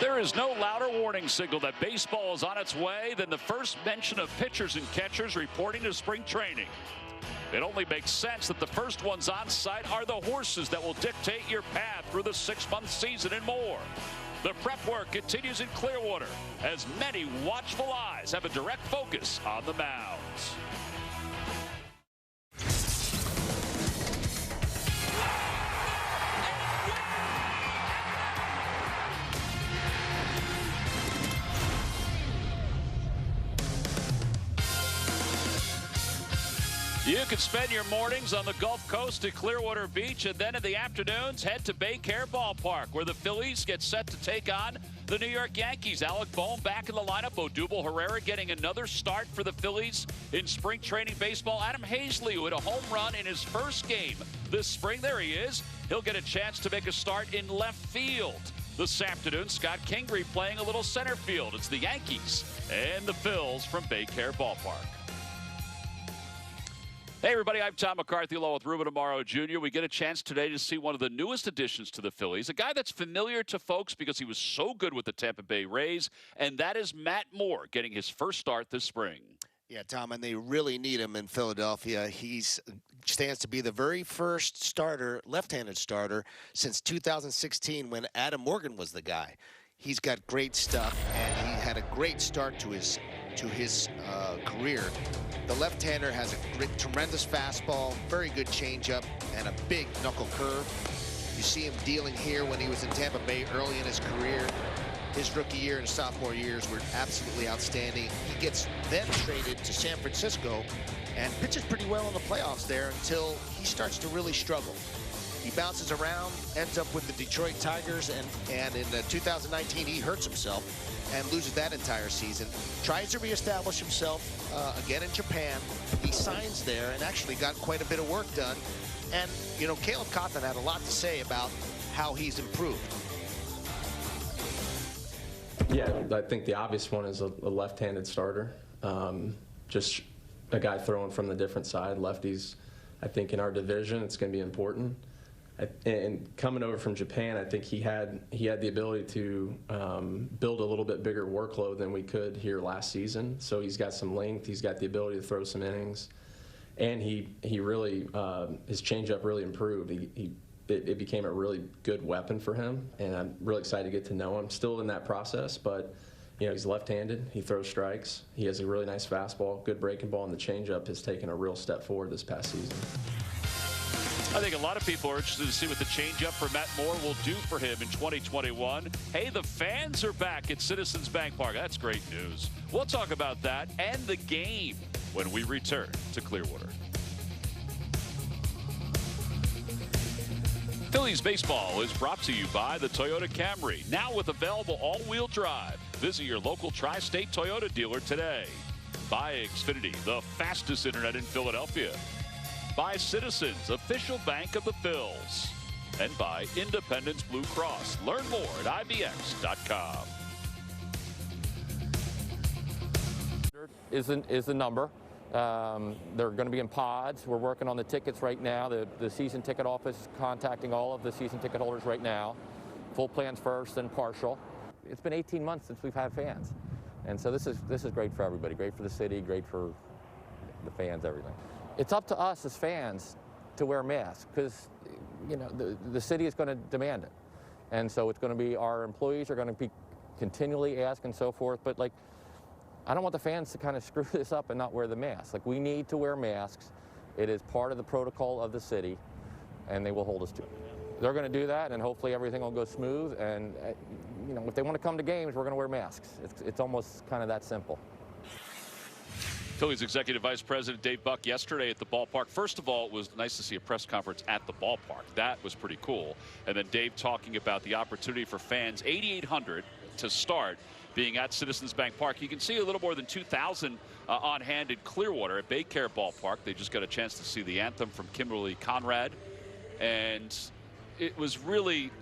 There is no louder warning signal that baseball is on its way than the first mention of pitchers and catchers reporting to spring training. It only makes sense that the first ones on site are the horses that will dictate your path through the 6-month season and more. The prep work continues in Clearwater as many watchful eyes have a direct focus on the mounds. You can spend your mornings on the Gulf Coast at Clearwater Beach, and then in the afternoons, head to Baycare Ballpark, where the Phillies get set to take on the New York Yankees. Alec Bohm back in the lineup. Odubel Herrera getting another start for the Phillies in spring training baseball. Adam Hazley, who hit a home run in his first game this spring. There he is. He'll get a chance to make a start in left field. This afternoon, Scott Kingery playing a little center field. It's the Yankees and the Phils from Baycare Ballpark. Hey, everybody, I'm Tom McCarthy along with Ruben Amaro Jr. We get a chance today to see one of the newest additions to the Phillies, a guy that's familiar to folks because he was so good with the Tampa Bay Rays, and that is Matt Moore getting his first start this spring. Yeah, Tom, and they really need him in Philadelphia. He stands to be the very first starter, left-handed starter, since 2016 when Adam Morgan was the guy. He's got great stuff, and he had a great start to his career. The left-hander has a tremendous fastball, very good changeup, and a big knuckle curve. You see him dealing here when he was in Tampa Bay early in his career. His rookie year and sophomore years were absolutely outstanding. He gets then traded to San Francisco and pitches pretty well in the playoffs there until he starts to really struggle. He bounces around, ends up with the Detroit Tigers, and in 2019 he hurts himself and loses that entire season. Tries to reestablish himself again in Japan. He signs there and actually got quite a bit of work done. And, you know, Caleb Cothran had a lot to say about how he's improved. Yeah, I think the obvious one is a left-handed starter. Just a guy throwing from the different side. Lefties, I think in our division, it's going to be important. And coming over from Japan, I think he had the ability to build a little bit bigger workload than we could here last season. So he's got some length. He's got the ability to throw some innings, and he really his changeup really improved. It became a really good weapon for him, and I'm really excited to get to know him. Still in that process, but you know, he's left-handed. He throws strikes. He has a really nice fastball, good breaking ball, and the changeup has taken a real step forward this past season. I think a lot of people are interested to see what the changeup for Matt Moore will do for him in 2021. Hey, the fans are back at Citizens Bank Park. That's great news. We'll talk about that and the game when we return to Clearwater. Phillies baseball is brought to you by the Toyota Camry, now with available all-wheel drive. Visit your local Tri-State Toyota dealer today. By Xfinity, the fastest internet in Philadelphia. By Citizens, official bank of the Phils. And by Independence Blue Cross. Learn more at ibx.com. Is the number. They're going to be in pods. We're working on the tickets right now. The season ticket office is contacting all of the season ticket holders right now. Full plans first, then partial. It's been 18 months since we've had fans. And so this is great for everybody. Great for the city, great for the fans, everything. It's up to us as fans to wear masks because, you know, the city is going to demand it. And so it's going to be, our employees are going to be continually asked and so forth. But, like, I don't want the fans to kind of screw this up and not wear the mask. Like, we need to wear masks. It is part of the protocol of the city, and they will hold us to it. They're going to do that, and hopefully everything will go smooth. And, you know, if they want to come to games, we're going to wear masks. It's almost kind of that simple. Phillies Executive Vice President Dave Buck yesterday at the ballpark. First of all, it was nice to see a press conference at the ballpark. That was pretty cool. And then Dave talking about the opportunity for fans, 8,800 to start, being at Citizens Bank Park. You can see a little more than 2,000 on hand in Clearwater at Baycare Ballpark. They just got a chance to see the anthem from Kimberly Conrad. And it was really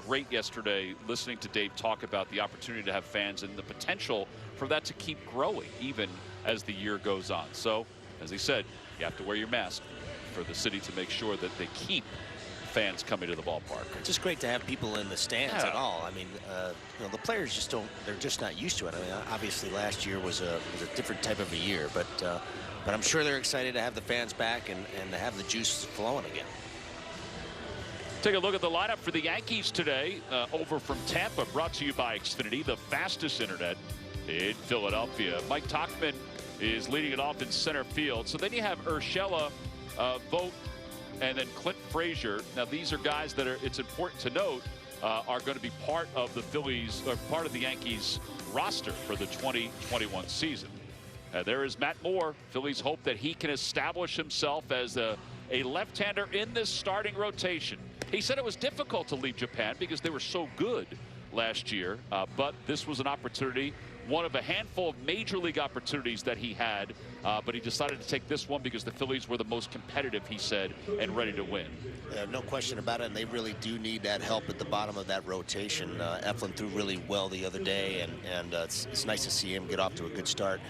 great yesterday listening to Dave talk about the opportunity to have fans and the potential for that to keep growing even as the year goes on. So, as he said, you have to wear your mask for the city to make sure that they keep fans coming to the ballpark. It's just great to have people in the stands at all. I mean, you know, the players just don't, they're just not used to it. I mean, obviously last year was a different type of a year, but I'm sure they're excited to have the fans back and to have the juice flowing again. Take a look at the lineup for the Yankees today. Over from Tampa, brought to you by Xfinity, the fastest internet in Philadelphia. Mike Tauchman is leading it off in center field. So then you have Urshela, Vogt, and then Clint Frazier. Now these are guys that are, it's important to note, are going to be part of the Phillies, or part of the Yankees roster for the 2021 season. There is Matt Moore. Phillies hope that he can establish himself as a left-hander in this starting rotation. He said it was difficult to leave Japan because they were so good last year, but this was an opportunity, one of a handful of major league opportunities that he had, but he decided to take this one because the Phillies were the most competitive, he said, and ready to win. No question about it, and they really do need that help at the bottom of that rotation. Eflin threw really well the other day, and it's nice to see him get off to a good start.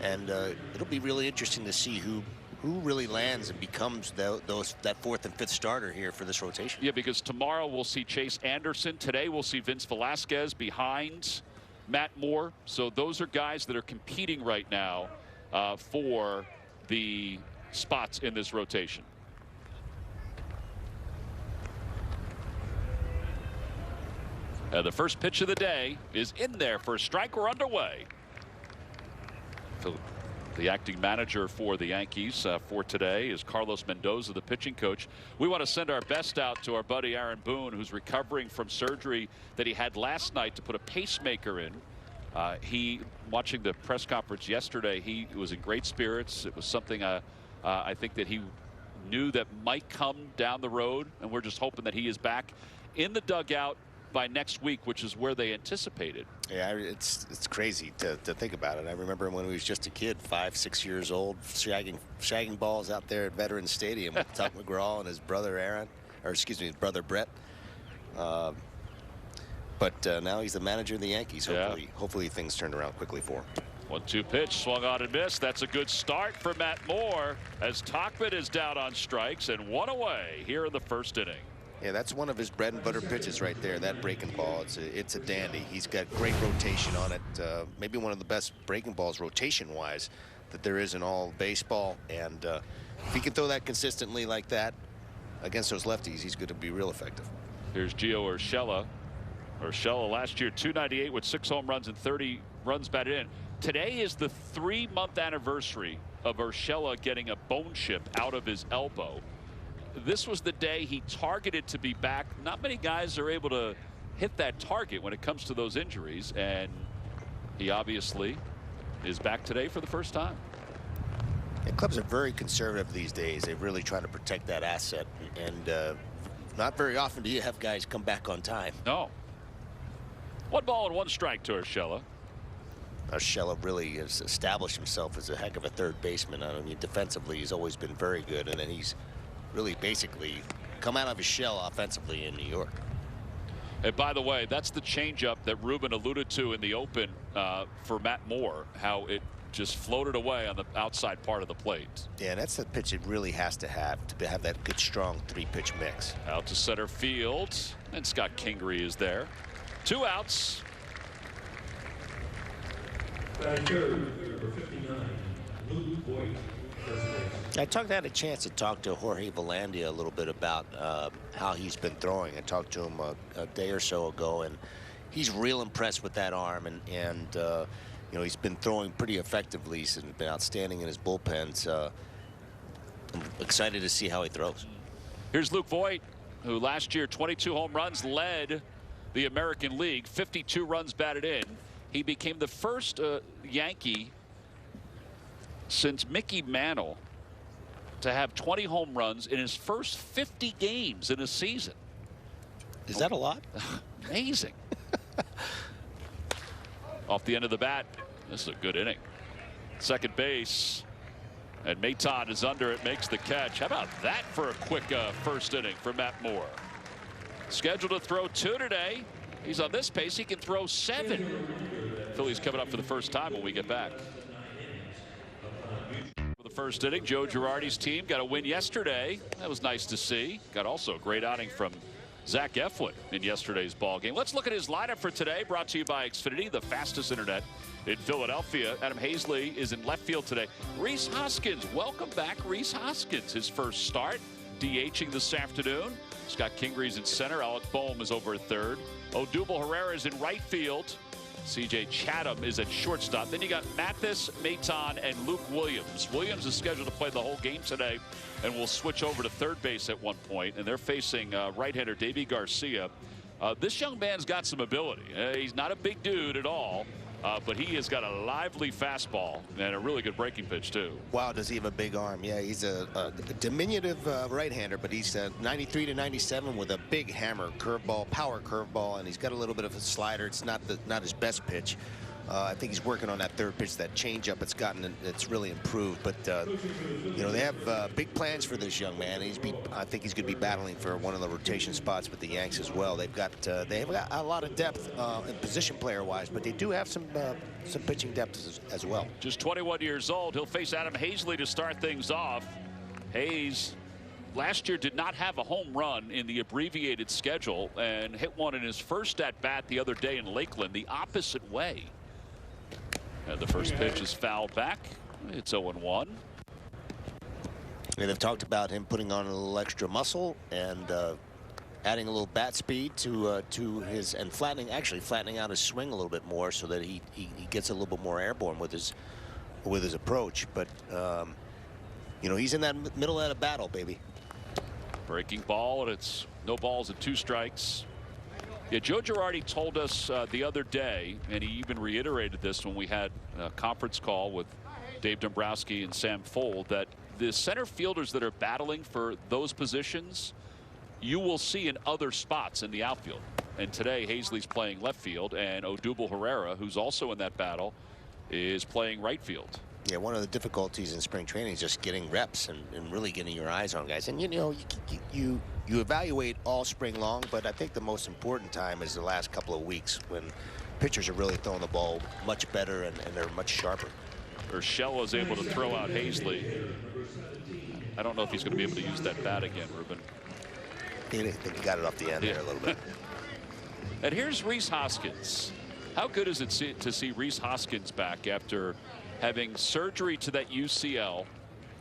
And it'll be really interesting to see who really lands and becomes that fourth and fifth starter here for this rotation. Yeah, because tomorrow we'll see Chase Anderson. Today we'll see Vince Velasquez behind Matt Moore. So those are guys that are competing right now for the spots in this rotation. The first pitch of the day is in there for a strike. We're underway. The acting manager for the Yankees for today is Carlos Mendoza, the pitching coach. We want to send our best out to our buddy Aaron Boone, who's recovering from surgery that he had last night to put a pacemaker in. Watching the press conference yesterday, he was in great spirits. It was something I think that he knew that might come down the road, and we're just hoping that he is back in the dugout by next week, which is where they anticipated. Yeah, it's crazy to think about it. I remember when he was just a kid, 5, 6 years old, shagging balls out there at Veterans Stadium with Tuck McGraw and his brother Aaron, or excuse me, his brother Brett. But now he's the manager of the Yankees. Hopefully things turn around quickly for him. 1-2 pitch, swung on and missed. That's a good start for Matt Moore as Tauchman is down on strikes and one away here in the first inning. Yeah, that's one of his bread and butter pitches right there, that breaking ball. It's a dandy. He's got great rotation on it. Maybe one of the best breaking balls rotation-wise that there is in all baseball. And if he can throw that consistently like that against those lefties, he's going to be real effective. Here's Gio Urshela. Urshela last year, 298 with 6 home runs and 30 runs batted in. Today is the 3-month anniversary of Urshela getting a bone chip out of his elbow. This was the day he targeted to be back. Not many guys are able to hit that target when it comes to those injuries, and he obviously is back today for the first time. Yeah, clubs are very conservative these days. They really try to protect that asset, and not very often do you have guys come back on time. No. 1 ball and 1 strike to Urshela. Urshela really has established himself as a heck of a third baseman. I mean, defensively, he's always been very good, and then he's really basically come out of his shell offensively in New York. And by the way, that's the changeup that Ruben alluded to in the open for Matt Moore, how it just floated away on the outside part of the plate. Yeah, that's the pitch it really has to have that good, strong 3-pitch mix. Out to center field, and Scott Kingery is there. 2 outs. Number 59, Luke Voigt. I had a chance to talk to Jorge Velandia a little bit about how he's been throwing. I talked to him a day or so ago, and he's real impressed with that arm, and you know, he's been throwing pretty effectively. He's been outstanding in his bullpens. I'm excited to see how he throws. Here's Luke Voigt, who last year 22 home runs, led the American League, 52 runs batted in. He became the first Yankee since Mickey Mantle to have 20 home runs in his first 50 games in a season. Is that a lot? Amazing. Off the end of the bat, this is a good inning. Second base, and Maton is under it, makes the catch. How about that for a quick first inning for Matt Moore? Scheduled to throw 2 today. He's on this pace, he can throw 7. Phillies coming up for the first time when we get back. For the first inning. Joe Girardi's team got a win yesterday. That was nice to see. Got also a great outing from Zach Eflin in yesterday's ball game. Let's look at his lineup for today, brought to you by Xfinity, the fastest internet in Philadelphia. Adam Hazley is in left field today. Rhys Hoskins, welcome back, Rhys Hoskins. His first start, DHing this afternoon. Scott Kingree's in center. Alec Boehm is over at third. Odubel Herrera is in right field. C.J. Chatham is at shortstop. Then you got Mathis, Maton, and Luke Williams. Williams is scheduled to play the whole game today and will switch over to third base at one point. And they're facing right-hander Davy Garcia. This young man's got some ability. He's not a big dude at all, but he has got a lively fastball and a really good breaking pitch, too. Wow, does he have a big arm? Yeah, he's a diminutive right-hander, but he's 93 to 97 with a big hammer curveball, power curveball, and he's got a little bit of a slider. It's not his best pitch. I think he's working on that third pitch, that changeup. It's really improved. But you know, they have big plans for this young man. I think he's going to be battling for one of the rotation spots with the Yanks as well. They've got a lot of depth in position player-wise, but they do have some pitching depth as well. Just 21 years old. He'll face Adam Hazley to start things off. Hayes last year did not have a home run in the abbreviated schedule and hit one in his first at bat the other day in Lakeland the opposite way. And the first pitch is fouled back. It's 0-1. And they've talked about him putting on a little extra muscle and adding a little bat speed to his, and flattening out his swing a little bit more so that he gets a little bit more airborne with his approach. But you know, he's in that middle of the battle, baby. Breaking ball, and it's no balls and 2 strikes. Yeah, Joe Girardi told us the other day, and he even reiterated this when we had a conference call with Dave Dombrowski and Sam Fuld, that the center fielders that are battling for those positions, you will see in other spots in the outfield. And today, Hazley's playing left field, and Odubel Herrera, who's also in that battle, is playing right field. Yeah, one of the difficulties in spring training is just getting reps and really getting your eyes on guys. And you know, you evaluate all spring long, but I think the most important time is the last couple of weeks when pitchers are really throwing the ball much better and they're much sharper. Urshela is able to throw out Hazley. I don't know if he's going to be able to use that bat again, Ruben. I think he got it off the end there a little bit. And here's Rhys Hoskins. How good is it to see Rhys Hoskins back after having surgery to that UCL,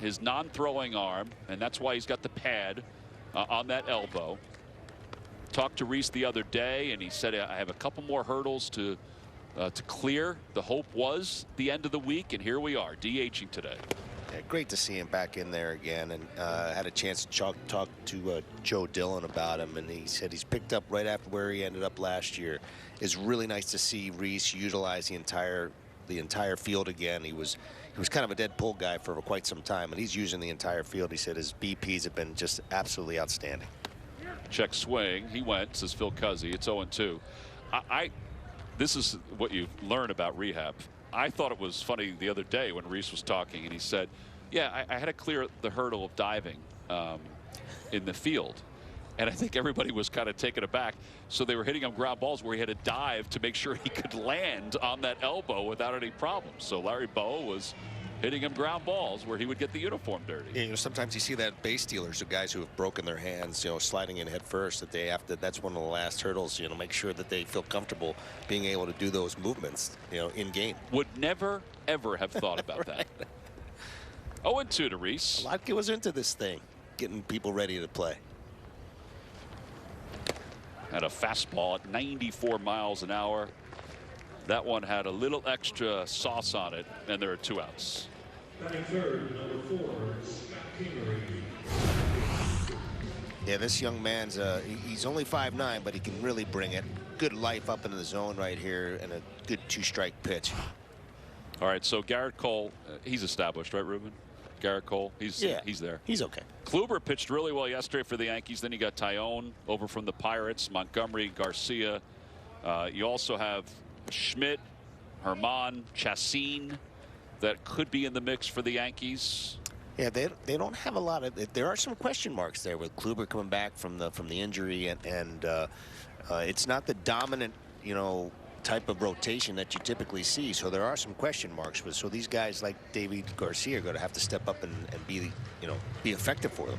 his non-throwing arm, and that's why he's got the pad on that elbow. Talked to Rhys the other day, and he said, I have a couple more hurdles to clear. The hope was the end of the week, and here we are, DHing today. Yeah, great to see him back in there again, and had a chance to talk to Joe Dillon about him, and he said he's picked up right after where he ended up last year. It's really nice to see Rhys utilize the entire field again. He was kind of a dead pull guy for quite some time, and he's using the entire field. He said his BPs have been just absolutely outstanding. Check swing. He went, says Phil Cuzzy. It's 0-2. This is what you learn about rehab. I thought it was funny the other day when Rhys was talking, and he said, yeah, I had to clear the hurdle of diving in the field. And I think everybody was kind of taken aback. So they were hitting him ground balls where he had to dive to make sure he could land on that elbow without any problems. So Larry Bowa was hitting him ground balls where he would get the uniform dirty. Yeah, you know, sometimes you see that base stealers, the guys who have broken their hands, you know, sliding in head first, that they have to, that's one of the last hurdles, you know, make sure that they feel comfortable being able to do those movements, you know, in game. Would never, ever have thought about Right. that. 0-2 to Rhys. A lot goes into this thing, getting people ready to play. Had a fastball at 94 miles an hour. That one had a little extra sauce on it, and there are 2 outs. Batting third, number 4, Scott Kingery. Yeah, this young man's he's only 5'9", but he can really bring it. Good life up into the zone right here, and a good 2-strike pitch. All right, so Garrett Cole, he's established, right, Ruben? Garrett Cole, he's there. He's okay. Kluber pitched really well yesterday for the Yankees. Then you got Tyone over from the Pirates, Montgomery, Garcia. You also have Schmidt, Herman, Chacin that could be in the mix for the Yankees. Yeah, they don't have a lot of. There are some question marks there with Kluber coming back from the injury, and it's not the dominant, you know, type of rotation that you typically see. So there are some question marks with. So these guys like David Garcia are going to have to step up and be, be effective for them.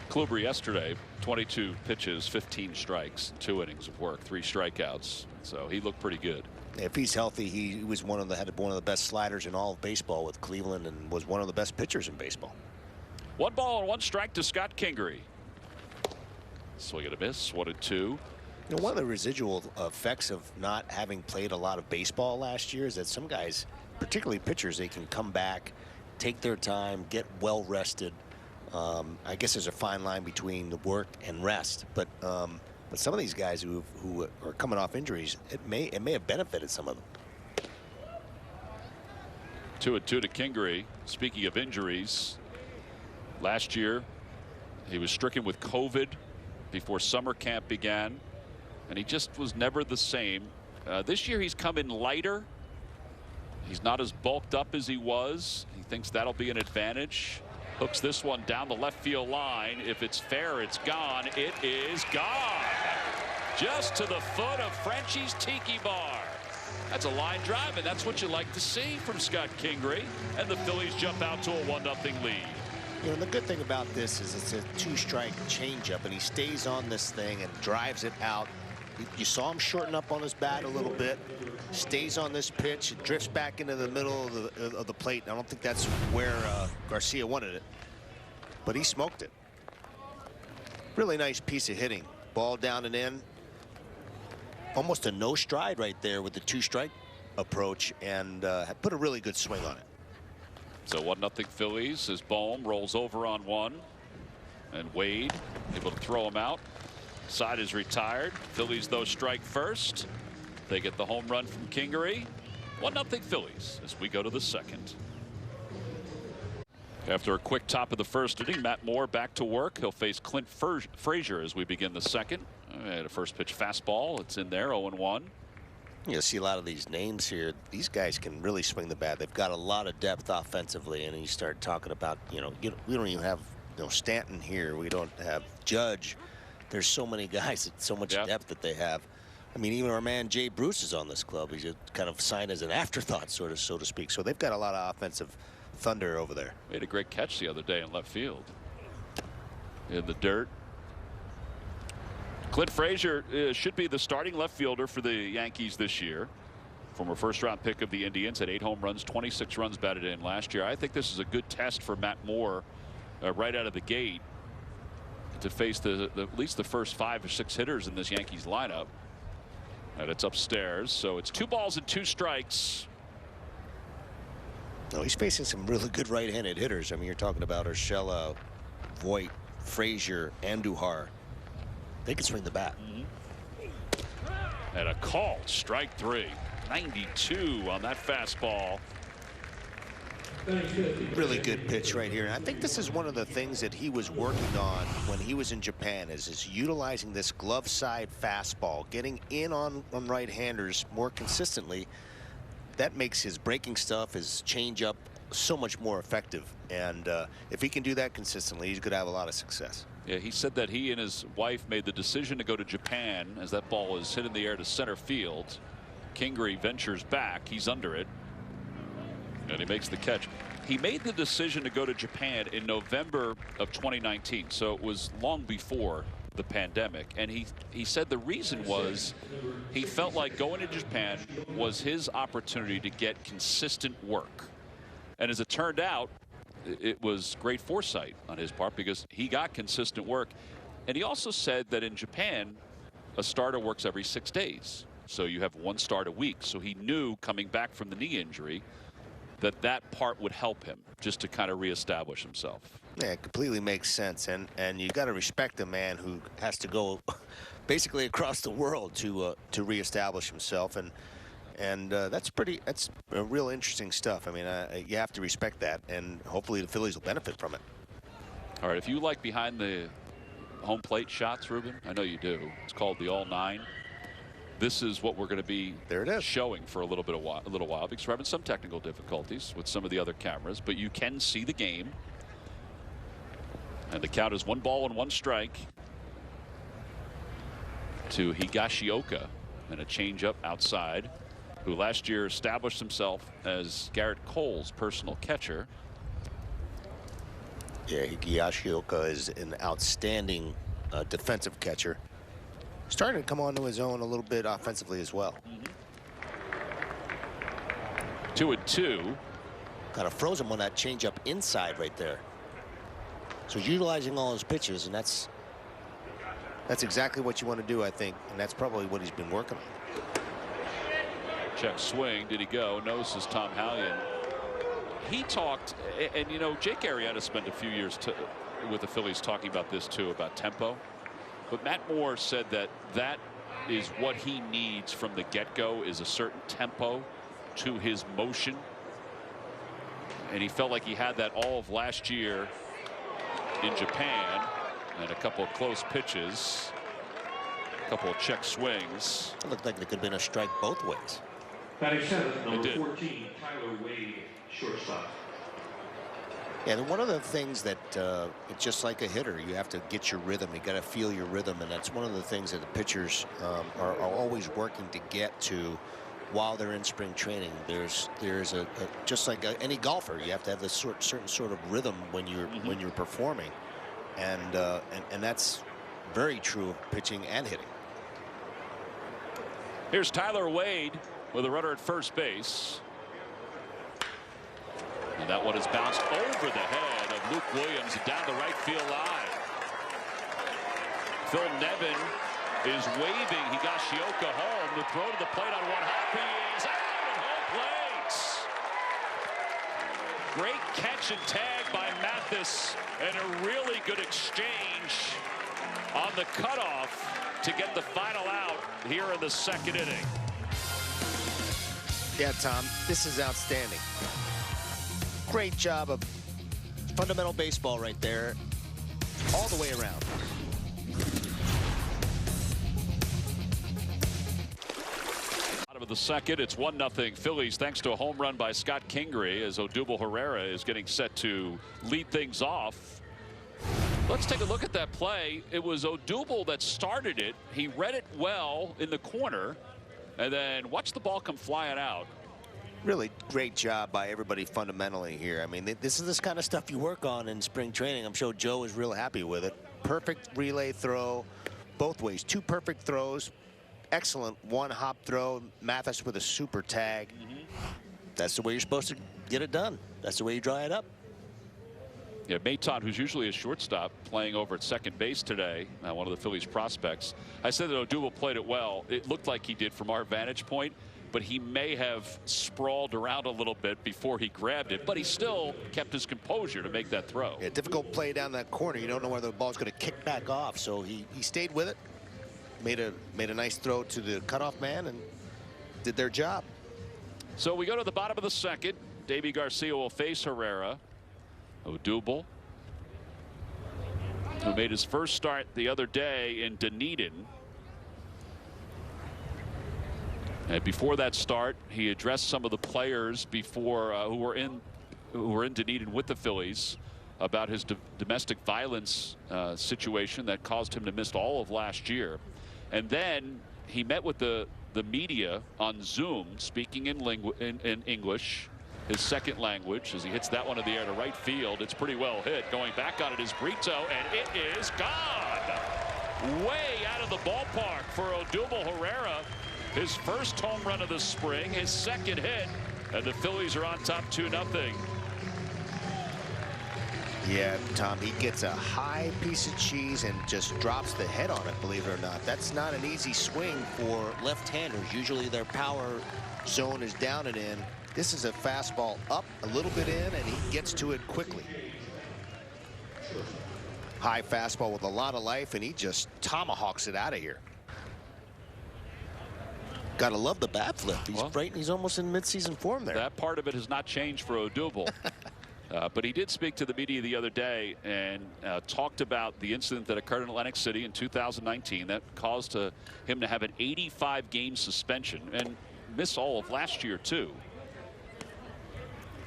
Kluber yesterday, 22 pitches, 15 strikes, 2 innings of work, 3 strikeouts. So he looked pretty good. If he's healthy, he was had one of the best sliders in all of baseball with Cleveland and was one of the best pitchers in baseball. 1 ball and 1 strike to Scott Kingery. Swing and a miss, 1-2. One of the residual effects of not having played a lot of baseball last year is that some guys, particularly pitchers, they can come back, take their time, get well rested. I guess there's a fine line between the work and rest, but some of these guys who are coming off injuries, it may have benefited some of them. 2-2 to Kingery. Speaking of injuries, last year he was stricken with COVID before summer camp began, and he just was never the same. This year he's come in lighter. He's not as bulked up as he was. He thinks that'll be an advantage. Hooks this one down the left field line. If it's fair, it's gone. It is gone. Just to the foot of Frenchie's Tiki Bar. That's a line drive, and that's what you like to see from Scott Kingery. And the Phillies jump out to a 1-0 lead. The good thing about this is it's a 2-strike changeup, and he stays on this thing and drives it out. You saw him shorten up on his bat a little bit, stays on this pitch, drifts back into the middle of the plate. I don't think that's where Garcia wanted it, but he smoked it. Really nice piece of hitting. Ball down and in. Almost a no stride right there with the 2-strike approach, and put a really good swing on it. So 1-0 Phillies as Bohm rolls over on 1, and Wade able to throw him out. Side is retired. Phillies, though, strike first. They get the home run from Kingery. 1-0 Phillies as we go to the second. After a quick top of the first inning, Matt Moore back to work. He'll face Clint Frazier as we begin the second. And a first pitch fastball. It's in there, 0-1. You'll see a lot of these names here. These guys can really swing the bat. They've got a lot of depth offensively, and you start talking about, we don't even have Stanton here. We don't have Judge. There's so many guys, so much depth that they have. I mean, even our man Jay Bruce is on this club. He's kind of signed as an afterthought, sort of, so to speak. So they've got a lot of offensive thunder over there. Made a great catch the other day in left field. In the dirt. Clint Frazier should be the starting left fielder for the Yankees this year. Former first-round pick of the Indians, had 8 home runs, 26 runs batted in last year. I think this is a good test for Matt Moore right out of the gate to face at least the first 5 or 6 hitters in this Yankees lineup. And it's upstairs, so it's 2 balls and 2 strikes. No, he's facing some really good right-handed hitters. I mean, you're talking about Urshela, Voit, Frazier, Andujar. They can swing the bat. And a called strike 3. 92 on that fastball. Really good pitch right here. And I think this is one of the things that he was working on when he was in Japan, is utilizing this glove side fastball, getting in on right-handers more consistently. That makes his breaking stuff, his changeup, so much more effective. And if he can do that consistently, he's going to have a lot of success. Yeah, he said that he and his wife made the decision to go to Japan as that ball is hit in the air to center field. Kingery ventures back. He's under it. And he makes the catch. He made the decision to go to Japan in November of 2019. So it was long before the pandemic. And he said the reason was he felt like going to Japan was his opportunity to get consistent work. And as it turned out, it was great foresight on his part because he got consistent work. And he also said that in Japan, a starter works every 6 days. So you have 1 start a week. So he knew coming back from the knee injury that part would help him just to kind of reestablish himself. Yeah, it completely makes sense. And you got to respect a man who has to go basically across the world to reestablish himself. And that's real interesting stuff. I mean, you have to respect that, and hopefully the Phillies will benefit from it. All right, if you like behind the home plate shots, Ruben, I know you do. It's called the All 9. This is what we're going to be showing for a little while because we're having some technical difficulties with some of the other cameras, but you can see the game. And the count is 1 ball and 1 strike to Higashioka. and a changeup outside, who last year established himself as Garrett Cole's personal catcher. Yeah, Higashioka is an outstanding defensive catcher. Starting to come onto his own a little bit offensively as well. 2-2. Kind of froze him on that changeup inside right there. So he's utilizing all his pitches, and that's exactly what you want to do, I think, and that's probably what he's been working on. Check swing. Did he go? No, this is Tom Hallion. He talked, and you know, Jake Arrieta spent a few years with the Phillies talking about this too, about tempo. But Matt Moore said that is what he needs from the get-go, is a certain tempo to his motion. And he felt like he had that all of last year in Japan, and a couple of close pitches, a couple of check swings. It looked like there could have been a strike both ways. Batting seventh, number 14, Tyler Wade, shortstop. Yeah, and one of the things that it's just like a hitter, you have to get your rhythm. You got to feel your rhythm, and that's one of the things that the pitchers are always working to get to while they're in spring training. There's a just like any golfer, you have to have this certain sort of rhythm when you're performing, and that's very true of pitching and hitting. Here's Tyler Wade with a runner at first base. And that one is bounced over the head of Luke Williams down the right field line. Phil Nevin is waving Higashioka home. The throw to the plate on one hop. He is out at home plate. Great catch and tag by Mathis, and a really good exchange on the cutoff to get the final out here in the second inning. Yeah, Tom, this is outstanding. Great job of fundamental baseball right there, all the way around. Bottom of the second, it's 1-0 Phillies thanks to a home run by Scott Kingery, as Odubel Herrera is getting set to lead things off. Let's take a look at that play. It was Odubel that started it. He read it well in the corner, and then watch the ball come flying out. Really great job by everybody fundamentally here. I mean, this is this kind of stuff you work on in spring training. I'm sure Joe is real happy with it. Perfect relay throw both ways. Two perfect throws. Excellent one hop throw. Mathis with a super tag. That's the way you're supposed to get it done. That's the way you dry it up. Yeah, Maton, who's usually a shortstop, playing over at second base today, one of the Phillies prospects. I said that Odubel played it well. It looked like he did from our vantage point, but he may have sprawled around a little bit before he grabbed it, but he still kept his composure to make that throw. Yeah, difficult play down that corner. You don't know whether the ball's going to kick back off, so he stayed with it, made a nice throw to the cutoff man, and did their job. So we go to the bottom of the second. Davy Garcia will face Herrera. Odubel, who made his first start the other day in Dunedin. And before that start, he addressed some of the players before who were in Dunedin with the Phillies about his domestic violence situation that caused him to miss all of last year. And then he met with the media on Zoom, speaking in English, his second language, as he hits that one in the air to right field. It's pretty well hit. Going back on it is Brito, and it is gone. Way out of the ballpark for Odubel Herrera. His first home run of the spring, his second hit, and the Phillies are on top 2-0. Yeah, Tom, he gets a high piece of cheese and just drops the head on it, believe it or not. That's not an easy swing for left-handers. Usually their power zone is down and in. This is a fastball up, a little bit in, and he gets to it quickly. High fastball with a lot of life, and he just tomahawks it out of here. Gotta love the bat flip. He's bright, and he's almost in midseason form there. That part of it has not changed for Odubel. But he did speak to the media the other day and talked about the incident that occurred in Atlantic City in 2019 that caused him to have an 85-game suspension and miss all of last year too.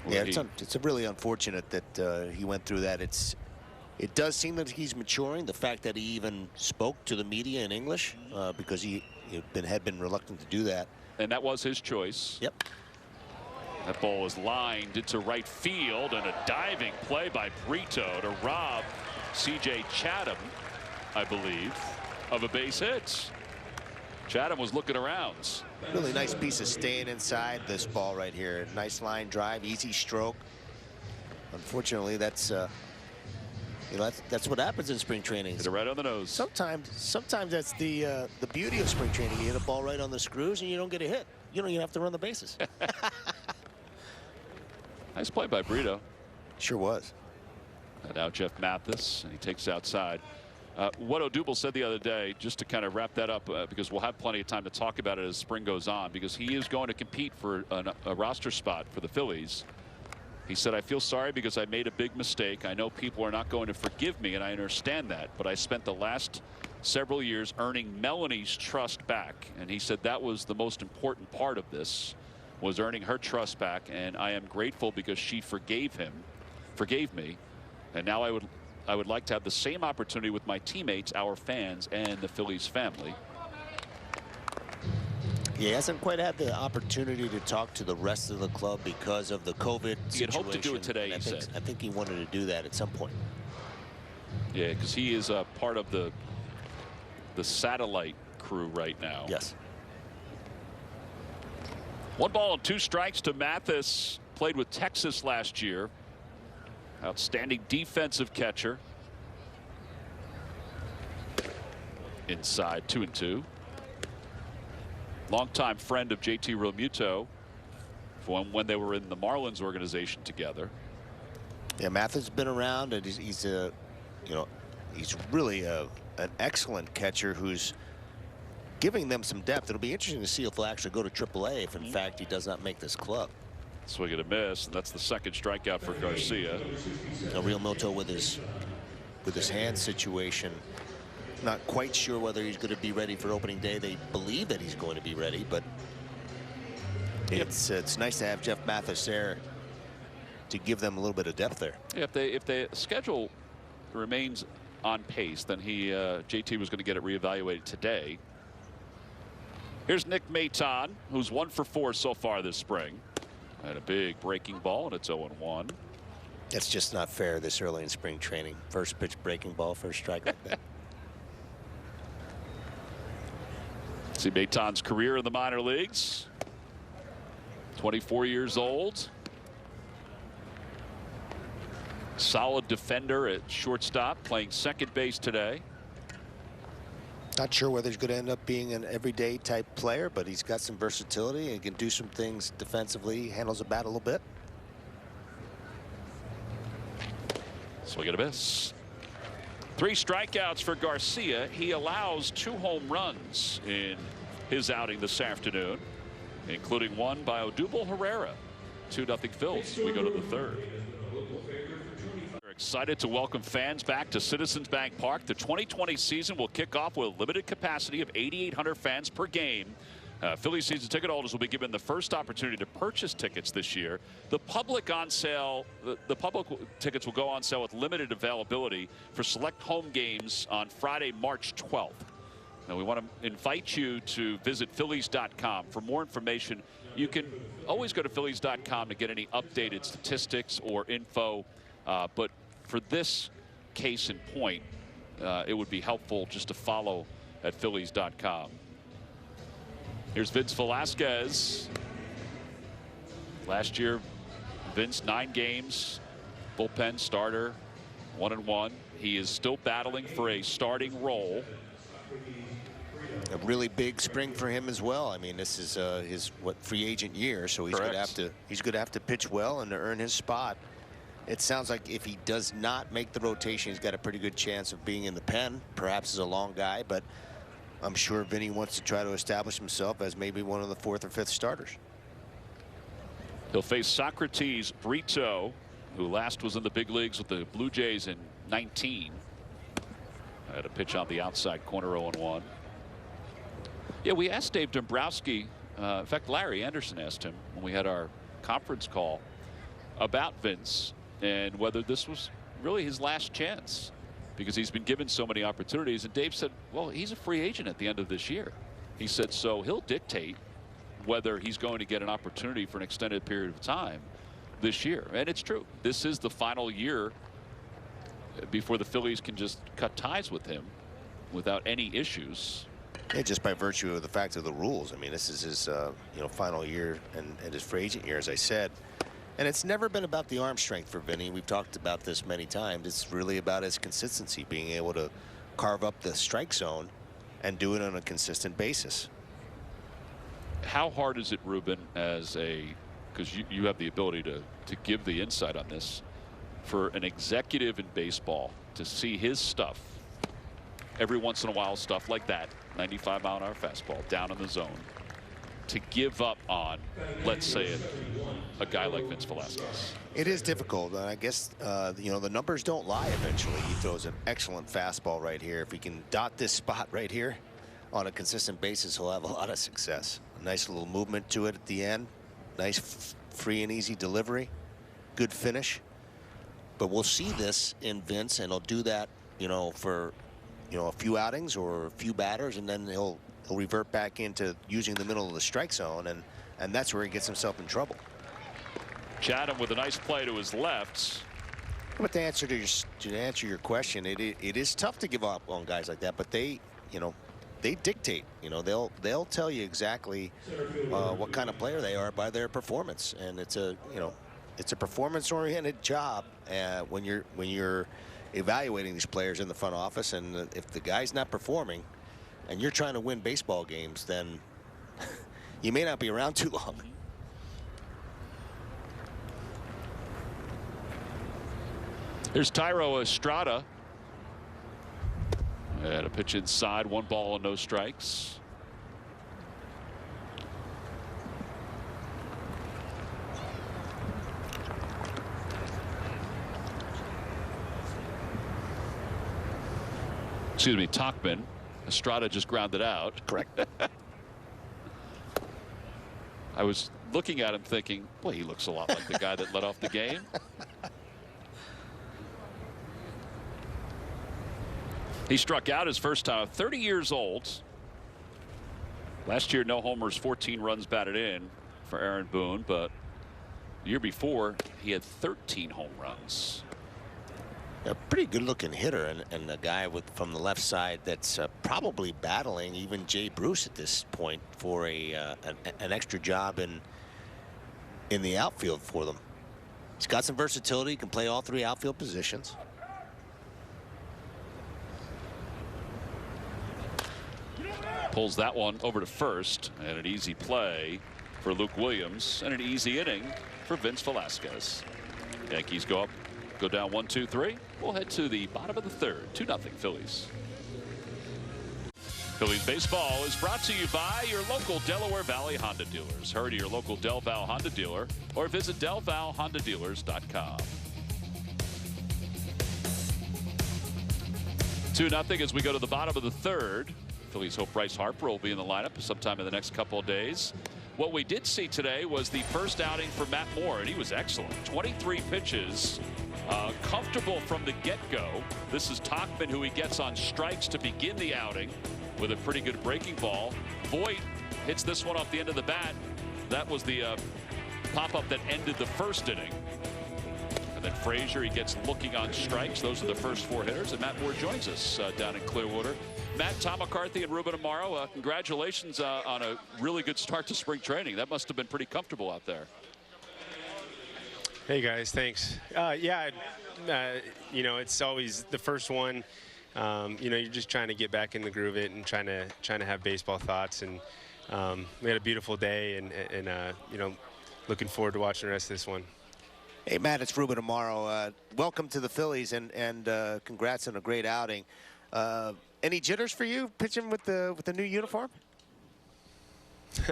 Yeah, it's really unfortunate that he went through that. It does seem that he's maturing. The fact that he even spoke to the media in English, because he had been reluctant to do that. And that was his choice. Yep. That ball is lined into right field, and a diving play by Brito to rob C.J. Chatham, I believe, of a base hit. Chatham was looking around. Really nice piece of staying inside this ball right here. Nice line drive, easy stroke. Unfortunately, that's that's what happens in spring training. Hit it right on the nose. Sometimes that's the beauty of spring training. You hit a ball right on the screws and you don't get a hit. You don't even have to run the bases. Nice play by Brito. Sure was. And now Jeff Mathis, and he takes outside. What Odubel said the other day, just to kind of wrap that up, because we'll have plenty of time to talk about it as spring goes on, because he is going to compete for a roster spot for the Phillies. He said, I feel sorry because I made a big mistake. I know people are not going to forgive me, and I understand that. But I spent the last several years earning Melanie's trust back. And he said that was the most important part of this, was earning her trust back. And I am grateful because she forgave me. And now I would like to have the same opportunity with my teammates, our fans, and the Phillies family. He hasn't quite had the opportunity to talk to the rest of the club because of the COVID situation. He had hoped to do it today, he said. I think he wanted to do that at some point. Yeah, because he is a part of the satellite crew right now. Yes. 1 ball and 2 strikes to Mathis. Played with Texas last year. Outstanding defensive catcher. Inside, 2-2. Longtime friend of JT Realmuto from when they were in the Marlins organization together. Yeah, Mathis has been around, and he's really an excellent catcher who's giving them some depth. It'll be interesting to see if he'll actually go to AAA if in fact he does not make this club. Swing and a miss, and that's the second strikeout for Garcia. Realmuto with his hand situation, not quite sure whether he's going to be ready for opening day. They believe that he's going to be ready, but it's nice to have Jeff Mathis there to give them a little bit of depth there. Yeah, if the schedule remains on pace, then JT was going to get it reevaluated today. Here's Nick Maton, who's 1 for 4 so far this spring. And a big breaking ball, and it's 0-1. That's just not fair this early in spring training. First pitch breaking ball, first strike like that. See Maton's career in the minor leagues. 24 years old. Solid defender at shortstop, playing second base today. Not sure whether he's going to end up being an everyday type player, but he's got some versatility and can do some things defensively. He handles the bat a little bit. Swing and a miss. 3 strikeouts for Garcia. He allows 2 home runs in his outing this afternoon, including one by Odubel Herrera. 2-0 Phillies. We go to the third. We're excited to welcome fans back to Citizens Bank Park. The 2020 season will kick off with a limited capacity of 8,800 fans per game. Phillies season ticket holders will be given the first opportunity to purchase tickets this year. The public on sale, the public tickets will go on sale with limited availability for select home games on Friday, March 12th. Now we want to invite you to visit Phillies.com for more information. You can always go to Phillies.com to get any updated statistics or info. But for this case in point, it would be helpful just to follow at Phillies.com. Here's Vince Velasquez. Last year, Vince 9 games, bullpen starter, 1-1. He is still battling for a starting role. A really big spring for him as well. I mean, this is his free agent year, so he's going to have to pitch well and to earn his spot. It sounds like if he does not make the rotation, he's got a pretty good chance of being in the pen, perhaps as a long guy, but I'm sure Vinny wants to try to establish himself as maybe one of the 4th or 5th starters. He'll face Socrates Brito, who last was in the big leagues with the Blue Jays in 19. Had a pitch on the outside corner, 0-1. Yeah, we asked Dave Dombrowski, in fact Larry Anderson asked him when we had our conference call about Vince and whether this was really his last chance, because he's been given so many opportunities. And Dave said, well, he's a free agent at the end of this year. He said so he'll dictate whether he's going to get an opportunity for an extended period of time this year. And it's true. This is the final year before the Phillies can just cut ties with him without any issues. Yeah, just by virtue of the fact of the rules. I mean, this is his final year and his free agent year, as I said. And it's never been about the arm strength for Vinny. We've talked about this many times. It's really about his consistency, being able to carve up the strike zone and do it on a consistent basis. How hard is it, Ruben, as because you have the ability to give the insight on this, for an executive in baseball to see his stuff every once in a while, stuff like that, 95-mile-an-hour fastball down in the zone, to give up on, let's say, a guy like Vince Velasquez? It is difficult, and I guess the numbers don't lie. Eventually, he throws an excellent fastball right here. If he can dot this spot right here on a consistent basis, he'll have a lot of success. A nice little movement to it at the end. Nice free and easy delivery. Good finish. But we'll see this in Vince, and he'll do that, for a few outings or a few batters, and then he'll revert back into using the middle of the strike zone, and that's where he gets himself in trouble. Chatham with a nice play to his left. But to answer your question, it is tough to give up on guys like that, but they dictate. They'll tell you exactly what kind of player they are by their performance, and it's a performance-oriented job when you're evaluating these players in the front office. And if the guy's not performing and you're trying to win baseball games, then you may not be around too long. Here's Thairo Estrada. And a pitch inside, 1 ball and no strikes. Excuse me, Tachman. Estrada just grounded out. Correct. I was looking at him thinking, boy, he looks a lot like the guy that led off the game. He struck out his first time, 30 years old. Last year, no homers, 14 runs batted in for Aaron Boone, but the year before, he had 13 home runs. A pretty good-looking hitter, and a guy from the left side that's probably battling even Jay Bruce at this point for an extra job in the outfield for them. He's got some versatility. He can play all 3 outfield positions. Pulls that one over to first, and an easy play for Luke Williams, and an easy inning for Vince Velasquez. Yankees go down 1-2-3. We'll head to the bottom of the third. 2-0 Phillies. Phillies baseball is brought to you by your local Delaware Valley Honda dealers. Hurry to your local Del Val Honda dealer or visit DelValHondaDealers.com. 2-0 as we go to the bottom of the third. Phillies hope Bryce Harper will be in the lineup sometime in the next couple of days. What we did see today was the first outing for Matt Moore, and he was excellent. 23 pitches, comfortable from the get-go. This is Tachman, who he gets on strikes to begin the outing with a pretty good breaking ball. Voit hits this one off the end of the bat. That was the pop-up that ended the first inning. And then Frazier, he gets looking on strikes. Those are the first 4 hitters, and Matt Moore joins us down in Clearwater. Matt, Tom McCarthy, and Ruben Amaro, congratulations on a really good start to spring training. That must have been pretty comfortable out there. Hey guys, thanks. It's always the first one. You're just trying to get back in the groove of it and trying to have baseball thoughts. And we had a beautiful day, and looking forward to watching the rest of this one. Hey Matt, it's Ruben Amaro. Welcome to the Phillies, and congrats on a great outing. Any jitters for you pitching with the new uniform?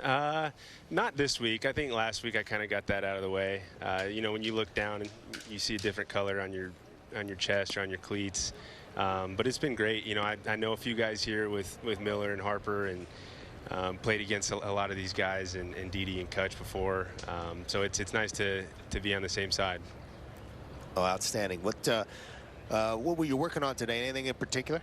Not this week. I think last week I kind of got that out of the way. When you look down and you see a different color on your chest or on your cleats. But it's been great. I know a few guys here with Miller and Harper, and played against a lot of these guys and Didi and Kutch before. So it's nice to be on the same side. Oh, outstanding. What were you working on today? Anything in particular?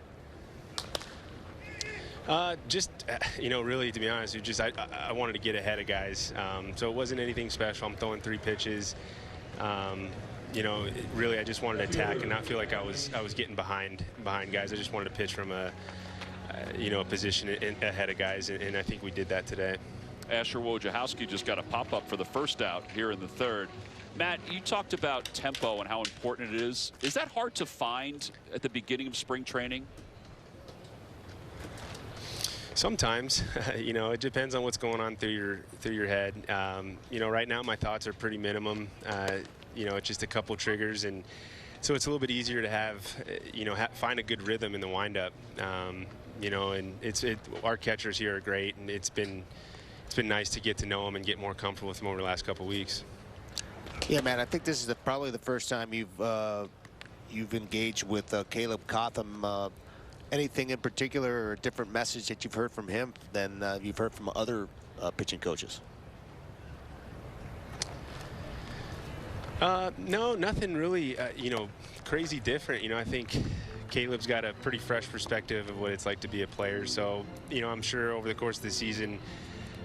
Really, to be honest, I wanted to get ahead of guys. So it wasn't anything special. I'm throwing 3 pitches. Really, I just wanted to attack and not feel like I was getting behind guys. I just wanted to pitch from a position ahead of guys, and I think we did that today. Asher Wojciechowski just got a pop-up for the first out here in the 3rd. Matt, you talked about tempo and how important it is. Is that hard to find at the beginning of spring training? Sometimes, it depends on what's going on through your head. Right now my thoughts are pretty minimum. It's just a couple triggers, and so it's a little bit easier to have, find a good rhythm in the windup. And our catchers here are great, and it's been nice to get to know them and get more comfortable with them over the last couple weeks. Yeah, man, I think this is probably the first time you've engaged with Caleb Cotham. Anything in particular or a different message that you've heard from him than you've heard from other pitching coaches? No, nothing really, crazy different. I think Caleb's got a pretty fresh perspective of what it's like to be a player. So, I'm sure over the course of the season,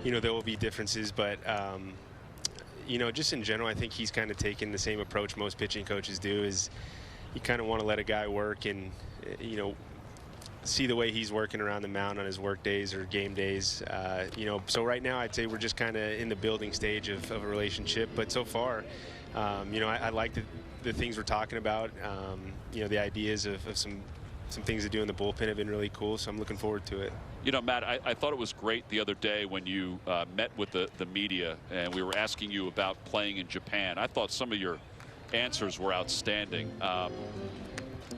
there will be differences, but, just in general, I think he's kind of taken the same approach most pitching coaches do, is you kind of want to let a guy work and, see the way he's working around the mound on his work days or game days. So right now I'd say we're just kind of in the building stage of a relationship, but so far, I like the things we're talking about. The ideas of some things to do in the bullpen have been really cool, so I'm looking forward to it. Matt, I thought it was great the other day when you met with the media and we were asking you about playing in Japan. I thought some of your answers were outstanding.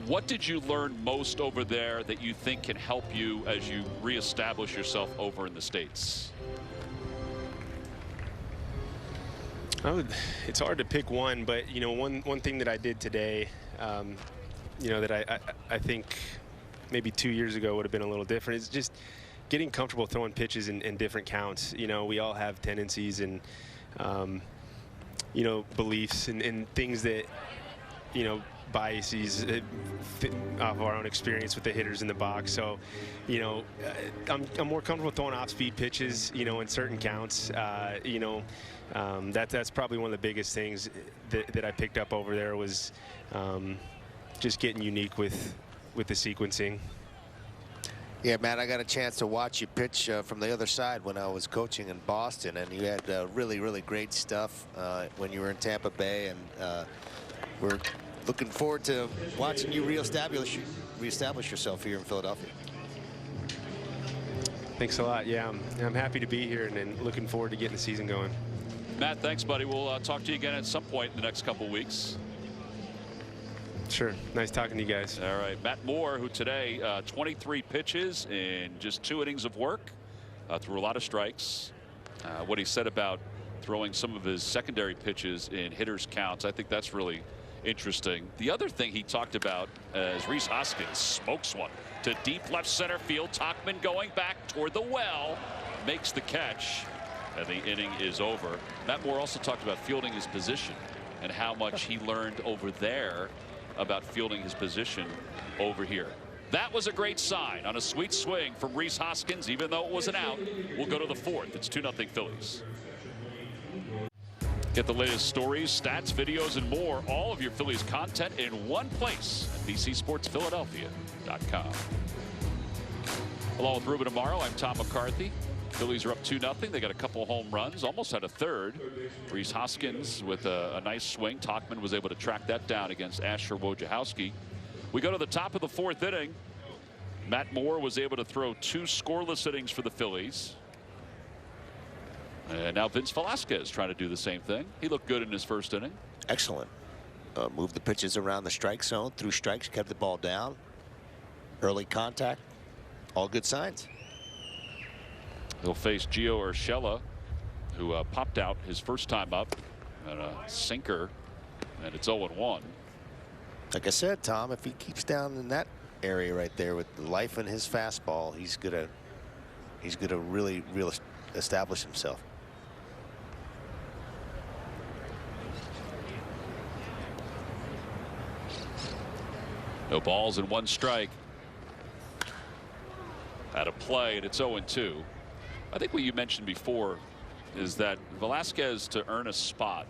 What did you learn most over there that you think can help you as you reestablish yourself over in the States? It's hard to pick one, but one thing that I did today, that I think maybe 2 years ago would have been a little different, is just getting comfortable throwing pitches in different counts. We all have tendencies and beliefs and things that biases off our own experience with the hitters in the box. So, I'm more comfortable throwing off-speed pitches, in certain counts. That's probably one of the biggest things that I picked up over there was just getting unique with the sequencing. Yeah, Matt, I got a chance to watch you pitch from the other side when I was coaching in Boston, and you had really, really great stuff when you were in Tampa Bay, and we're looking forward to watching you reestablish yourself here in Philadelphia. Thanks a lot. Yeah, I'm happy to be here and looking forward to getting the season going. Matt, thanks, buddy. We'll talk to you again at some point in the next couple weeks. Sure. Nice talking to you guys. All right. Matt Moore, who today 23 pitches in just 2 innings of work, threw a lot of strikes. What he said about throwing some of his secondary pitches in hitters counts, I think that's really interesting. The other thing he talked about is Rhys Hoskins smokes one to deep left center field. Tauchman going back toward the well, makes the catch, and the inning is over. Matt Moore also talked about fielding his position and how much he learned over there about fielding his position over here. That was a great sign on a sweet swing from Rhys Hoskins, even though it was an out. We'll go to the 4th. It's 2-0 Phillies. Get the latest stories, stats, videos, and more. All of your Phillies content in one place at bcsportsphiladelphia.com. Along with Ruben Amaro, I'm Tom McCarthy. Phillies are up 2-0. They got a couple home runs, almost had a third. Rhys Hoskins with a nice swing. Tauchman was able to track that down against Asher Wojciechowski. We go to the top of the 4th inning. Matt Moore was able to throw 2 scoreless innings for the Phillies. And now Vince Velasquez trying to do the same thing. He looked good in his first inning. Excellent. Moved the pitches around the strike zone, threw strikes, kept the ball down. Early contact. All good signs. He'll face Gio Urshela, who popped out his first time up and a sinker, and it's 0-1. Like I said, Tom, if he keeps down in that area right there with the life in his fastball, he's gonna really establish himself. No balls and 1 strike. That out of play, and it's 0-2. I think what you mentioned before is that Velasquez, to earn a spot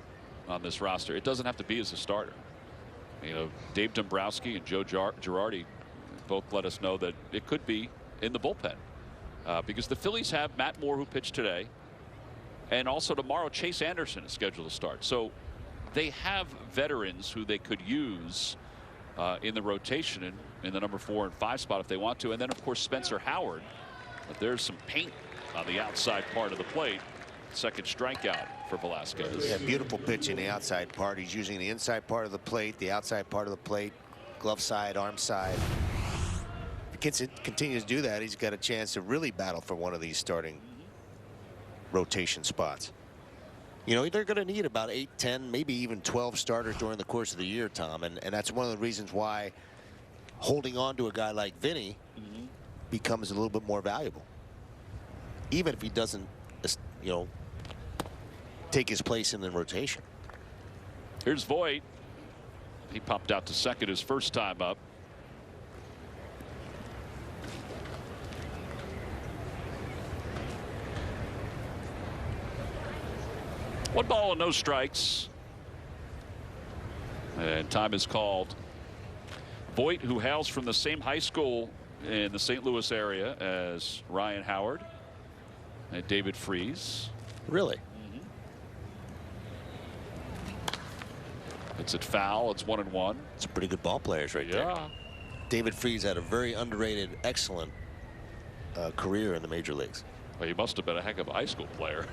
on this roster, it doesn't have to be as a starter. You know, Dave Dombrowski and Joe Girardi both let us know that it could be in the bullpen because the Phillies have Matt Moore, who pitched today, and also tomorrow Chase Anderson is scheduled to start. So they have veterans who they could use in the rotation in the number 4 and 5 spot if they want to. And then, of course, Spencer Howard. But there's some paint on the outside part of the plate. Second strikeout for Velasquez. Yeah, beautiful pitch in the outside part. He's using the inside part of the plate, the outside part of the plate, glove side, arm side. If he continues to do that, he's got a chance to really battle for one of these starting rotation spots. You know, they're going to need about 8, 10, maybe even 12 starters during the course of the year, Tom. And that's one of the reasons why holding on to a guy like Vinny becomes a little bit more valuable. Even if he doesn't, you know, take his place in the rotation. Here's Voit. He popped out to second his first time up. One ball and no strikes. And time is called. Voit, who hails from the same high school in the St. Louis area as Ryan Howard and David Freese. Really? It's at foul. It's 1-1. It's pretty good ball players right there. David Freese had a very underrated, excellent career in the major leagues. Well, he must have been a heck of a high school player.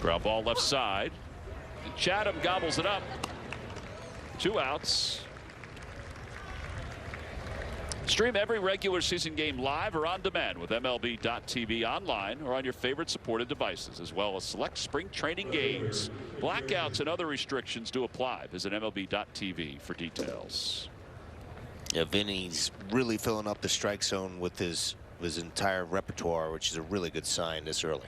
Ground ball left side. And Chatham gobbles it up. 2 outs. Stream every regular season game live or on demand with MLB.tv online or on your favorite supported devices, as well as select spring training games. Blackouts and other restrictions do apply. Visit MLB.tv for details. Yeah, Vinny's really filling up the strike zone with his entire repertoire, which is a really good sign this early.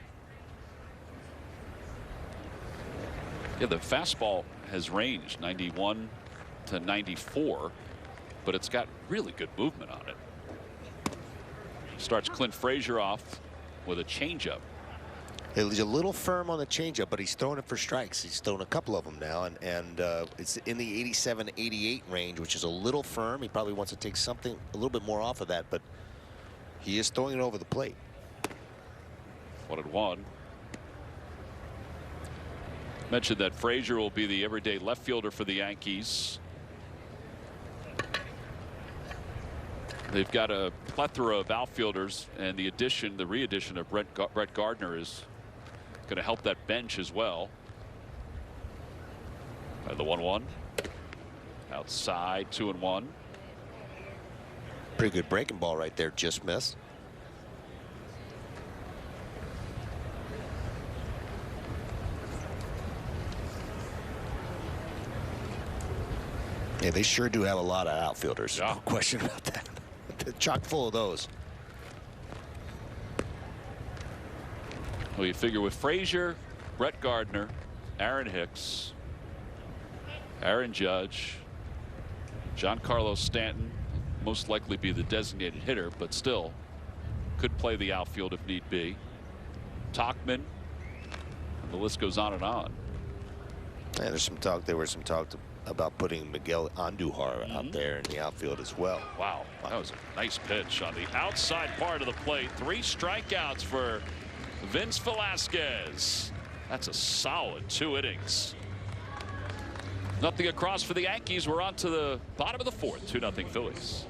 Yeah, the fastball has ranged 91 to 94, but it's got really good movement on it. Starts Clint Frazier off with a changeup. He's a little firm on the changeup, but he's throwing it for strikes. He's thrown a couple of them now, and it's in the 87-88 range, which is a little firm. He probably wants to take something a little bit more off of that, but he is throwing it over the plate. 1-1. Mentioned that Frazier will be the everyday left fielder for the Yankees. They've got a plethora of outfielders, and the re-addition of Brett Gardner is going to help that bench as well. And the 1-1 outside, 2-1. Pretty good breaking ball right there, just missed. Yeah, they sure do have a lot of outfielders. Yeah. No question about that. They're chock full of those. Well, you figure with Frazier, Brett Gardner, Aaron Hicks, Aaron Judge, Giancarlo Stanton, most likely be the designated hitter, but still could play the outfield if need be. Tauchman, and the list goes on and on. Yeah, there's some talk. There was some talk about putting Miguel Andujar out there in the outfield as well. Wow, that was a nice pitch on the outside part of the plate. 3 strikeouts for Vince Velasquez. That's a solid 2 innings. Nothing across for the Yankees. We're on to the bottom of the 4th. 2-0 Phillies.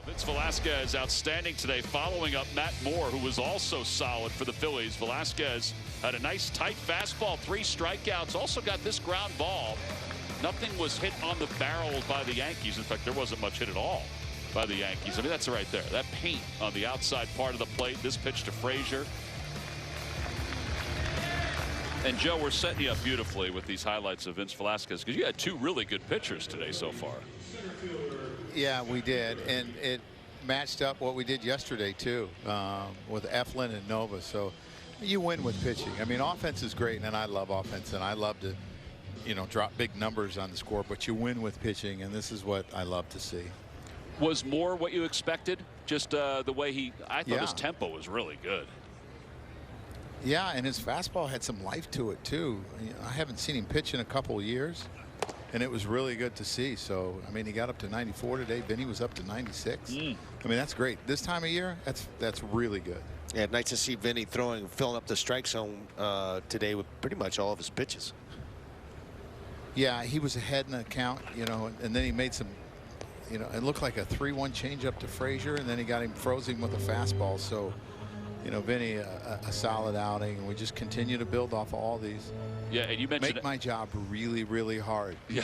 Vince Velasquez outstanding today, following up Matt Moore, who was also solid for the Phillies. Velasquez had a nice tight fastball, 3 strikeouts, also got this ground ball. Nothing was hit on the barrel by the Yankees. In fact, there wasn't much hit at all by the Yankees. I mean, that's right there. That paint on the outside part of the plate. This pitch to Frazier. And Joe, we're setting you up beautifully with these highlights of Vince Velasquez, because you had 2 really good pitchers today so far. Yeah, we did, and it matched up what we did yesterday too, with Eflin and Nova. So you win with pitching. I mean, offense is great, and I love offense, and I love to, drop big numbers on the score. But you win with pitching, and this is what I love to see. Was more what you expected? Just the way I thought his tempo was really good. Yeah, and his fastball had some life to it too. I haven't seen him pitch in a couple of years, and it was really good to see. So I mean, he got up to 94 today. Vinny was up to 96. I mean, that's great. This time of year, that's really good. Yeah, nice to see Vinny filling up the strike zone today with pretty much all of his pitches. Yeah, he was ahead in the count, and then he made some, it looked like a 3-1 changeup to Frazier, and then he got him frozen with a fastball. So, Vinny, a solid outing, and we just continue to build off of all these. Yeah, and you mentioned make my job really, really hard. Yeah.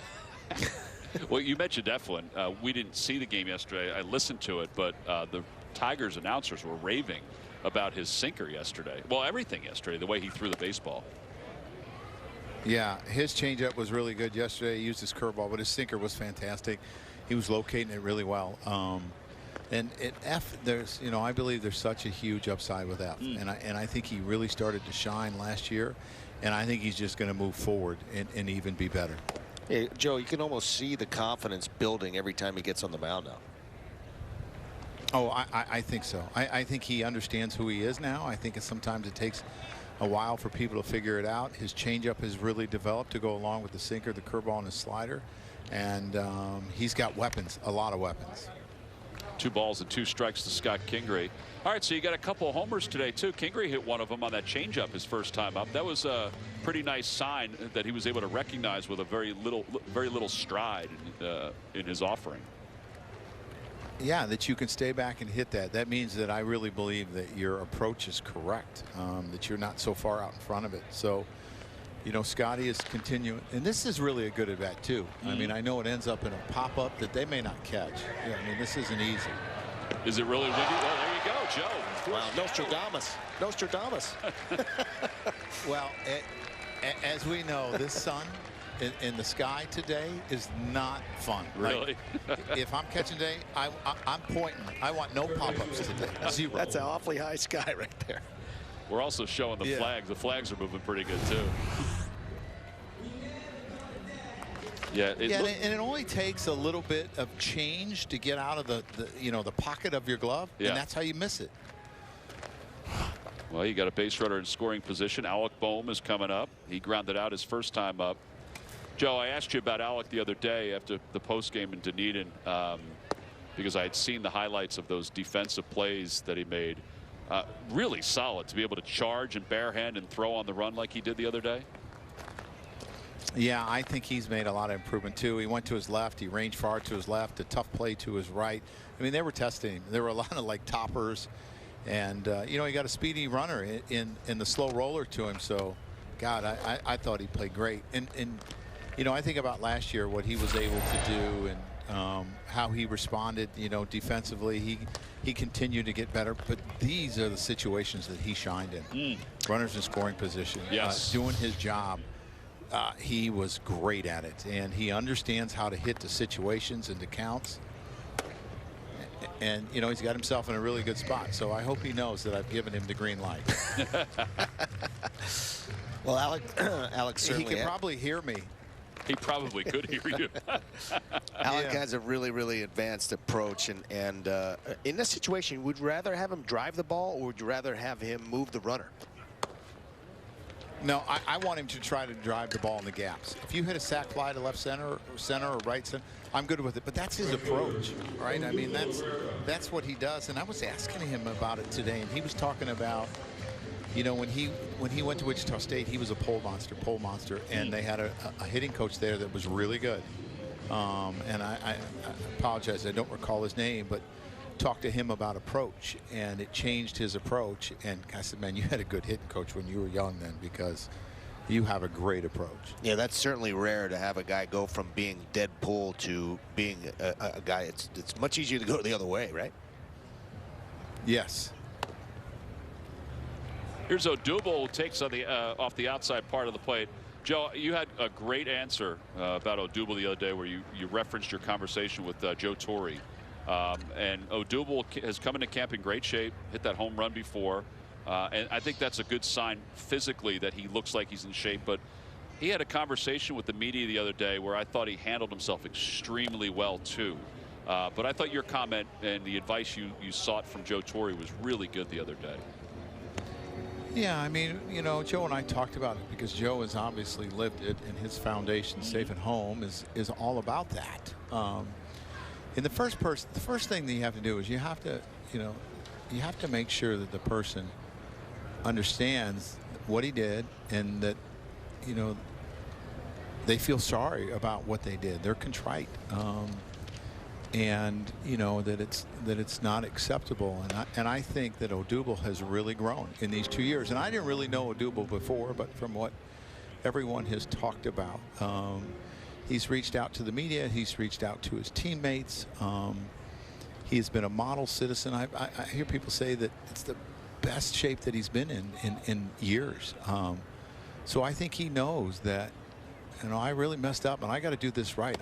Well, you mentioned Eflin. We didn't see the game yesterday. I listened to it, but the Tigers announcers were raving about his sinker yesterday. Well, everything yesterday, the way he threw the baseball. Yeah, his changeup was really good yesterday. He used his curveball, but his sinker was fantastic. He was locating it really well. And there's, I believe there's such a huge upside with F, and I think he really started to shine last year, and I think he's just going to move forward and even be better. Hey, Joe, you can almost see the confidence building every time he gets on the mound now. Oh, I think so. I think he understands who he is now. I think sometimes it takes a while for people to figure it out. His changeup has really developed to go along with the sinker, the curveball, and his slider, and he's got weapons, a lot of weapons. 2 balls and 2 strikes to Scott Kingery. All right, so you got a couple of homers today too. Kingery hit one of them on that changeup his first time up. That was a pretty nice sign that he was able to recognize with a very little stride in his offering. Yeah, that you can stay back and hit that. That means that I really believe that your approach is correct, that you're not so far out in front of it. So, Scotty is continuing, and this is really a good at bat too. I mean, I know it ends up in a pop-up that they may not catch. Yeah, I mean, this isn't easy. Is it really windy? Well, there you go, Joe. Wow, Nostradamus. Well, as we know, this sun in the sky today is not fun. Really? If I'm catching today, I'm pointing. I want no pop-ups today. 0. That's an awfully high sky right there. We're also showing the flags. The flags are moving pretty good too. Yeah, and it only takes a little bit of change to get out of the pocket of your glove, and that's how you miss it. Well, you got a base runner in scoring position. Alec Boehm is coming up. He grounded out his first time up. Joe, I asked you about Alec the other day after the postgame in Dunedin because I had seen the highlights of those defensive plays that he made. Really solid to be able to charge and barehand and throw on the run like he did the other day. Yeah, I think he's made a lot of improvement too. He went to his left. He ranged far to his left. A tough play to his right. I mean, they were testing him. There were a lot of toppers, and he got a speedy runner in the slow roller to him. So, God, I thought he played great. And I think about last year what he was able to do and how he responded. Defensively, he continued to get better. But these are the situations that he shined in. Runners in scoring position. Yes. Doing his job. He was great at it, and he understands how to hit the situations and the counts. And he's got himself in a really good spot. So I hope he knows that I've given him the green light. Well, Alex certainly he can probably hear me. He probably could hear you. Alec has a really advanced approach, and in this situation, would you rather have him drive the ball, or would you rather have him move the runner? No, I want him to try to drive the ball in the gaps. If you hit a sac fly to left center or right center, I'm good with it. But that's his approach, right? I mean, that's what he does. And I was asking him about it today, and he was talking about, when he went to Wichita State, he was a pole monster, and they had a hitting coach there that was really good. And I apologize, I don't recall his name, but talked to him about approach, and it changed his approach. And I said, man, you had a good hitting coach when you were young then, because you have a great approach. Yeah, that's certainly rare to have a guy go from being dead pull to being a guy. It's much easier to go the other way, right? Yes. Here's Odubel, who takes on the off the outside part of the plate. Joe, you had a great answer about Odubel the other day, where you referenced your conversation with Joe Torre And Odubel has come into camp in great shape, hit that home run before. And I think that's a good sign physically that he looks like he's in shape. But he had a conversation with the media the other day where I thought he handled himself extremely well, too. But I thought your comment and the advice you sought from Joe Torre was really good the other day. Yeah, I mean, you know, Joe and I talked about it because Joe has obviously lived it, and his foundation, Safe at Home, is all about that. And the first thing that you have to do is you have to make sure that the person understands what he did, and that, you know, they feel sorry about what they did. They're contrite. And you know that it's not acceptable, and I think that Odubel has really grown in these 2 years. And I didn't really know Odubel before, but from what everyone has talked about, he's reached out to the media, he's reached out to his teammates. He's been a model citizen. I hear people say that it's the best shape that he's been in years. So I think he knows that, you know, I really messed up and I got to do this right.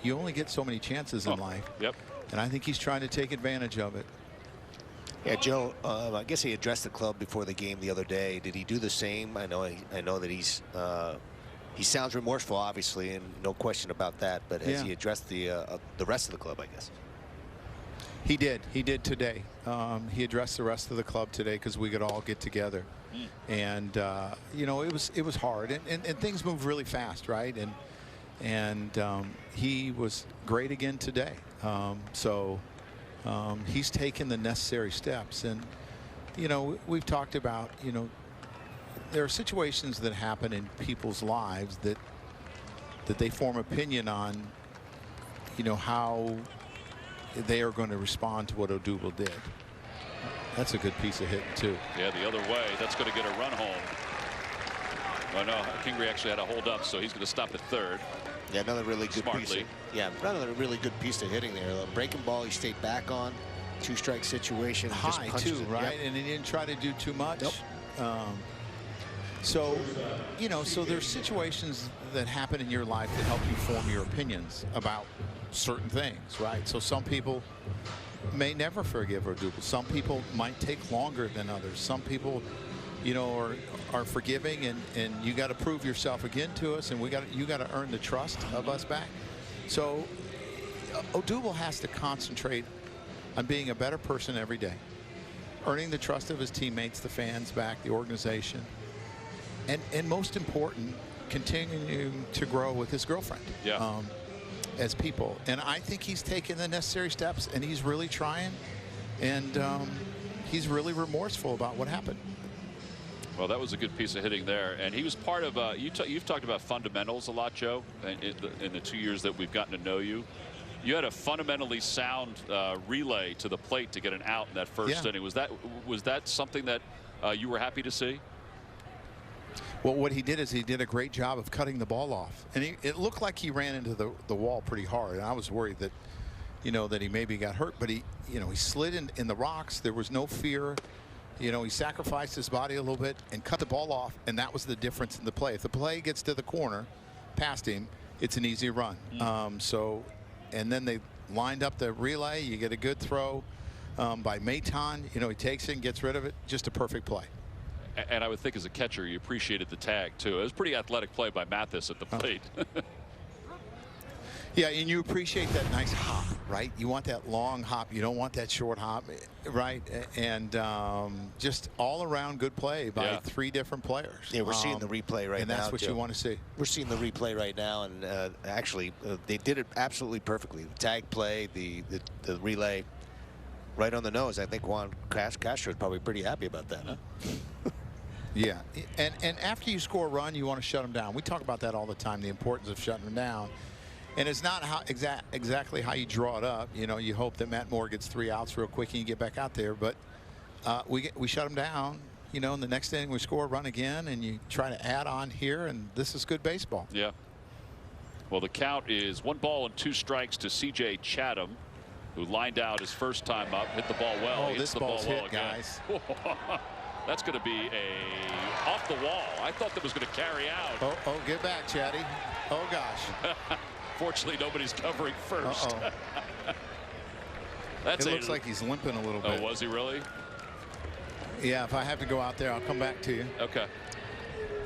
You only get so many chances in life. Yep. And I think he's trying to take advantage of it. Yeah, Joe, I guess he addressed the club before the game the other day. Did he do the same? I know that he sounds remorseful, obviously, and no question about that. But has he addressed the rest of the club, I guess? He did. He did today. He addressed the rest of the club today because we could all get together. And you know, it was hard, and things move really fast, right? And he was great again today. So he's taken the necessary steps. And you know, we've talked about, you know, there are situations that happen in people's lives that they form opinion on, you know, how they are going to respond to what Odubel did. That's a good piece of hitting, too. Yeah, the other way. That's going to get a run home. Oh, no. Kingery actually had a hold up, so he's going to stop at third. Yeah, another really good piece. Another really good piece of hitting there. Breaking ball, he stayed back on. 2-strike situation. High, just too, it. right? Yep. And he didn't try to do too much. Nope. So, you know, so there's situations that happen in your life that help you form your opinions about certain things, right? So some people may never forgive Odubel. Some people might take longer than others. Some people, you know, are forgiving, and you got to prove yourself again to us, and you got to earn the trust of us back. So Odubel has to concentrate on being a better person every day, earning the trust of his teammates, the fans back, the organization, and most important, continuing to grow with his girlfriend. Yeah. As people. And I think he's taken the necessary steps, and he's really trying, and he's really remorseful about what happened. Well, that was a good piece of hitting there, and he was part of you've talked about fundamentals a lot, Joe, in the 2 years that we've gotten to know you. You had a fundamentally sound relay to the plate to get an out in that first inning. Was that something that you were happy to see? Well, what he did is he did a great job of cutting the ball off, and it looked like he ran into the wall pretty hard, and I was worried that, you know, that he maybe got hurt, but he slid in the rocks. There was no fear. You know, he sacrificed his body a little bit and cut the ball off, and that was the difference in the play. If the play gets to the corner past him, it's an easy run. And then they lined up the relay. You get a good throw by Maton. You know, he takes it and gets rid of it. Just a perfect play. And I would think as a catcher, you appreciated the tag, too. It was a pretty athletic play by Mathis at the plate. Yeah, and you appreciate that nice hop, right? You want that long hop. You don't want that short hop, right? And just all-around good play by 3 different players. Yeah, we're seeing the replay right now. And that's what Joe. you want to see. We're seeing the replay right now, and actually, they did it absolutely perfectly. The tag play, the relay, right on the nose. I think Juan Castro is probably pretty happy about that, huh? Yeah, and after you score a run, you want to shut them down. We talk about that all the time, the importance of shutting them down. And it's not exactly how you draw it up. You know, you hope that Matt Moore gets 3 outs real quick and you get back out there. But we shut them down, you know, in the next inning we score a run again, and you try to add on here, and this is good baseball. Yeah. Well, the count is 1 ball and 2 strikes to C.J. Chatham, who lined out his first time up, hit the ball well. Oh, this ball's hit, guys. That's going to be a off the wall. I thought that was going to carry out. Oh, get back, Chatty. Oh, gosh. Fortunately, nobody's covering first. That's it looks like he's limping a little bit. Oh, was he really? Yeah, if I have to go out there, I'll come back to you. Okay.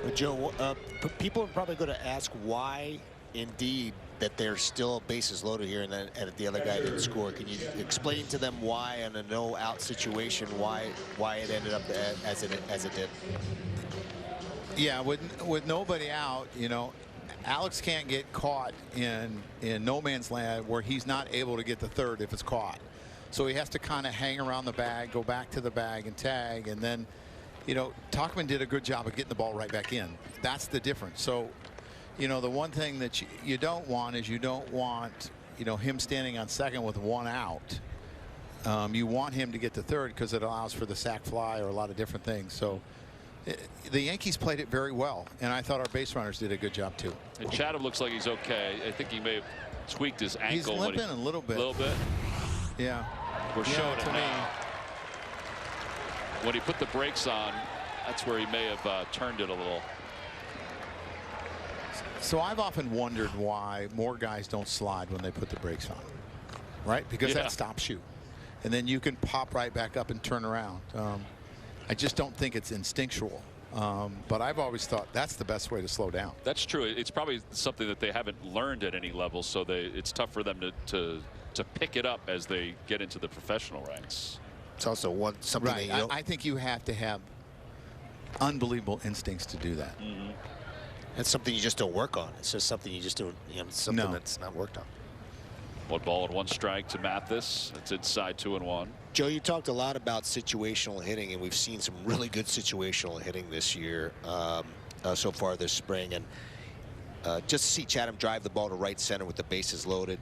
Well, Joe, people are probably going to ask why, indeed, that there's still bases loaded here and the other guy didn't score. Can you explain to them why, in a no-out situation, why it ended up as it did? Yeah, with nobody out, you know, Alex can't get caught in no man's land where he's not able to get the third if it's caught. So he has to kind of hang around the bag, go back to the bag and tag, and then, you know, Tauchman did a good job of getting the ball right back in. That's the difference. So, you know, the one thing that you don't want is you don't want, you know, him standing on second with one out. You want him to get the third because it allows for the sac fly or a lot of different things. So the Yankees played it very well, and I thought our base runners did a good job too. And Chatham looks like he's okay. I think he may have tweaked his ankle. He's limping a little bit. A little bit. Yeah. We're showing it to me. now. When he put the brakes on, that's where he may have turned it a little. So I've often wondered why more guys don't slide when they put the brakes on, right? Because that stops you, and then you can pop right back up and turn around. I just don't think it's instinctual, but I've always thought that's the best way to slow down. That's true. It's probably something that they haven't learned at any level, so it's tough for them to pick it up as they get into the professional ranks. It's also something right. that I think you have to have unbelievable instincts to do that. Mm-hmm. It's something you just don't work on. It's just something you just don't, you know, something that's not worked on. 1 ball and 1 strike to Mathis. It's inside 2-1. Joe, you talked a lot about situational hitting, and we've seen some really good situational hitting this year so far this spring. And just to see Chatham drive the ball to right center with the bases loaded,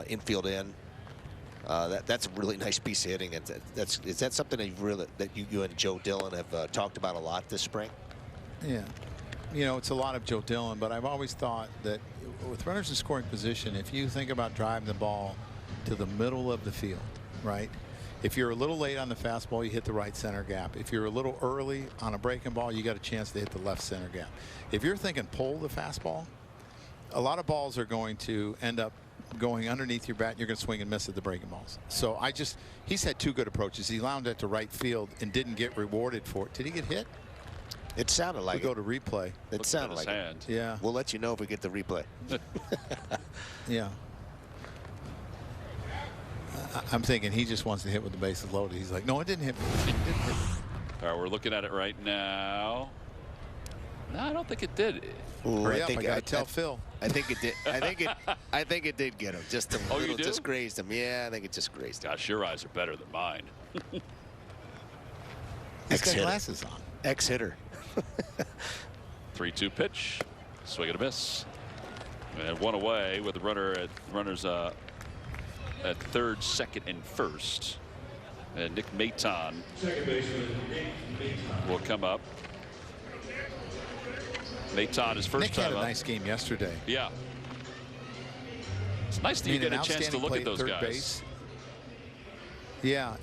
infield in, that's a really nice piece of hitting. And is that something that you and Joe Dillon have talked about a lot this spring? Yeah. You know, it's a lot of Joe Dillon, but I've always thought that with runners in scoring position, if you think about driving the ball to the middle of the field, right? If you're a little late on the fastball, you hit the right center gap. If you're a little early on a breaking ball, you got a chance to hit the left center gap. If you're thinking pull the fastball, a lot of balls are going to end up going underneath your bat. And you're going to swing and miss at the breaking balls. So he's had 2 good approaches. He lounged it to right field and didn't get rewarded for it. Did he get hit? It sounded like We'll go to replay. It sounded like hand. it. Yeah. We'll let you know if we get the replay. Yeah. I'm thinking he just wants to hit with the bases loaded. He's like, no, it didn't hit me. It didn't hit me. All right, we're looking at it right now. No, I don't think it did. Ooh, Hurry up, I gotta tell Phil. I think it did. I think it did get him. Just a little, you do? just grazed him. Yeah, I think it just grazed him. Gosh, your eyes are better than mine. He's got glasses on. Ex-hitter. 3-2 pitch. Swing and a miss. And 1 away with the runners at third, second, and first. And Nick Maton will come up. Maton is first Nick time had a up. nice game yesterday. Yeah. It's nice that you get a chance to look at those guys. Base. Yeah,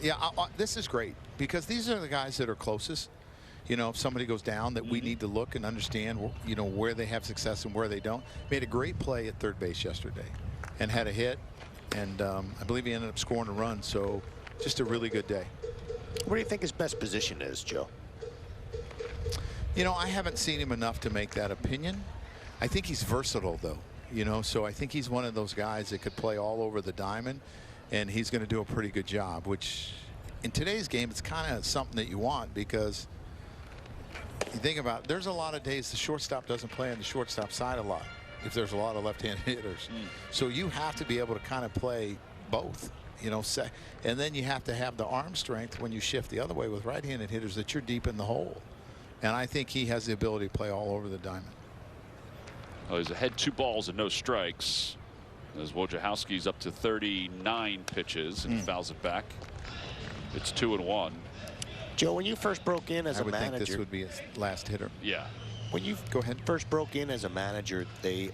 this is great because these are the guys that are closest. You know, if somebody goes down, that we need to look and understand, you know, where they have success and where they don't. Made a great play at third base yesterday and had a hit. And I believe he ended up scoring a run. So just a really good day. What do you think his best position is, Joe? You know, I haven't seen him enough to make that opinion. I think he's versatile, though. You know, so I think he's one of those guys that could play all over the diamond. And he's going to do a pretty good job, which in today's game, it's kind of something that you want because you think about it, there's a lot of days the shortstop doesn't play on the shortstop side a lot if there's a lot of left-handed hitters. So you have to be able to kind of play both, you know, and then you have to have the arm strength when you shift the other way with right-handed hitters that you're deep in the hole. And I think he has the ability to play all over the diamond. Oh, he's ahead 2 balls and no strikes. As Wojciechowski's up to 39 pitches and fouls it back. It's 2-1. Joe, when you first broke in as a manager, I would think this would be his last hitter. Yeah. When you first broke in as a manager, they,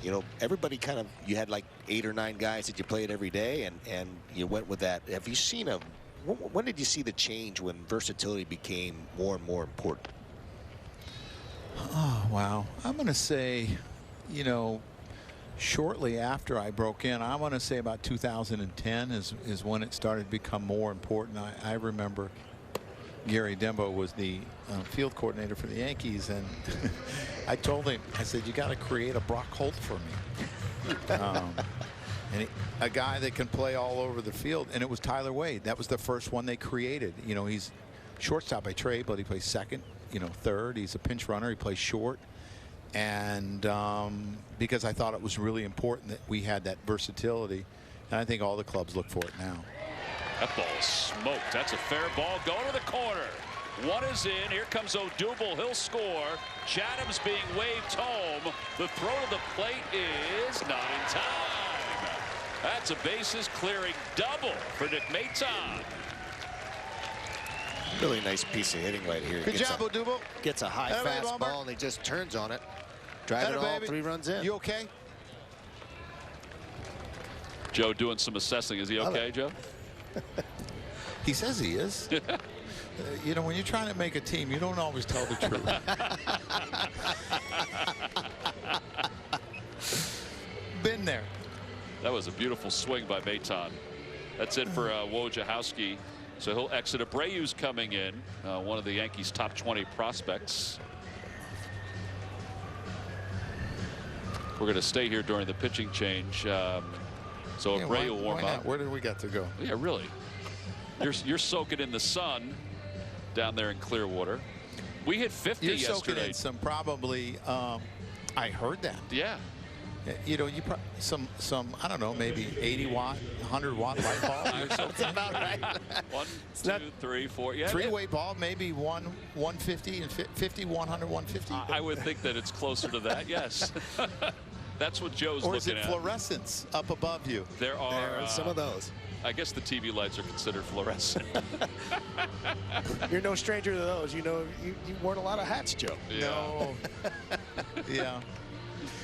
you know, everybody kind of, you had like 8 or 9 guys that you played every day, and you went with that. Have you seen when did you see the change when versatility became more and more important? Oh, wow. I'm going to say, you know, shortly after I broke in, I want to say about 2010 is when it started to become more important. I remember Gary Dembo was the field coordinator for the Yankees, and I told him, I said, you got to create a Brock Holt for me. And a guy that can play all over the field, and it was Tyler Wade. That was the first one they created. You know, he's shortstop by trade, but he plays second, you know, third. He's a pinch runner. He plays short. And because I thought it was really important that we had that versatility, and I think all the clubs look for it now. That ball is smoked. That's a fair ball going to the corner. One is in. Here comes Odubel. He'll score. Chatham's being waved home. The throw to the plate is not in time. That's a bases clearing double for Nick Maton. Really nice piece of hitting right here. Good job, Odubel. Gets a high fastball and he just turns on it. Drive it all, 3 runs in. You okay? Joe doing some assessing. Is he okay, Joe? He says he is. You know, when you're trying to make a team, you don't always tell the truth. Been there. That was a beautiful swing by Maton. That's it for Wojciechowski. So he'll exit. Abreu's coming in, one of the Yankees' top 20 prospects. We're going to stay here during the pitching change. So Abreu will warm up. Where did we get to go? Yeah, really. You're soaking in the sun down there in Clearwater. We hit 50 You're yesterday. soaking in some probably. I heard that. Yeah. You know, some I don't know, maybe 80-watt, 100-watt light bulb. That's about right. 1, 2, 3, 4. Yeah. 3-way ball, maybe 150 and 50, 100, 150. I would think that it's closer to that. Yes. That's what Joe's or is looking it at. Fluorescence up above you? There are some of those. I guess the TV lights are considered fluorescent. You're no stranger to those. You know, you worn a lot of hats, Joe. Yeah. No. Yeah.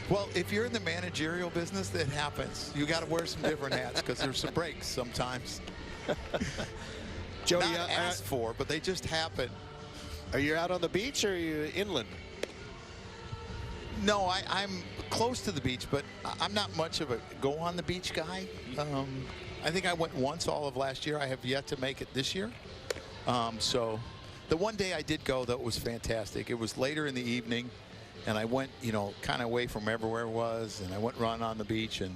Well, if you're in the managerial business, that happens. You got to wear some different hats because there's some breaks sometimes. Joe, not asked for, but they just happen. Are you out on the beach or are you inland? No, I'm close to the beach, but I'm not much of a go on the beach guy. I think I went once all of last year. I have yet to make it this year. So the one day I did go, that was fantastic. It was later in the evening, and I went, you know, kind of away from everywhere it was, and I went run on the beach. And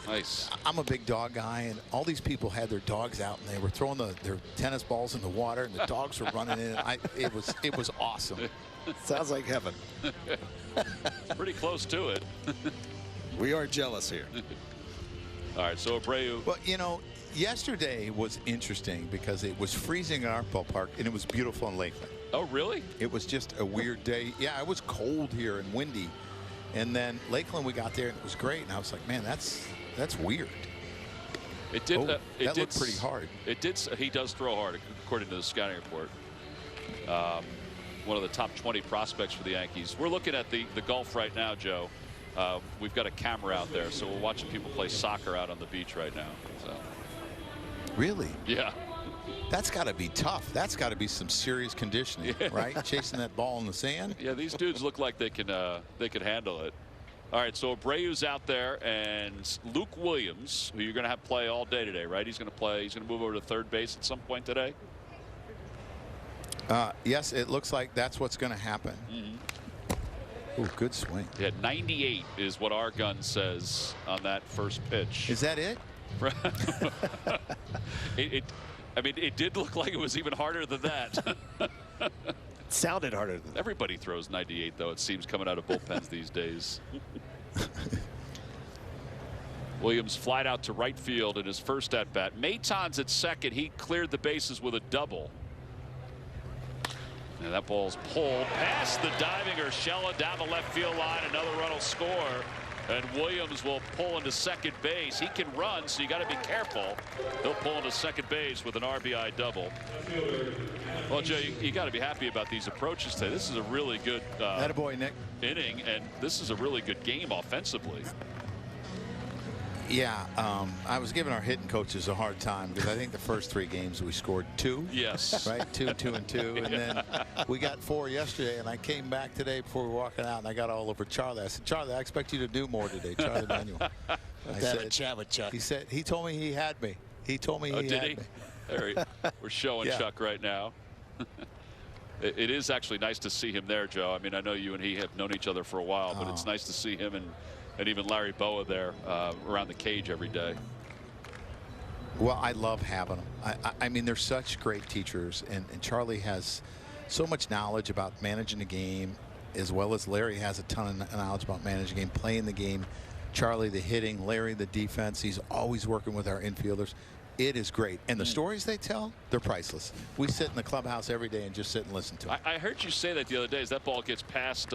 nice. I'm a big dog guy, and all these people had their dogs out, and they were throwing their tennis balls in the water, and the dogs were running in. It was awesome. Sounds like heaven. It's pretty close to it. We are jealous here. All right, so Abreu. Well, you know, yesterday was interesting because it was freezing in our ballpark, and it was beautiful in Lakeland. Oh, really? It was just a weird day. Yeah, it was cold here and windy. And then Lakeland, we got there, and it was great. And I was like, man, that's weird. It did. That looked pretty hard. It did. He does throw hard, according to the scouting report. One of the top 20 prospects for the Yankees. We're looking at the golf right now, Joe. We've got a camera out there, so we're watching people play soccer out on the beach right now. So. Really? Yeah. That's got to be tough. That's got to be some serious conditioning, right? Chasing that ball in the sand. Yeah, these dudes look like they can handle it. All right, so Abreu's out there, and Luke Williams, who you're going to have play all day today, right? He's going to play. He's going to move over to third base at some point today. Yes, it looks like that's what's going to happen. Ooh, good swing. Yeah, 98 is what our gun says on that first pitch. Is that it? I mean, it did look like it was even harder than that. It sounded harder than that. Everybody throws 98, though, it seems, coming out of bullpens these days. Williams flied out to right field in his first at-bat. Maton's at second. He cleared the bases with a double. And that ball's pulled past the diving Urshela down the left field line. Another run will score. And Williams will pull into second base. He can run, so you got to be careful. He'll pull into second base with an RBI double. Well, Joe, you got to be happy about these approaches today. This is a really good attaboy, Nick. inning, and this is a really good game offensively. Yeah, I was giving our hitting coaches a hard time because I think the first 3 games we scored 2. Yes. Right, 2, 2, and 2, and then we got 4 yesterday. And I came back today before we were walking out, and I got all over Charlie. I said, Charlie, I expect you to do more today, Charlie Manuel. I said, have a chat with Chuck. He told me he had me. He told me he had me. There we're showing Chuck right now. It is actually nice to see him there, Joe. I mean, I know you and he have known each other for a while, but it's nice to see him and even Larry Boa there around the cage every day. Well, I love having them. I mean, they're such great teachers, and Charlie has so much knowledge about managing the game, as well as Larry has a ton of knowledge about managing the game, playing the game. Charlie, the hitting, Larry, the defense. He's always working with our infielders. It is great. And the stories they tell, they're priceless. We sit in the clubhouse every day and just sit and listen to them. I heard you say that the other day as that ball gets past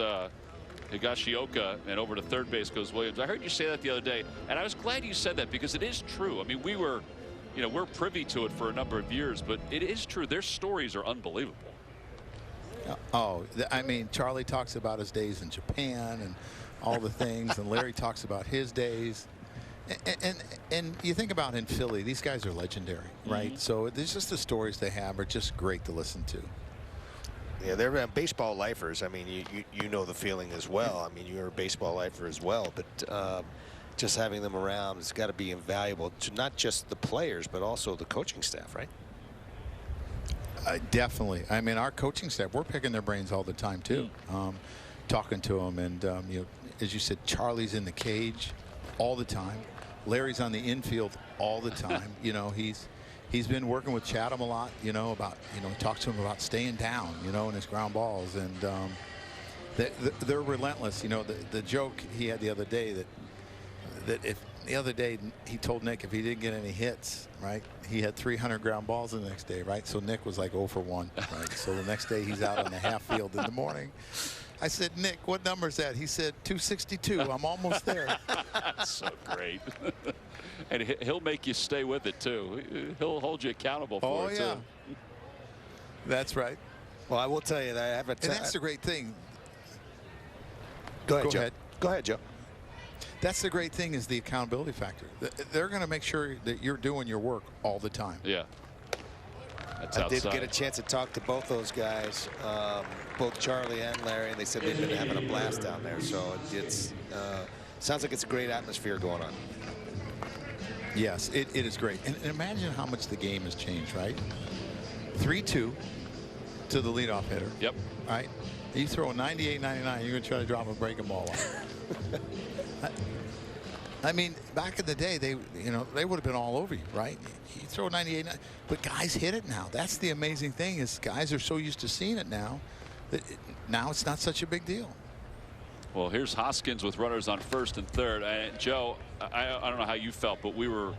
Higashioka and over to third base goes Williams. I heard you say that the other day, and I was glad you said that because it is true. I mean, we're privy to it for a number of years, but it is true. Their stories are unbelievable. I mean, Charlie talks about his days in Japan and all the things, and Larry talks about his days. And you think about in Philly, these guys are legendary, right? So there's just the stories they have are just great to listen to. Yeah, they're baseball lifers. I mean, you know the feeling as well. I mean, you're a baseball lifer as well. But just having them around has got to be invaluable to not just the players, but also the coaching staff, right? Definitely. I mean, our coaching staff, we're picking their brains all the time, too. Talking to them. And, as you said, Charlie's in the cage all the time. Larry's on the infield all the time. He's been working with Chatham a lot, about, he talks to him about staying down, in his ground balls. And they're relentless. The joke he had the other day that if the other day he told Nick if he didn't get any hits, right, he had 300 ground balls the next day, right? So Nick was like 0 for 1, right? So the next day he's out on the half field in the morning. I said, Nick, what number is that? He said, 262. I'm almost there. That's so great. And he'll make you stay with it, too. He'll hold you accountable for it, too. That's right. Well, I will tell you that I have a and that's the great thing. Go ahead, Joe. That's the great thing is the accountability factor. They're going to make sure that you're doing your work all the time. Yeah. I did get a chance to talk to both those guys, both Charlie and Larry, and they said they've been having a blast down there. So it's sounds like it's a great atmosphere going on. Yes, it is great. And imagine how much the game has changed, right? 3-2 to the leadoff hitter. Yep. Right? You throw a 98, 99, you're going to try to drop a breaking ball off. I mean, back in the day, they would have been all over you, right? You throw 98, but guys hit it now. That's the amazing thing is guys are so used to seeing it now that now it's not such a big deal. Well, here's Hoskins with runners on first and third. And Joe, I don't know how you felt, but we were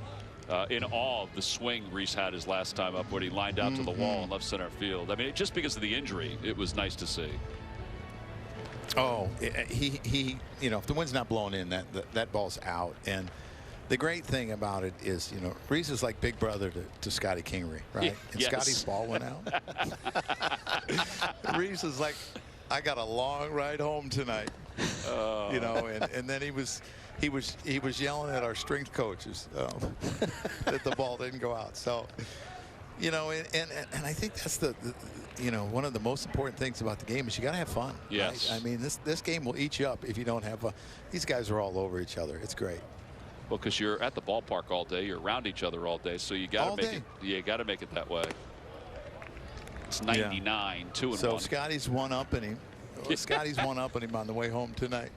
in awe of the swing Reese had his last time up when he lined out to the wall in left center field. I mean, just because of the injury, it was nice to see. Oh, if the wind's not blowing in, that ball's out. And the great thing about it is, Reese is like big brother to Scotty Kingery, right? And yes. Scotty's ball went out. Reese is like, I got a long ride home tonight. And then he was yelling at our strength coaches that the ball didn't go out. So, and I think that's the one of the most important things about the game is you got to have fun. Yes. Right? I mean, this game will eat you up if you don't have fun. These guys are all over each other. It's great. Well, because you're at the ballpark all day, you're around each other all day, so you got to make it. You got to make it that way. It's 99, 2-1. So Scotty's one up and him. Scotty's one up on him on the way home tonight.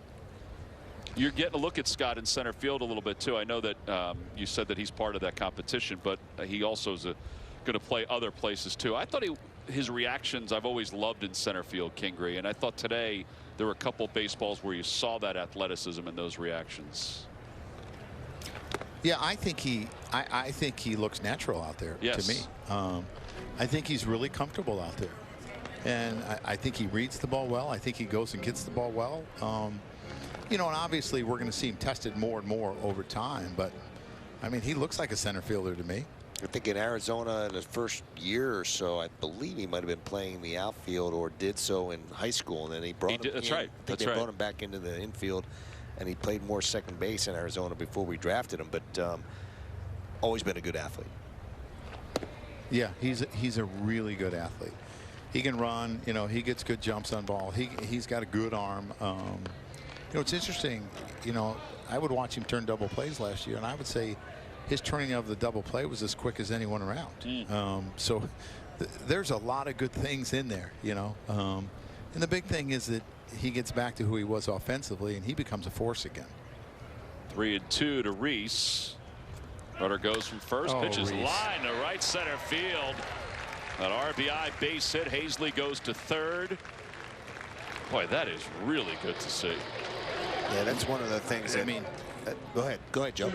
You're getting a look at Scott in center field a little bit too. I know that you said that he's part of that competition, but he also is going to play other places too. I thought his reactions I've always loved in center field, Kingery, and I thought today there were a couple baseballs where you saw that athleticism in those reactions. Yeah, I think he looks natural out there to me. I think he's really comfortable out there. And I think he reads the ball well. I think he goes and gets the ball well. And obviously we're going to see him tested more and more over time. But, I mean, he looks like a center fielder to me. I think in Arizona in his first year or so, I believe he might have been playing the outfield or did so in high school. And then he brought him. That's right. They brought him back into the infield. and he played more second base in Arizona before we drafted him, but always been a good athlete. Yeah, he's a really good athlete. He can run. You know, he gets good jumps on ball. He's got a good arm. You know, it's interesting. You know, I would watch him turn double plays last year, and I would say his turning of the double play was as quick as anyone around. So there's a lot of good things in there, you know. And the big thing is that he gets back to who he was offensively, and he becomes a force again. 3-2 to Reese. Runner goes from first. Pitches line to right center field. An RBI base hit. Hazley goes to third. Boy, that is really good to see. Yeah, that's one of the things. I mean, go ahead, Joe.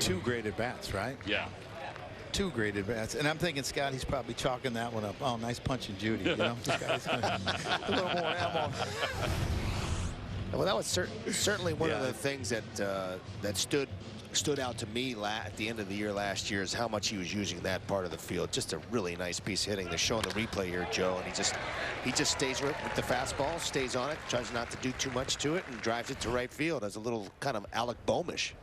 2 great at bats, right? Yeah. 2 great at bats, and I'm thinking Scotty's probably chalking that one up. Oh, nice punch and Judy. You know, Scotty's gonna, a little more ammo. Well, that was certainly one of the things that stood out to me at the end of the year last year is how much he was using that part of the field. Just a really nice piece of hitting. They're showing the replay here, Joe, and he just stays with the fastball, stays on it, tries not to do too much to it, and drives it to right field as a little kind of Alec Boehmish.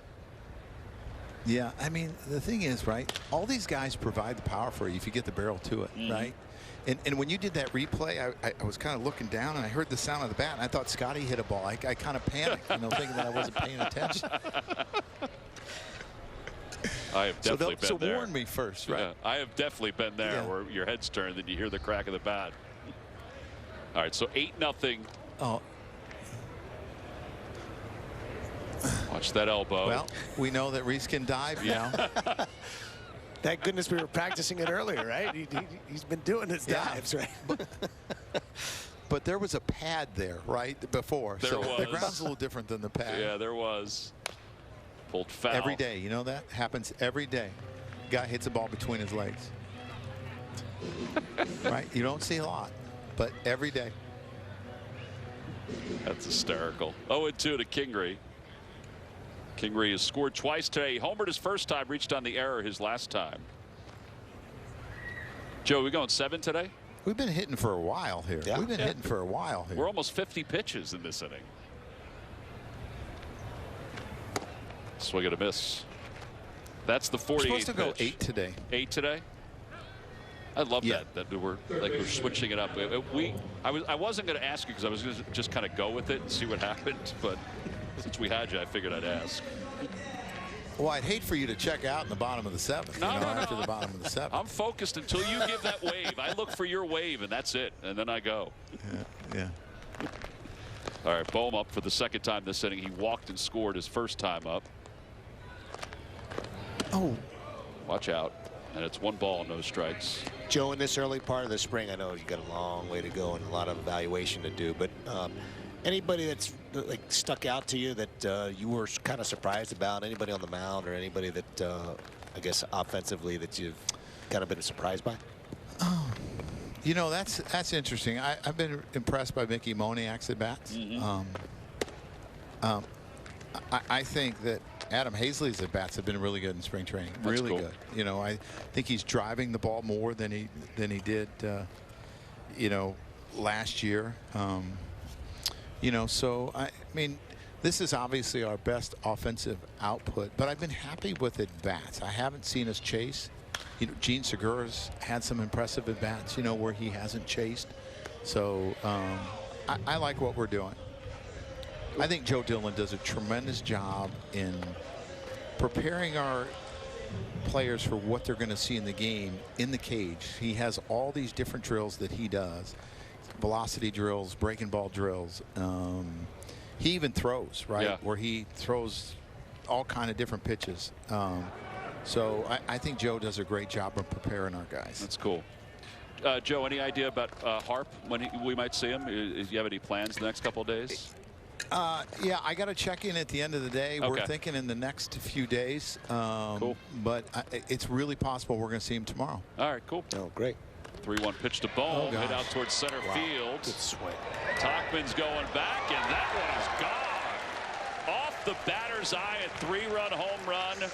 Yeah, I mean, the thing is, right, all these guys provide the power for you if you get the barrel to it, right? And when you did that replay, I was kind of looking down, and I heard the sound of the bat, and I thought Scotty hit a ball. I kind of panicked, you know, thinking that I wasn't paying attention. I have definitely been there. So warn me first, right? Yeah, I have definitely been there where your head's turned and you hear the crack of the bat. All right, so 8-0. Oh. Watch that elbow. Well, we know that Reese can dive now. Thank goodness we were practicing it earlier, right? He's been doing his dives, right? But there was a pad there, right, before. There so was. The ground's a little different than the pad. Yeah, there was. Pulled foul. Every day, you know that? Happens every day. Guy hits a ball between his legs. Right? You don't see a lot, but every day. That's hysterical. 0-2 to Kingery. Kingery has scored twice today. He homered his first time, reached on the error his last time. Joe, we going 7 today? We've been hitting for a while here. Yeah. We've been hitting for a while here. We're almost 50 pitches in this inning. Swing and a miss. That's the 48th We're supposed to go pitch. 8 today. 8 today? I love that we're switching it up. I wasn't going to ask you because I was going to just kind of go with it and see what happened, but since we had you, I figured I'd ask. Well, I'd hate for you to check out in the bottom of the 7th. After the bottom of the 7th. I'm focused until you give that wave. I look for your wave, and that's it, and then I go. Yeah. All right, Boehm up for the second time this inning. He walked and scored his first time up. Oh. Watch out. And it's 1 ball, no strikes. Joe, in this early part of the spring, I know you got a long way to go and a lot of evaluation to do, but anybody that's like stuck out to you that you were kind of surprised about, anybody on the mound or anybody that I guess offensively that you've kind of been surprised by? Oh, you know, that's interesting. I've been impressed by Mickey Moniak's at bats. I think that Adam Hazley's at bats have been really good in spring training. That's really cool. good. You know, I think he's driving the ball more than he did, you know, last year. You know, so I mean, this is obviously our best offensive output, but I've been happy with at bats. I haven't seen us chase. You know, Gene Segura's had some impressive at bats, you know, where he hasn't chased. So I like what we're doing. I think Joe Dillon does a tremendous job in preparing our players for what they're going to see in the game in the cage. He has all these different drills that he does, velocity drills, breaking ball drills. He even throws, right, where he throws all kind of different pitches. So I think Joe does a great job of preparing our guys. That's cool. Joe, any idea about Harp, when we might see him? Do you have any plans the next couple of days? Yeah, I got to check in at the end of the day. Okay. We're thinking in the next few days. Cool. But it's really possible we're going to see him tomorrow. All right, cool. Oh, great. 3-1 pitch to Boehm, hit out towards center field. Good swing. Tauchman's going back, and that one is gone. Off the batter's eye, a 3-run home run.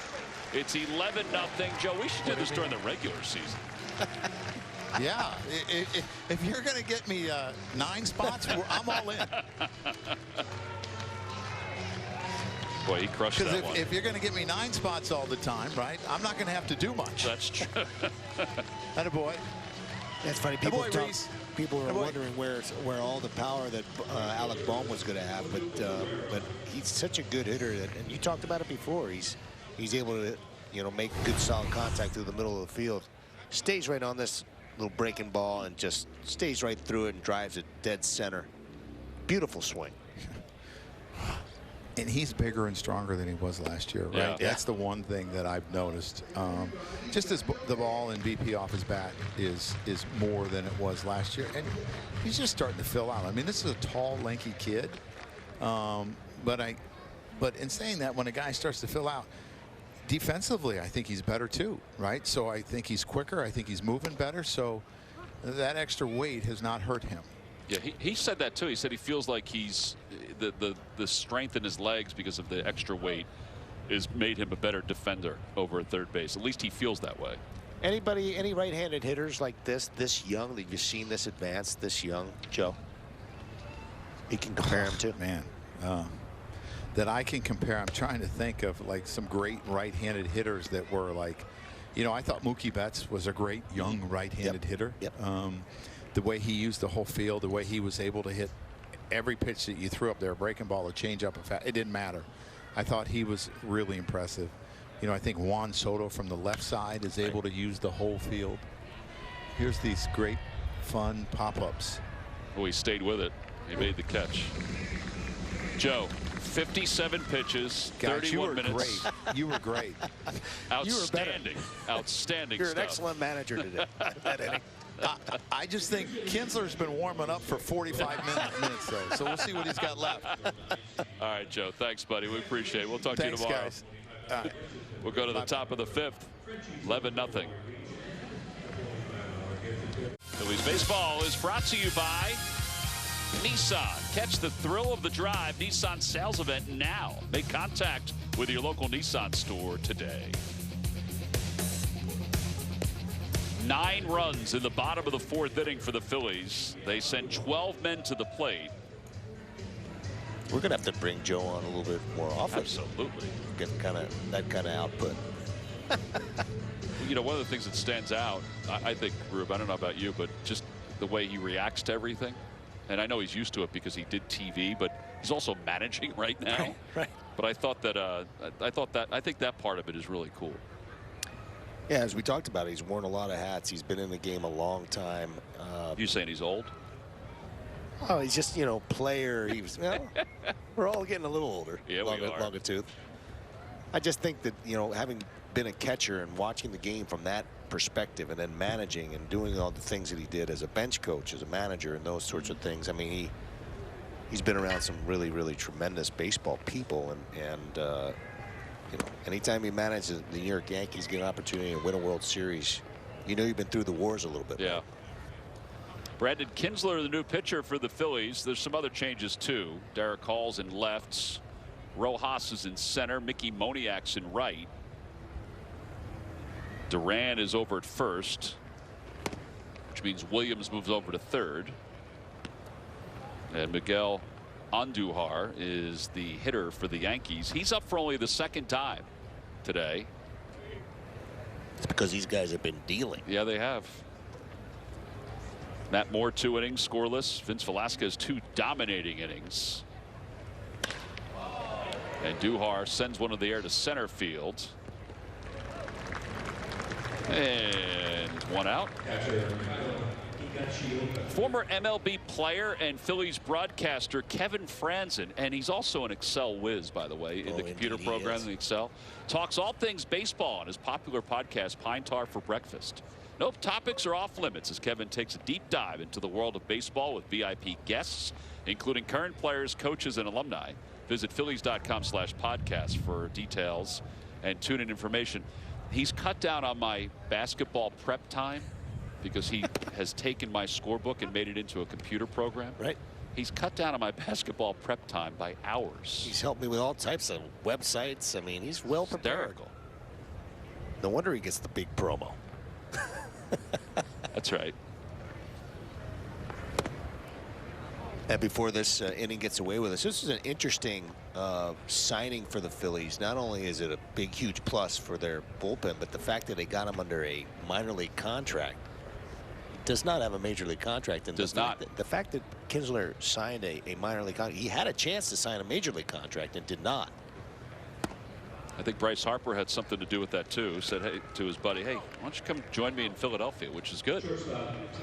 It's 11-0. Joe, we should do this during the regular season. Yeah, if you're going to get me 9 spots, I'm all in. Boy, he crushed Because that one. if you're going to give me 9 spots all the time, right, I'm not going to have to do much. That's true. Attaboy. That's funny. People were wondering where all the power that Alec Bohm was going to have, but he's such a good hitter and you talked about it before. He's able to make good solid contact through the middle of the field. Stays right on this little breaking ball and just stays right through it and drives it dead center. Beautiful swing. And he's bigger and stronger than he was last year, right? Yeah. That's the one thing that I've noticed. Just as the ball in BP off his bat is more than it was last year. And he's just starting to fill out. I mean, this is a tall, lanky kid. But in saying that, when a guy starts to fill out, defensively, I think he's better too, right? So I think he's quicker. I think he's moving better. So that extra weight has not hurt him. Yeah, he said that too. He said he feels like he's the strength in his legs because of the extra weight has made him a better defender over at third base. At least he feels that way. Any right-handed hitters like this young that you've seen this advanced, this young, Joe? You can compare him to? Man, that I can compare. I'm trying to think of like some great right-handed hitters that were like, I thought Mookie Betts was a great young right-handed hitter. Yep. The way he used the whole field, the way he was able to hit every pitch that you threw up there, a breaking ball, a changeup, it didn't matter. I thought he was really impressive. I think Juan Soto from the left side is able to use the whole field. Here's these great, fun pop-ups. Oh, he stayed with it. He made the catch. Joe, 57 pitches, Guys, 31 minutes. Great. You were great. Outstanding. Outstanding You're stuff. an excellent manager today. That inning. I just think Kinsler's been warming up for 45 minutes, though. So we'll see what he's got left. All right, Joe. Thanks, buddy. We appreciate it. We'll talk to you tomorrow. Guys. All right. We'll go to the top of the 5th. 11-0. Phillies baseball is brought to you by Nissan. Catch the thrill of the drive. Nissan sales event now. Make contact with your local Nissan store today. 9 runs in the bottom of the 4th inning for the Phillies. They send 12 men to the plate. We're going to have to bring Joe on a little bit more often. Absolutely. Get that kind of output. One of the things that stands out, I think, Rube, I don't know about you, but just the way he reacts to everything. And I know he's used to it because he did TV, but he's also managing right now. Right. But I think that part of it is really cool. Yeah, as we talked about, he's worn a lot of hats. He's been in the game a long time. You saying he's old? Oh, he's just, player. He was, we're all getting a little older. Yeah, we are. Longer tooth. I just think that, having been a catcher and watching the game from that perspective and then managing and doing all the things that he did as a bench coach, as a manager and those sorts of things. I mean, he's been around some really, really tremendous baseball people. And anytime he manages the New York Yankees, get an opportunity to win a World Series, you've been through the wars a little bit. Yeah. Brandon Kinsler, the new pitcher for the Phillies. There's some other changes, too. Derek Hall's in lefts. Rojas is in center. Mickey Moniak's in right. Duran is over at first, which means Williams moves over to third. And Miguel Andujar is the hitter for the Yankees. He's up for only the 2nd time today. It's because these guys have been dealing. Yeah, they have. Matt Moore, 2 innings scoreless. Vince Velasquez, 2 dominating innings. And Duhar sends one in the air to center field. And 1 out. Former MLB player and Phillies broadcaster Kevin Franzen, and he's also an Excel whiz, by the way, in the computer program in Excel, talks all things baseball on his popular podcast Pine Tar for Breakfast. No topics are off limits as Kevin takes a deep dive into the world of baseball with VIP guests, including current players, coaches, and alumni. Visit Phillies.com/podcast for details and tune-in information. He's cut down on my basketball prep time because he has taken my scorebook and made it into a computer program. Right. He's cut down on my basketball prep time by hours. He's helped me with all types of websites. I mean, he's well prepared. Hysterical. No wonder he gets the big promo. That's right. And before this inning gets away with us, this is an interesting signing for the Phillies. Not only is it a big, huge plus for their bullpen, but the fact that they got him under a minor league contract. Does not have a major league contract. And the fact that Kinsler signed a minor league contract, he had a chance to sign a major league contract and did not. I think Bryce Harper had something to do with that too. Said hey to his buddy, hey, why don't you come join me in Philadelphia, which is good.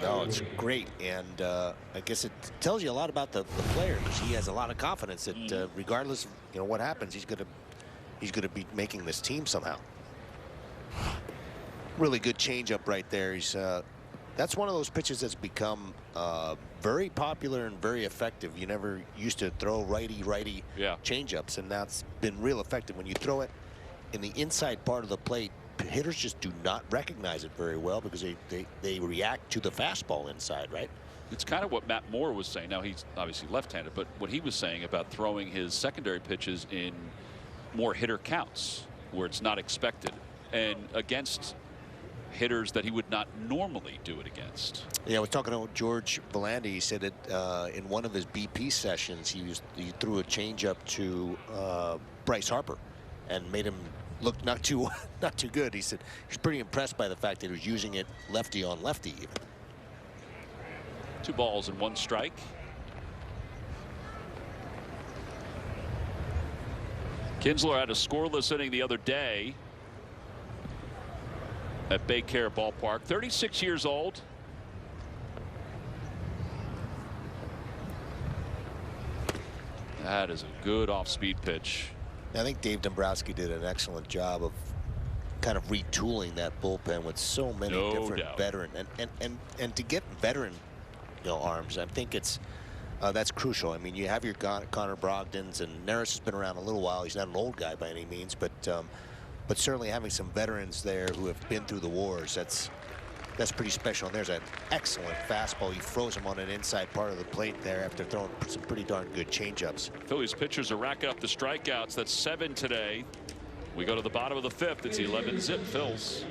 No, it's great, and I guess it tells you a lot about the player, because he has a lot of confidence that regardless of what happens, he's gonna be making this team somehow. Really good changeup right there. He's that's one of those pitches that's become very popular and very effective. You never used to throw righty changeups, and that's been real effective. When you throw it in the inside part of the plate, hitters just do not recognize it very well because they react to the fastball inside, right? It's kind of what Matt Moore was saying. Now, he's obviously left-handed, but what he was saying about throwing his secondary pitches in more hitter counts where it's not expected, and against hitters that he would not normally do it against. Yeah, I was talking to George Volandi. He said that in one of his BP sessions, he threw a changeup to Bryce Harper and made him look not too good. He said he's pretty impressed by the fact that he was using it lefty on lefty even. 2 balls and 1 strike. Kinsler had a scoreless inning the other day at Baycare Ballpark. 36 years old. That is a good off-speed pitch. I think Dave Dombrowski did an excellent job of kind of retooling that bullpen with so many different veteran and to get veteran arms. I think it's that's crucial. I mean, you have your Connor Brogdons, and Neris has been around a little while. He's not an old guy by any means, but certainly having some veterans there who have been through the wars, that's pretty special. And there's an excellent fastball. He froze him on an inside part of the plate there after throwing some pretty darn good changeups. Phillies pitchers are racking up the strikeouts. That's 7 today. We go to the bottom of the 5th. It's 11-zip Phils.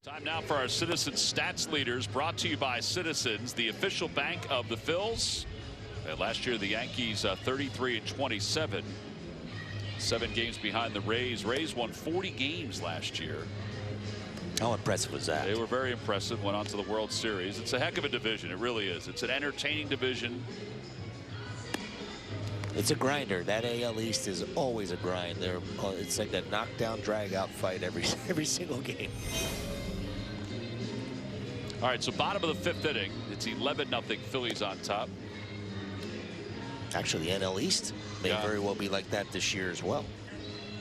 Time now for our Citizens Stats Leaders, brought to you by Citizens, the official bank of the Phils. Last year, the Yankees 33-27. 7 games behind the Rays. Rays won 40 games last year. How impressive was that? They were very impressive. Went on to the World Series. It's a heck of a division. It really is. It's an entertaining division. It's a grinder. That AL East is always a grind. It's like a knockdown, drag-out fight every single game. All right, so bottom of the 5th inning. It's 11-0 Phillies on top. Actually, the NL East may very well be like that this year as well.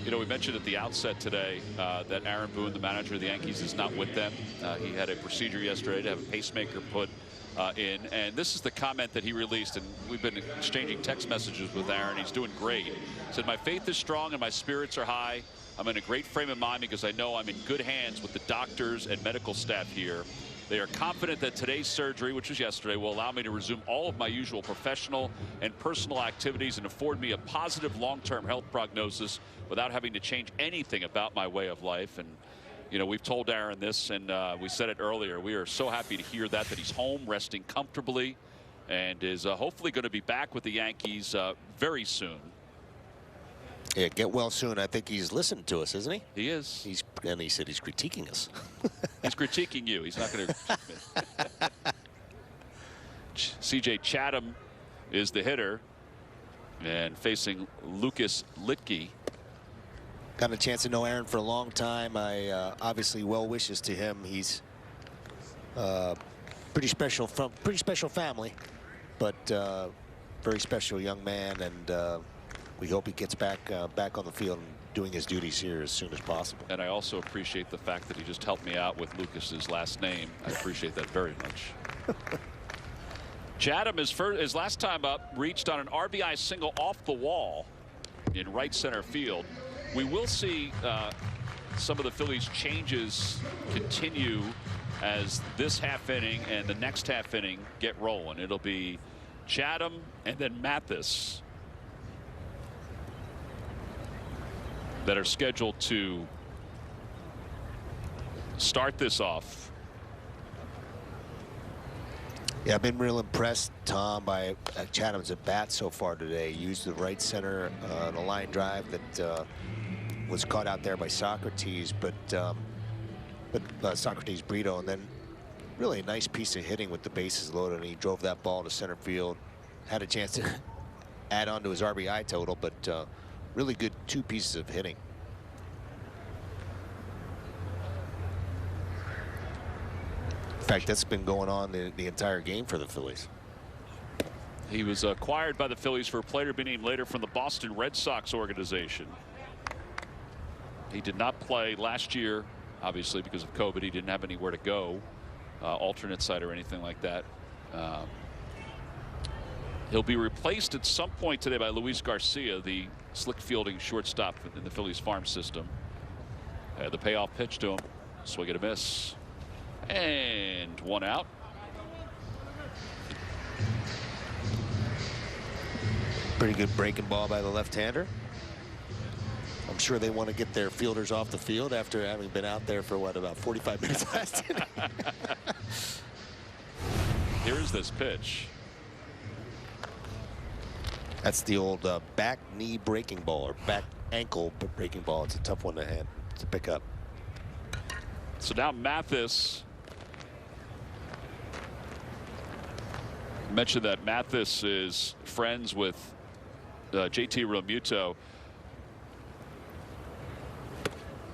You know, we mentioned at the outset today that Aaron Boone, the manager of the Yankees, is not with them. He had a procedure yesterday to have a pacemaker put in, and this is the comment that he released, and we've been exchanging text messages with Aaron. He's doing great. He said, "My faith is strong and my spirits are high. I'm in a great frame of mind because I know I'm in good hands with the doctors and medical staff here. They are confident that today's surgery, which was yesterday, will allow me to resume all of my usual professional and personal activities and afford me a positive long-term health prognosis without having to change anything about my way of life." And you know, we've told Aaron this, and we said it earlier. We are so happy to hear that he's home, resting comfortably, and is hopefully going to be back with the Yankees very soon. Yeah, get well soon. I think he's listened to us, isn't he? He is. And he said he's critiquing us. He's critiquing you. He's not going to. C.J. Chatham is the hitter, and facing Lucas Litke. Got a chance to know Aaron for a long time. I obviously well wishes to him. He's pretty special family, but very special young man, and we hope he gets back on the field and doing his duties here as soon as possible. And I also appreciate the fact that he just helped me out with Lucas's last name. I appreciate that very much. Chatham, his last time up, reached on an RBI single off the wall in right center field. We will see some of the Phillies' changes continue as this half inning and the next half inning get rolling. It'll be Chatham and then Mathis that are scheduled to start this off. Yeah, I've been real impressed, Tom, by Chatham's at bat so far today. Used the right center on a line drive that was caught out there by Socrates, but Socrates Brito, and then really a nice piece of hitting with the bases loaded, and he drove that ball to center field. Had a chance to add on to his RBI total, but really good 2 pieces of hitting. In fact, that's been going on the entire game for the Phillies. He was acquired by the Phillies for a player to be named later from the Boston Red Sox organization. He did not play last year, obviously, because of COVID. He didn't have anywhere to go, alternate site or anything like that. He'll be replaced at some point today by Luis Garcia, the slick fielding shortstop in the Phillies farm system. The payoff pitch to him. Swing and a miss. And 1 out. Pretty good breaking ball by the left-hander. I'm sure they want to get their fielders off the field after having been out there for what, about 45 minutes last inning. Here's this pitch. That's the old back knee breaking ball, or back ankle breaking ball. It's a tough one to pick up. So now Mathis. Mentioned that Mathis is friends with JT Realmuto.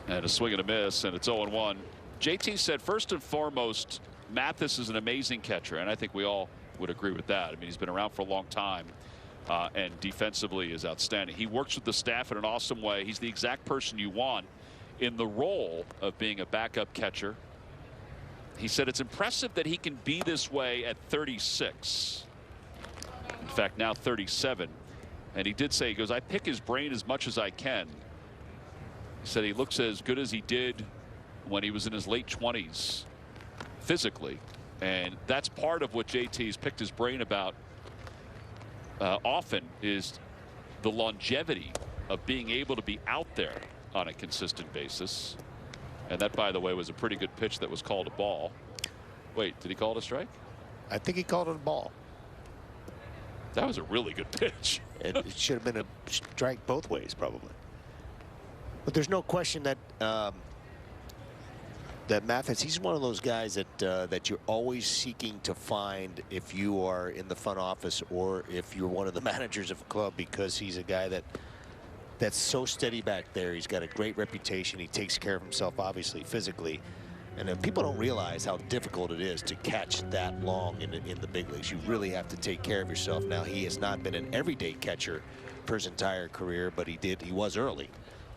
And a swing and a miss, and it's 0-1. JT said, first and foremost, Mathis is an amazing catcher, and I think we all would agree with that. I mean, he's been around for a long time, and defensively is outstanding. He works with the staff in an awesome way. He's the exact person you want in the role of being a backup catcher. He said it's impressive that he can be this way at 36. In fact, now 37. And he did say, he goes, I pick his brain as much as I can. He said he looks as good as he did when he was in his late 20s physically. And that's part of what JT's picked his brain about often, is the longevity of being able to be out there on a consistent basis. And that, by the way, was a pretty good pitch that was called a ball. Wait, did he call it a strike? I think he called it a ball. That was a really good pitch. It should have been a strike both ways, probably. But there's no question that that Mathis, he's one of those guys that that you're always seeking to find if you are in the front office or if you're one of the managers of a club, because he's a guy that's so steady back there. He's got a great reputation. He takes care of himself, obviously, physically. And people don't realize how difficult it is to catch that long in the big leagues. You really have to take care of yourself. Now, he has not been an everyday catcher for his entire career, but he was early.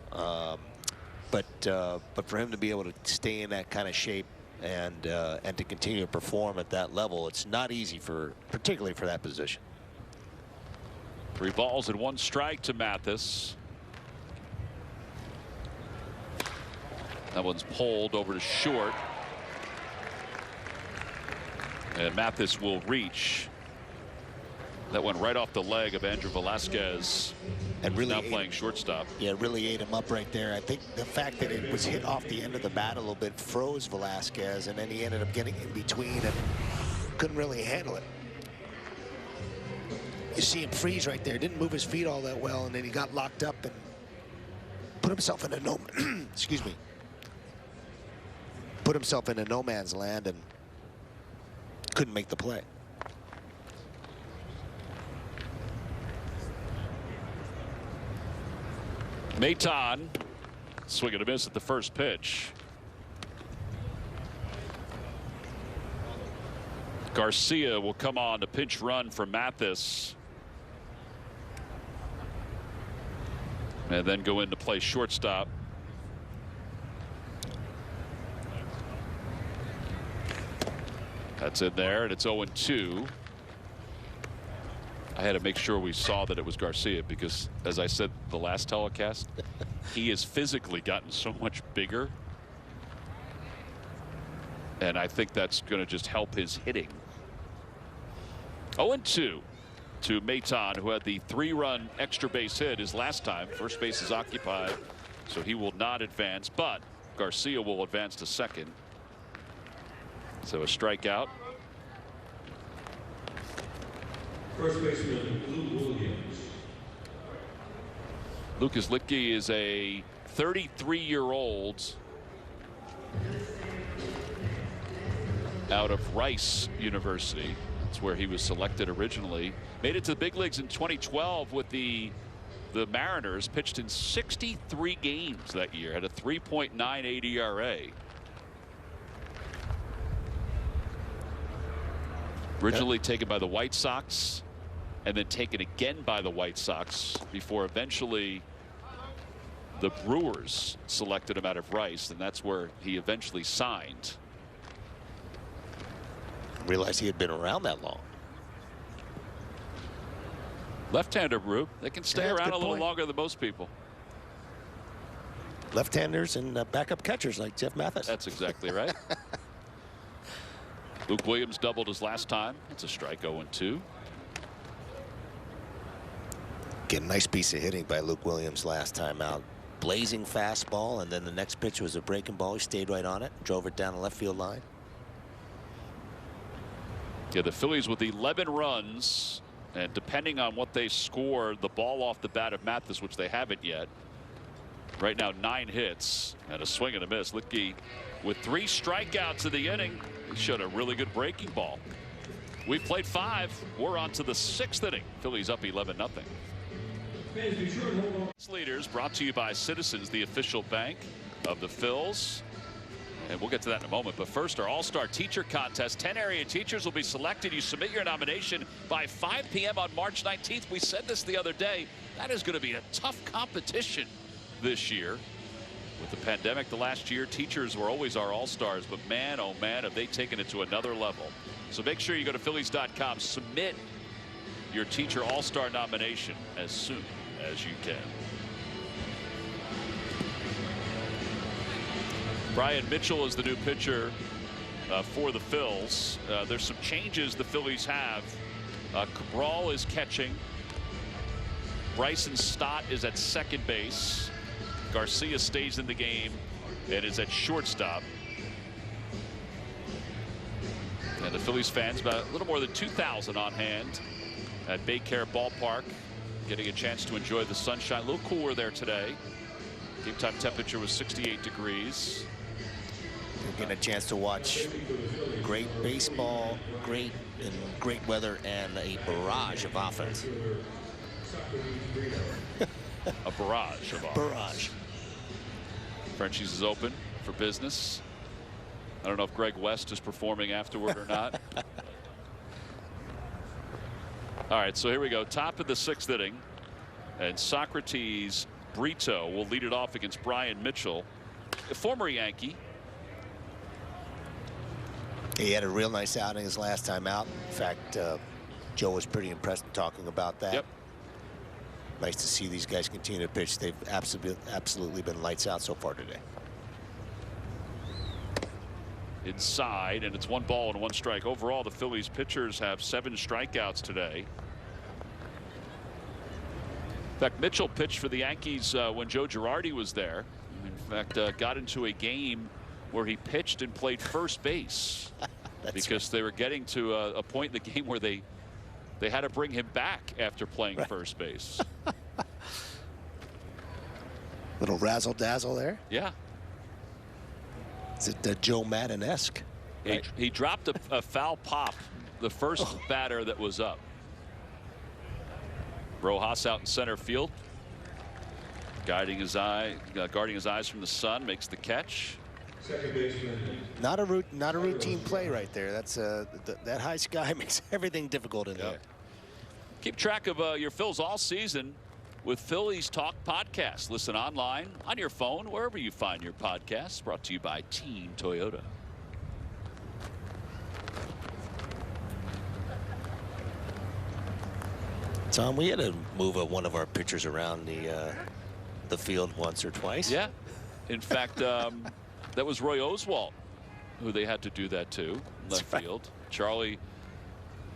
But for him to be able to stay in that kind of shape and to continue to perform at that level, it's not easy, particularly for that position. 3 balls and 1 strike to Mathis. That one's pulled over to short. And Mathis will reach. That went right off the leg of Andrew Velasquez. And really now playing shortstop. Yeah, really ate him up right there. I think the fact that it was hit off the end of the bat a little bit froze Velasquez, and then he ended up getting in between and couldn't really handle it. You see him freeze right there. Didn't move his feet all that well, and then he got locked up and put himself in a excuse me. Put himself in a no man's land and couldn't make the play. Maton swing and a miss at the first pitch. Garcia will come on to pinch run for Mathis. And then go in to play shortstop. That's in there, and it's 0-2. I had to make sure we saw that it was Garcia, because, as I said the last telecast, he has physically gotten so much bigger. And I think that's going to just help his hitting. 0-2 to Maton, who had the 3-run extra base hit his last time. First base is occupied, so he will not advance, but Garcia will advance to second. So a strikeout. First baseman, Luke Williams. Lucas Litke is a 33-year-old out of Rice University. That's where he was selected originally. Made it to the big leagues in 2012 with the Mariners. Pitched in 63 games that year. Had a 3.98 ERA. Originally taken by the White Sox and then taken again by the White Sox before eventually the Brewers selected him out of Rice, and that's where he eventually signed. Realized he had been around that long. Left-hander, Brew. They can stay around a little point. longer than most people. Left-handers and backup catchers like Jeff Mathis. That's exactly right. Luke Williams doubled his last time. It's a strike, 0-2. Get a nice piece of hitting by Luke Williams last time out. Blazing fastball, and then the next pitch was a breaking ball. He stayed right on it, drove it down the left field line. Yeah, the Phillies with 11 runs, and depending on what they score, the ball off the bat of Mathis, which they haven't yet. Right now, 9 hits and a swing and a miss. Litke with 3 strikeouts in the inning. He showed a really good breaking ball. We've played 5. We're on to the 6th inning. Phillies up 11-0. Leaders brought to you by Citizens, the official bank of the Phils. And we'll get to that in a moment. But first, our All-Star Teacher Contest. 10 area teachers will be selected. You submit your nomination by 5 p.m. on March 19th. We said this the other day. That is going to be a tough competition this year. With the pandemic the last year, teachers were always our All-Stars. But man, oh man, have they taken it to another level. So make sure you go to Phillies.com. Submit your teacher All-Star nomination as soon as you can. Brian Mitchell is the new pitcher for the Phils. There's some changes the Phillies have. Cabral is catching. Bryson Stott is at second base. Garcia stays in the game and is at shortstop. And the Phillies fans, about a little more than 2,000 on hand at Baycare Ballpark, getting a chance to enjoy the sunshine. A little cooler there today. Game time temperature was 68 degrees. You're getting a chance to watch great baseball, great weather, and a barrage of offense. A barrage of offense. Barrage. Frenchies is open for business. I don't know if Greg West is performing afterward or not. All right, so here we go. Top of the 6th inning. And Socrates Brito will lead it off against Brian Mitchell, a former Yankee. He had a real nice outing his last time out. In fact, Joe was pretty impressed talking about that. Yep. Nice to see these guys continue to pitch. They've absolutely been lights out so far today. Inside, and it's 1 ball and 1 strike. Overall, the Phillies pitchers have 7 strikeouts today. In fact, Mitchell pitched for the Yankees when Joe Girardi was there. In fact, got into a game where he pitched and played first base because they were getting to a point in the game where they had to bring him back after playing first base. Little razzle dazzle there. Yeah. Is it Joe Madden-esque? Right? He dropped a foul pop, the first batter that was up. Rojas out in center field, guarding his eyes from the sun, makes the catch. Not a routine play right there. That's that high sky makes everything difficult in there. Keep track of your Phils all season with Phillies Talk Podcast. Listen online, on your phone, wherever you find your podcasts. Brought to you by Team Toyota. Tom, we had to move one of our pitchers around the field once or twice. Yeah. In fact, that was Roy Oswalt who they had to do that to, left field. Charlie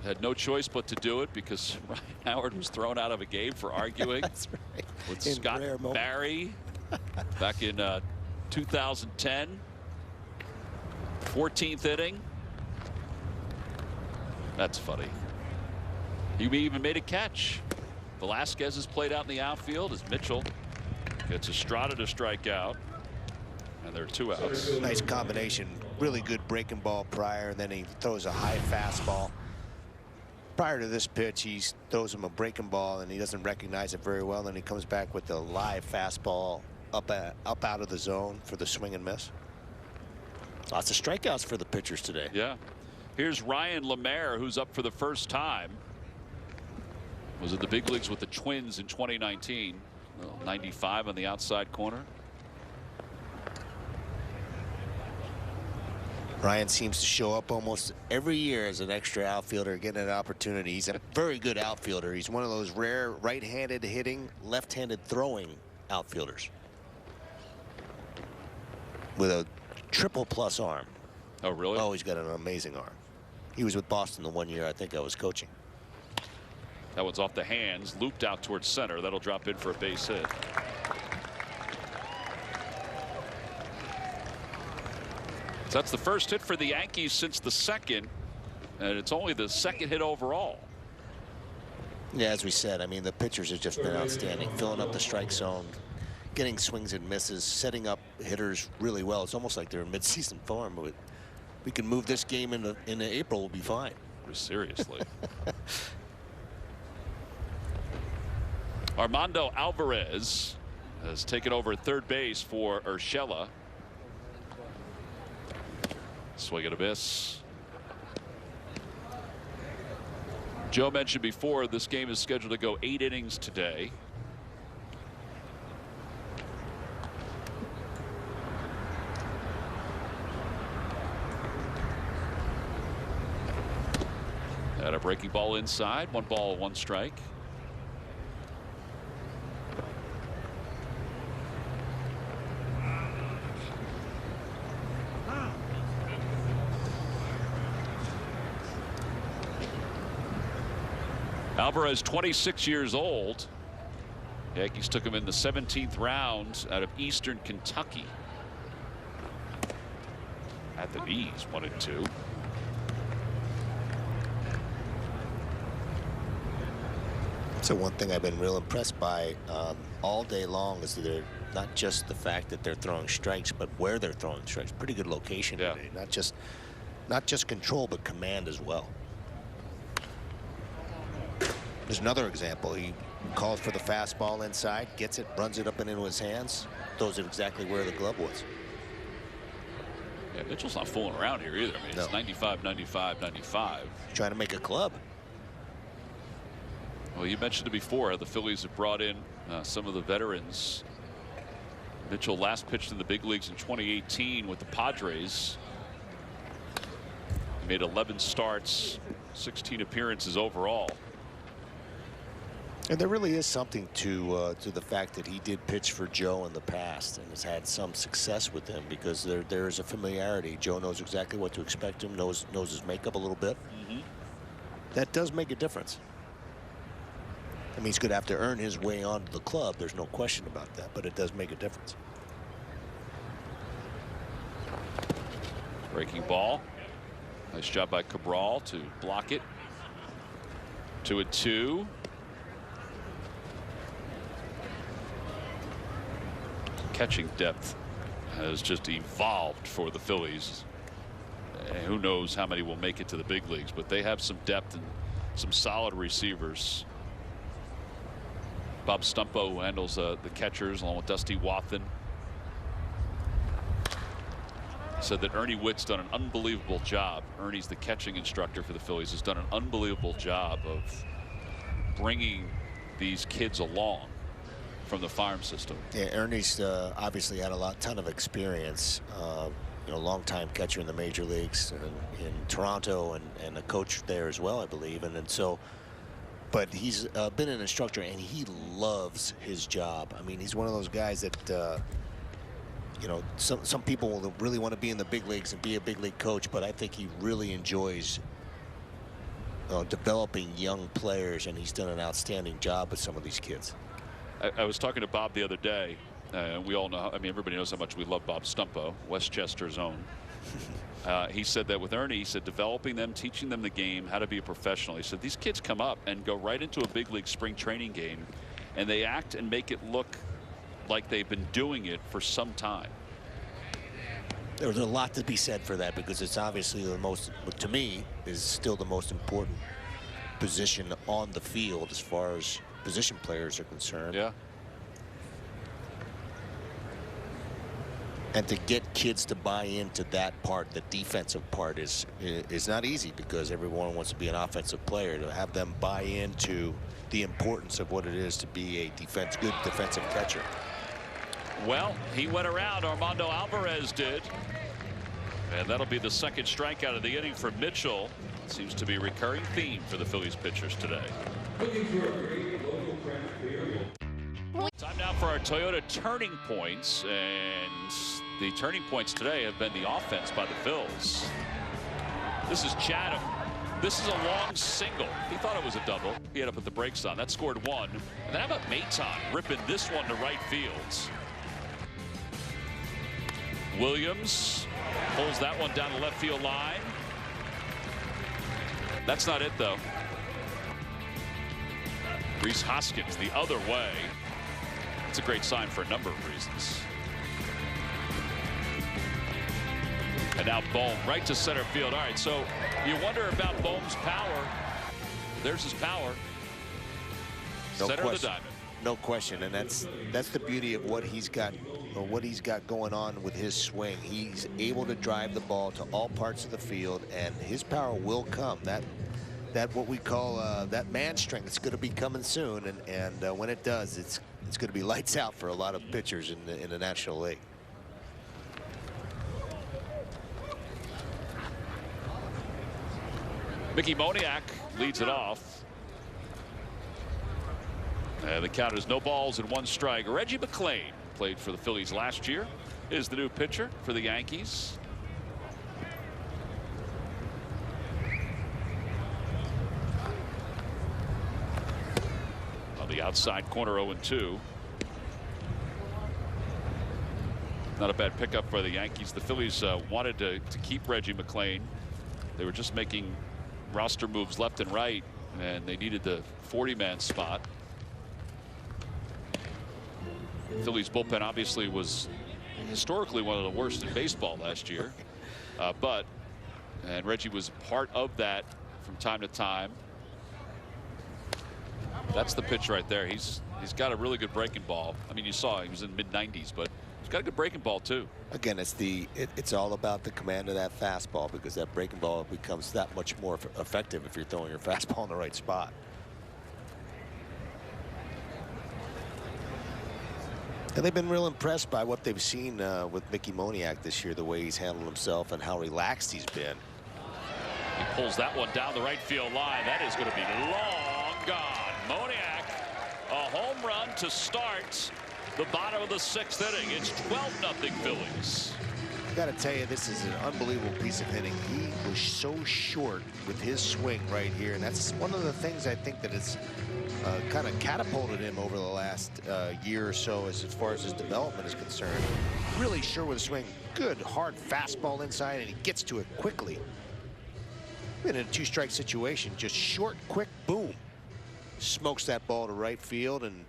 had no choice but to do it because Ryan Howard was thrown out of a game for arguing with Scott Barry back in 2010. 14th inning. That's funny. He even made a catch. Velasquez is played out in the outfield as Mitchell gets Estrada to strike out. And there are 2 outs. Nice combination. Really good breaking ball prior, and then he throws a high fastball. Prior to this pitch, he throws him a breaking ball, and he doesn't recognize it very well. Then he comes back with a live fastball up out of the zone for the swing and miss. Lots of strikeouts for the pitchers today. Yeah. Here's Ryan Lemaire, who's up for the first time. Was in the big leagues with the Twins in 2019. 95 on the outside corner. Ryan seems to show up almost every year as an extra outfielder, getting an opportunity. He's a very good outfielder. He's one of those rare right-handed hitting, left-handed throwing outfielders with a triple plus arm. Oh, really? Oh, he's got an amazing arm. He was with Boston the 1 year I think I was coaching. That one's off the hands, looped out towards center. That'll drop in for a base hit. So that's the first hit for the Yankees since the second, and it's only the second hit overall. Yeah, as we said, I mean, the pitchers have just been outstanding, filling up the strike zone, getting swings and misses, setting up hitters really well. It's almost like they're in midseason form. We can move this game into April, we'll be fine. Seriously. Armando Alvarez has taken over at third base for Urshela. Swing and a miss. Joe mentioned before this game is scheduled to go 8 innings today. And a breaking ball inside. 1 ball, 1 strike. Alvarez, 26 years old. Yankees took him in the 17th round out of Eastern Kentucky. At the knees, 1-2. So one thing I've been real impressed by all day long is that they're not just the fact that they're throwing strikes, but where they're throwing strikes. Pretty good location today. Not just control, but command as well. There's another example. He calls for the fastball inside, gets it, runs it up and into his hands, throws it exactly where the glove was. Yeah, Mitchell's not fooling around here either. I mean, it's 95, 95, 95. Trying to make a club. Well, you mentioned it before. The Phillies have brought in some of the veterans. Mitchell last pitched in the big leagues in 2018 with the Padres. He made 11 starts, 16 appearances overall. And there really is something to the fact that he did pitch for Joe in the past and has had some success with him, because there is a familiarity. Joe knows exactly what to expect him, knows his makeup a little bit. That does make a difference. I mean, he's going to have to earn his way onto the club. There's no question about that, but it does make a difference. Breaking ball. Nice job by Cabral to block it. 2-2. Catching depth has just evolved for the Phillies. And who knows how many will make it to the big leagues, but they have some depth and some solid receivers. Bob Stumpo, who handles the catchers, along with Dusty Wathan, said that Ernie Witt's done an unbelievable job. Ernie's the catching instructor for the Phillies, has done an unbelievable job of bringing these kids along from the farm system. Yeah, Ernie's obviously had a ton of experience. You know, long-time catcher in the major leagues in Toronto, and a coach there as well, I believe. And so, but he's been an instructor, and he loves his job. I mean, he's one of those guys that you know, some people will really want to be in the big leagues and be a big league coach, but I think he really enjoys developing young players, and he's done an outstanding job with some of these kids. I was talking to Bob the other day. We all know, I mean, everybody knows how much we love Bob Stumpo, Westchester's own. He said that with Ernie, he said developing them, teaching them the game, how to be a professional. He said these kids come up and go right into a big league spring training game, and they act and make it look like they've been doing it for some time. There's a lot to be said for that, because it's obviously the most, to me, is still the most important position on the field as far as position players are concerned. Yeah. And to get kids to buy into that part, the defensive part, is not easy, because everyone wants to be an offensive player. To have them buy into the importance of what it is to be a good defensive catcher. Well, he went around. Armando Alvarez did. And that'll be the second strikeout of the inning for Mitchell. Seems to be a recurring theme for the Phillies pitchers today. Time now for our Toyota turning points, and the turning points today have been the offense by the Phils. This is Chatham. This is a long single. He thought it was a double. He had to put the brakes on. That scored one. And then how about Maton ripping this one to right field? Williams pulls that one down the left field line. That's not it, though. Rhys Hoskins the other way. It's a great sign for a number of reasons. And now Bohm right to center field. All right, so you wonder about Bohm's power. There's his power. No Center question. of the diamond. No question, and that's the beauty of what he's got going on with his swing. He's able to drive the ball to all parts of the field, and his power will come. That what we call that man strength. It's going to be coming soon, and when it does, it's going to be lights out for a lot of pitchers in the National League. Mickey Moniak leads it off. And the count is no balls and one strike. Reggie McClain played for the Phillies last year, is the new pitcher for the Yankees. On the outside corner, 0-2. Not a bad pickup for the Yankees. The Phillies wanted to keep Reggie McClain. They were just making roster moves left and right, and they needed the 40-man spot. Phillies bullpen obviously was historically one of the worst in baseball last year, and Reggie was part of that from time to time. That's the pitch right there. He's got a really good breaking ball. I mean, you saw he was in mid-90s, but he's got a good breaking ball too. Again, it's all about the command of that fastball, because that breaking ball becomes that much more effective if you're throwing your fastball in the right spot. And they've been real impressed by what they've seen with Mickey Moniak this year, the way he's handled himself and how relaxed he's been. He pulls that one down the right field line. That is going to be long gone. Moniak, a home run to start the bottom of the 6th inning. It's 12-0 Phillies. I got to tell you, this is an unbelievable piece of hitting. He was so short with his swing right here, and that's one of the things I think that has kind of catapulted him over the last year or so as far as his development is concerned. Really sure with a swing. Good, hard fastball inside, and he gets to it quickly. In a 2-strike situation, just short, quick, boom. Smokes that ball to right field and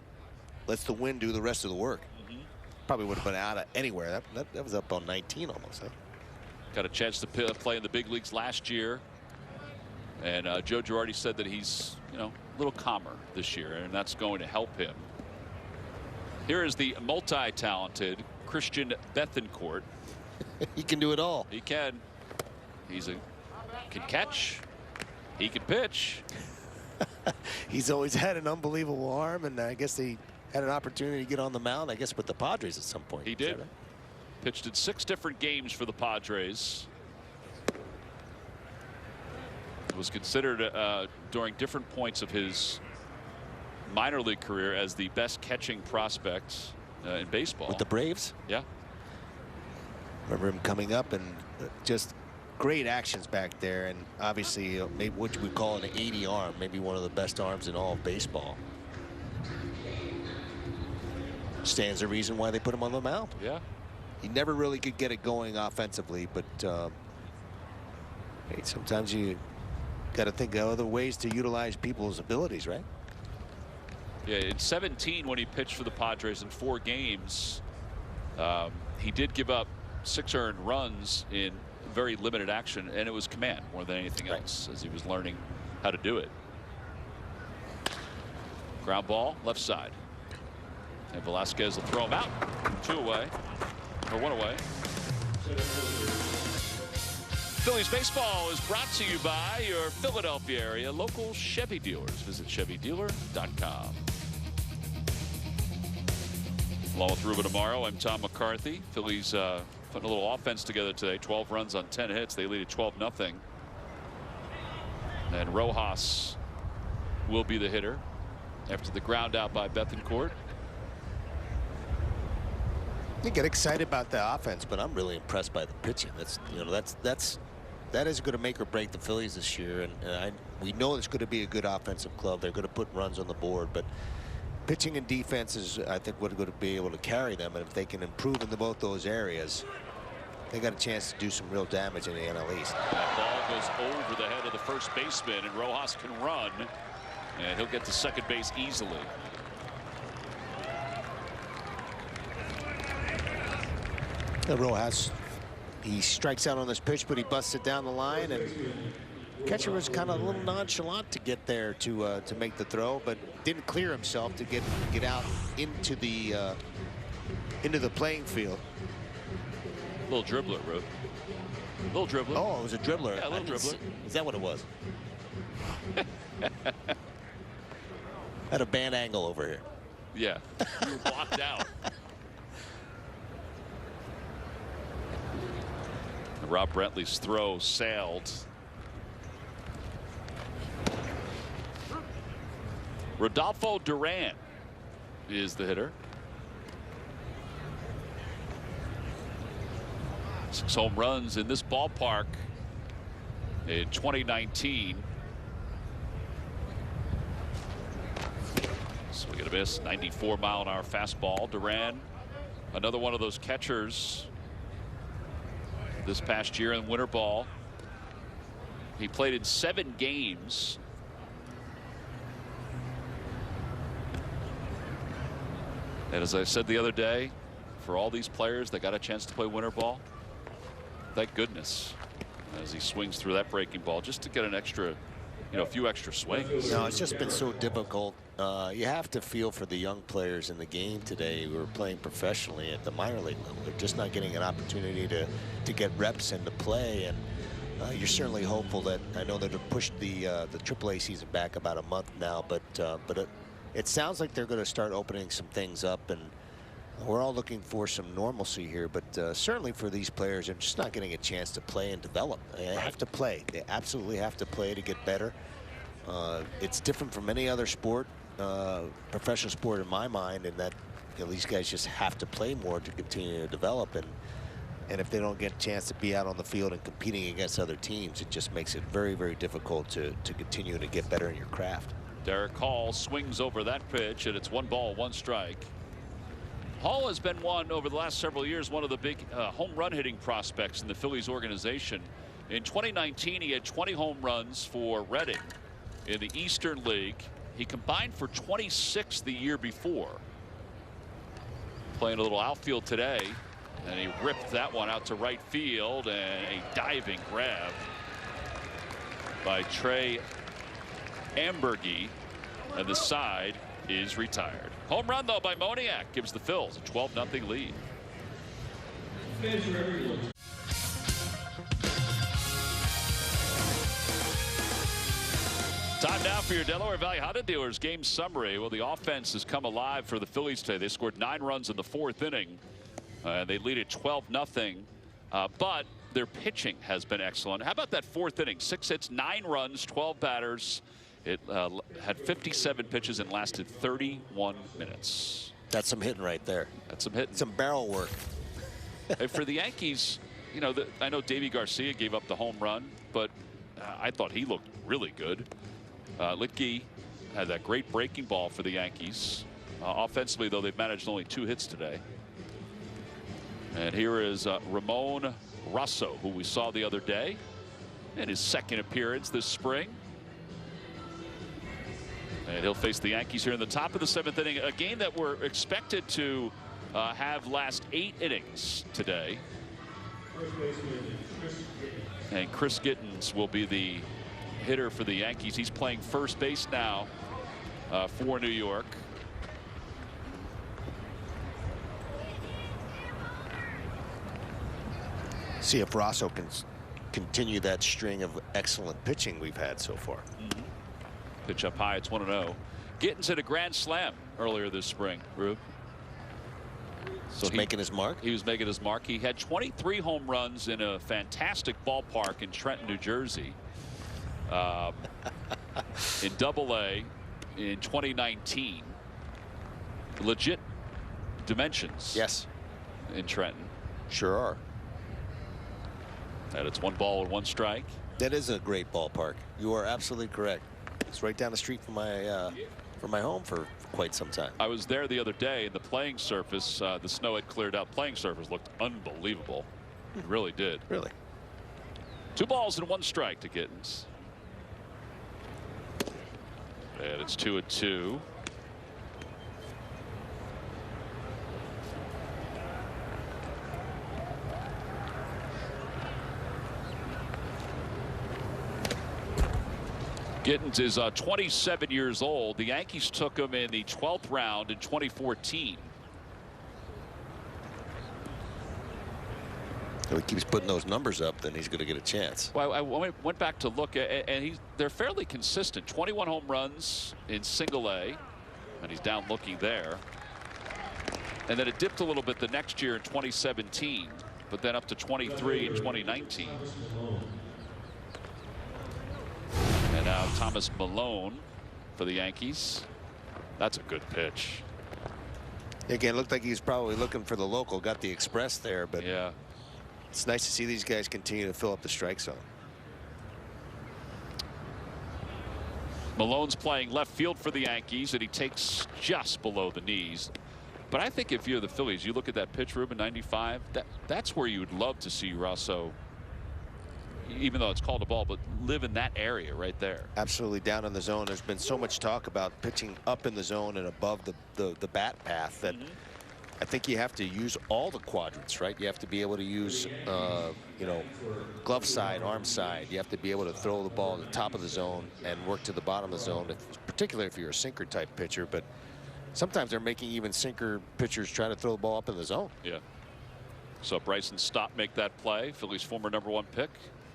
lets the wind do the rest of the work. Probably would have been out of anywhere. That was up on 19 almost. Huh? Got a chance to play in the big leagues last year. And Joe Girardi said that he's, a little calmer this year, and that's going to help him. Here is the multi-talented Christian Bethancourt. He can do it all. He can. Can catch. He can pitch. He's always had an unbelievable arm, and I guess he had an opportunity to get on the mound, I guess, with the Padres at some point. He did. Pitched in 6 different games for the Padres. Was considered during different points of his minor league career as the best catching prospect in baseball. With the Braves? Yeah. Remember him coming up and just great actions back there, and obviously maybe what we call an 80 arm, maybe one of the best arms in all of baseball. Stands the reason why they put him on the mound. Yeah. he never really could get it going offensively, but hey, sometimes you got to think of other ways to utilize people's abilities, right? Yeah, in 17 when he pitched for the Padres in 4 games, he did give up 6 earned runs in very limited action, and it was command more than anything else as he was learning how to do it. Ground ball left side, and Velasquez will throw him out. 2 away, or 1 away. Phillies baseball is brought to you by your Philadelphia area local Chevy dealers. Visit ChevyDealer.com. Along with Ruben Amaro, I'm Tom McCarthy. Phillies putting a little offense together today. 12 runs on 10 hits. They lead at 12-0. And Rojas will be the hitter after the ground out by Bethancourt. You get excited about the offense, but I'm really impressed by the pitching. That is going to make or break the Phillies this year, and we know it's going to be a good offensive club. They're going to put runs on the board, but pitching and defense is, I think, what are going to be able to carry them. And if they can improve in both those areas, they got a chance to do some real damage in the NL East. That ball goes over the head of the first baseman, and Rojas can run, and he'll get to second base easily. Rojas, he strikes out on this pitch, but he busts it down the line, and catcher was kind of a little nonchalant to get there to make the throw, but didn't clear himself to get out into the playing field. Little dribbler, Ruth. Little dribbler. Oh, it was a dribbler. Yeah, a little dribbler. Is that what it was? At a bad angle over here. Yeah, you were blocked out. Rob Brentley's throw sailed. Rodolfo Duran is the hitter. 6 home runs in this ballpark in 2019. So we get a miss. 94-mile-an-hour fastball. Duran, another one of those catchers this past year in winter ball. He played in 7 games. And as I said the other day, for all these players that got a chance to play winter ball, thank goodness, as he swings through that breaking ball just to get an extra, a few extra swings. No, it's just been so difficult. You have to feel for the young players in the game today who are playing professionally at the minor league level. They're just not getting an opportunity to get reps and to play. And you're certainly hopeful that, I know that they've pushed the AAA season back about a month now, but it sounds like they're going to start opening some things up, and we're all looking for some normalcy here. But certainly for these players, they're just not getting a chance to play and develop. They have to play. They absolutely have to play to get better. It's different from any other sport, professional sport in my mind, in that these guys just have to play more to continue to develop. And if they don't get a chance to be out on the field and competing against other teams, it just makes it very, very difficult to continue to get better in your craft. Derek Hall swings over that pitch, and it's 1 ball, 1 strike. Hall has been over the last several years, one of the big home run hitting prospects in the Phillies organization. In 2019, he had 20 home runs for Reading in the Eastern League. He combined for 26 the year before. Playing a little outfield today, and he ripped that one out to right field, and a diving grab by Trey Ambergy, and the side is retired. Home run though by Moniak gives the Phils a 12-0 lead. Time now for your Delaware Valley Honda Dealers game summary. Well, the offense has come alive for the Phillies today. They scored 9 runs in the 4th inning. They lead at 12-0. But their pitching has been excellent. How about that 4th inning? 6 hits, 9 runs, 12 batters. It had 57 pitches and lasted 31 minutes. That's some hitting right there. That's some hitting. Some barrel work. And for the Yankees, I know Davy Garcia gave up the home run, but I thought he looked really good. Litke had that great breaking ball for the Yankees. Offensively, though, they've managed only 2 hits today. And here is Ramon Russo, who we saw the other day in his second appearance this spring. And he'll face the Yankees here in the top of the 7th inning, a game that we're expected to have last 8 innings today. And Chris Gittens will be the hitter for the Yankees. He's playing first base now for New York. See if Rosso can continue that string of excellent pitching we've had so far. Pitch up high. It's 1-0. Gittens hit a grand slam earlier this spring, Rube. So he's making his mark. He was making his mark. He had 23 home runs in a fantastic ballpark in Trenton, New Jersey. In Double-A in 2019. Legit dimensions. Yes. In Trenton. Sure are. And it's 1 ball and 1 strike. That is a great ballpark. You are absolutely correct. It's right down the street from my home for quite some time. I was there the other day, and the playing surface, the snow had cleared out. Playing surface looked unbelievable. It really did. Really. 2 balls and 1 strike to Gittens. And it's 2-2. Gittens is 27 years old. The Yankees took him in the 12th round in 2014. If he keeps putting those numbers up, then he's going to get a chance. Well, I went back to look at, and they're fairly consistent. 21 home runs in Single-A, and he's down looking there. And then it dipped a little bit the next year in 2017, but then up to 23 in 2019. And now Thomas Malone for the Yankees. That's a good pitch. Again, looked like he's probably looking for the local. Got the express there, but yeah, it's nice to see these guys continue to fill up the strike zone. Malone's playing left field for the Yankees, and he takes just below the knees. But I think if you're the Phillies, you look at that pitch, Ruben, 95. That's where you would love to see Rosso, even though it's called a ball, but live in that area right there. Absolutely, down in the zone. There's been so much talk about pitching up in the zone and above the bat path that I think you have to use all the quadrants, right? You have to be able to use, you know, glove side, arm side. You have to be able to throw the ball at the top of the zone and work to the bottom of the zone, particularly if you're a sinker type pitcher. But sometimes they're making even sinker pitchers try to throw the ball up in the zone. Yeah. So Bryson Stott make that play. Phillies' former #1 pick,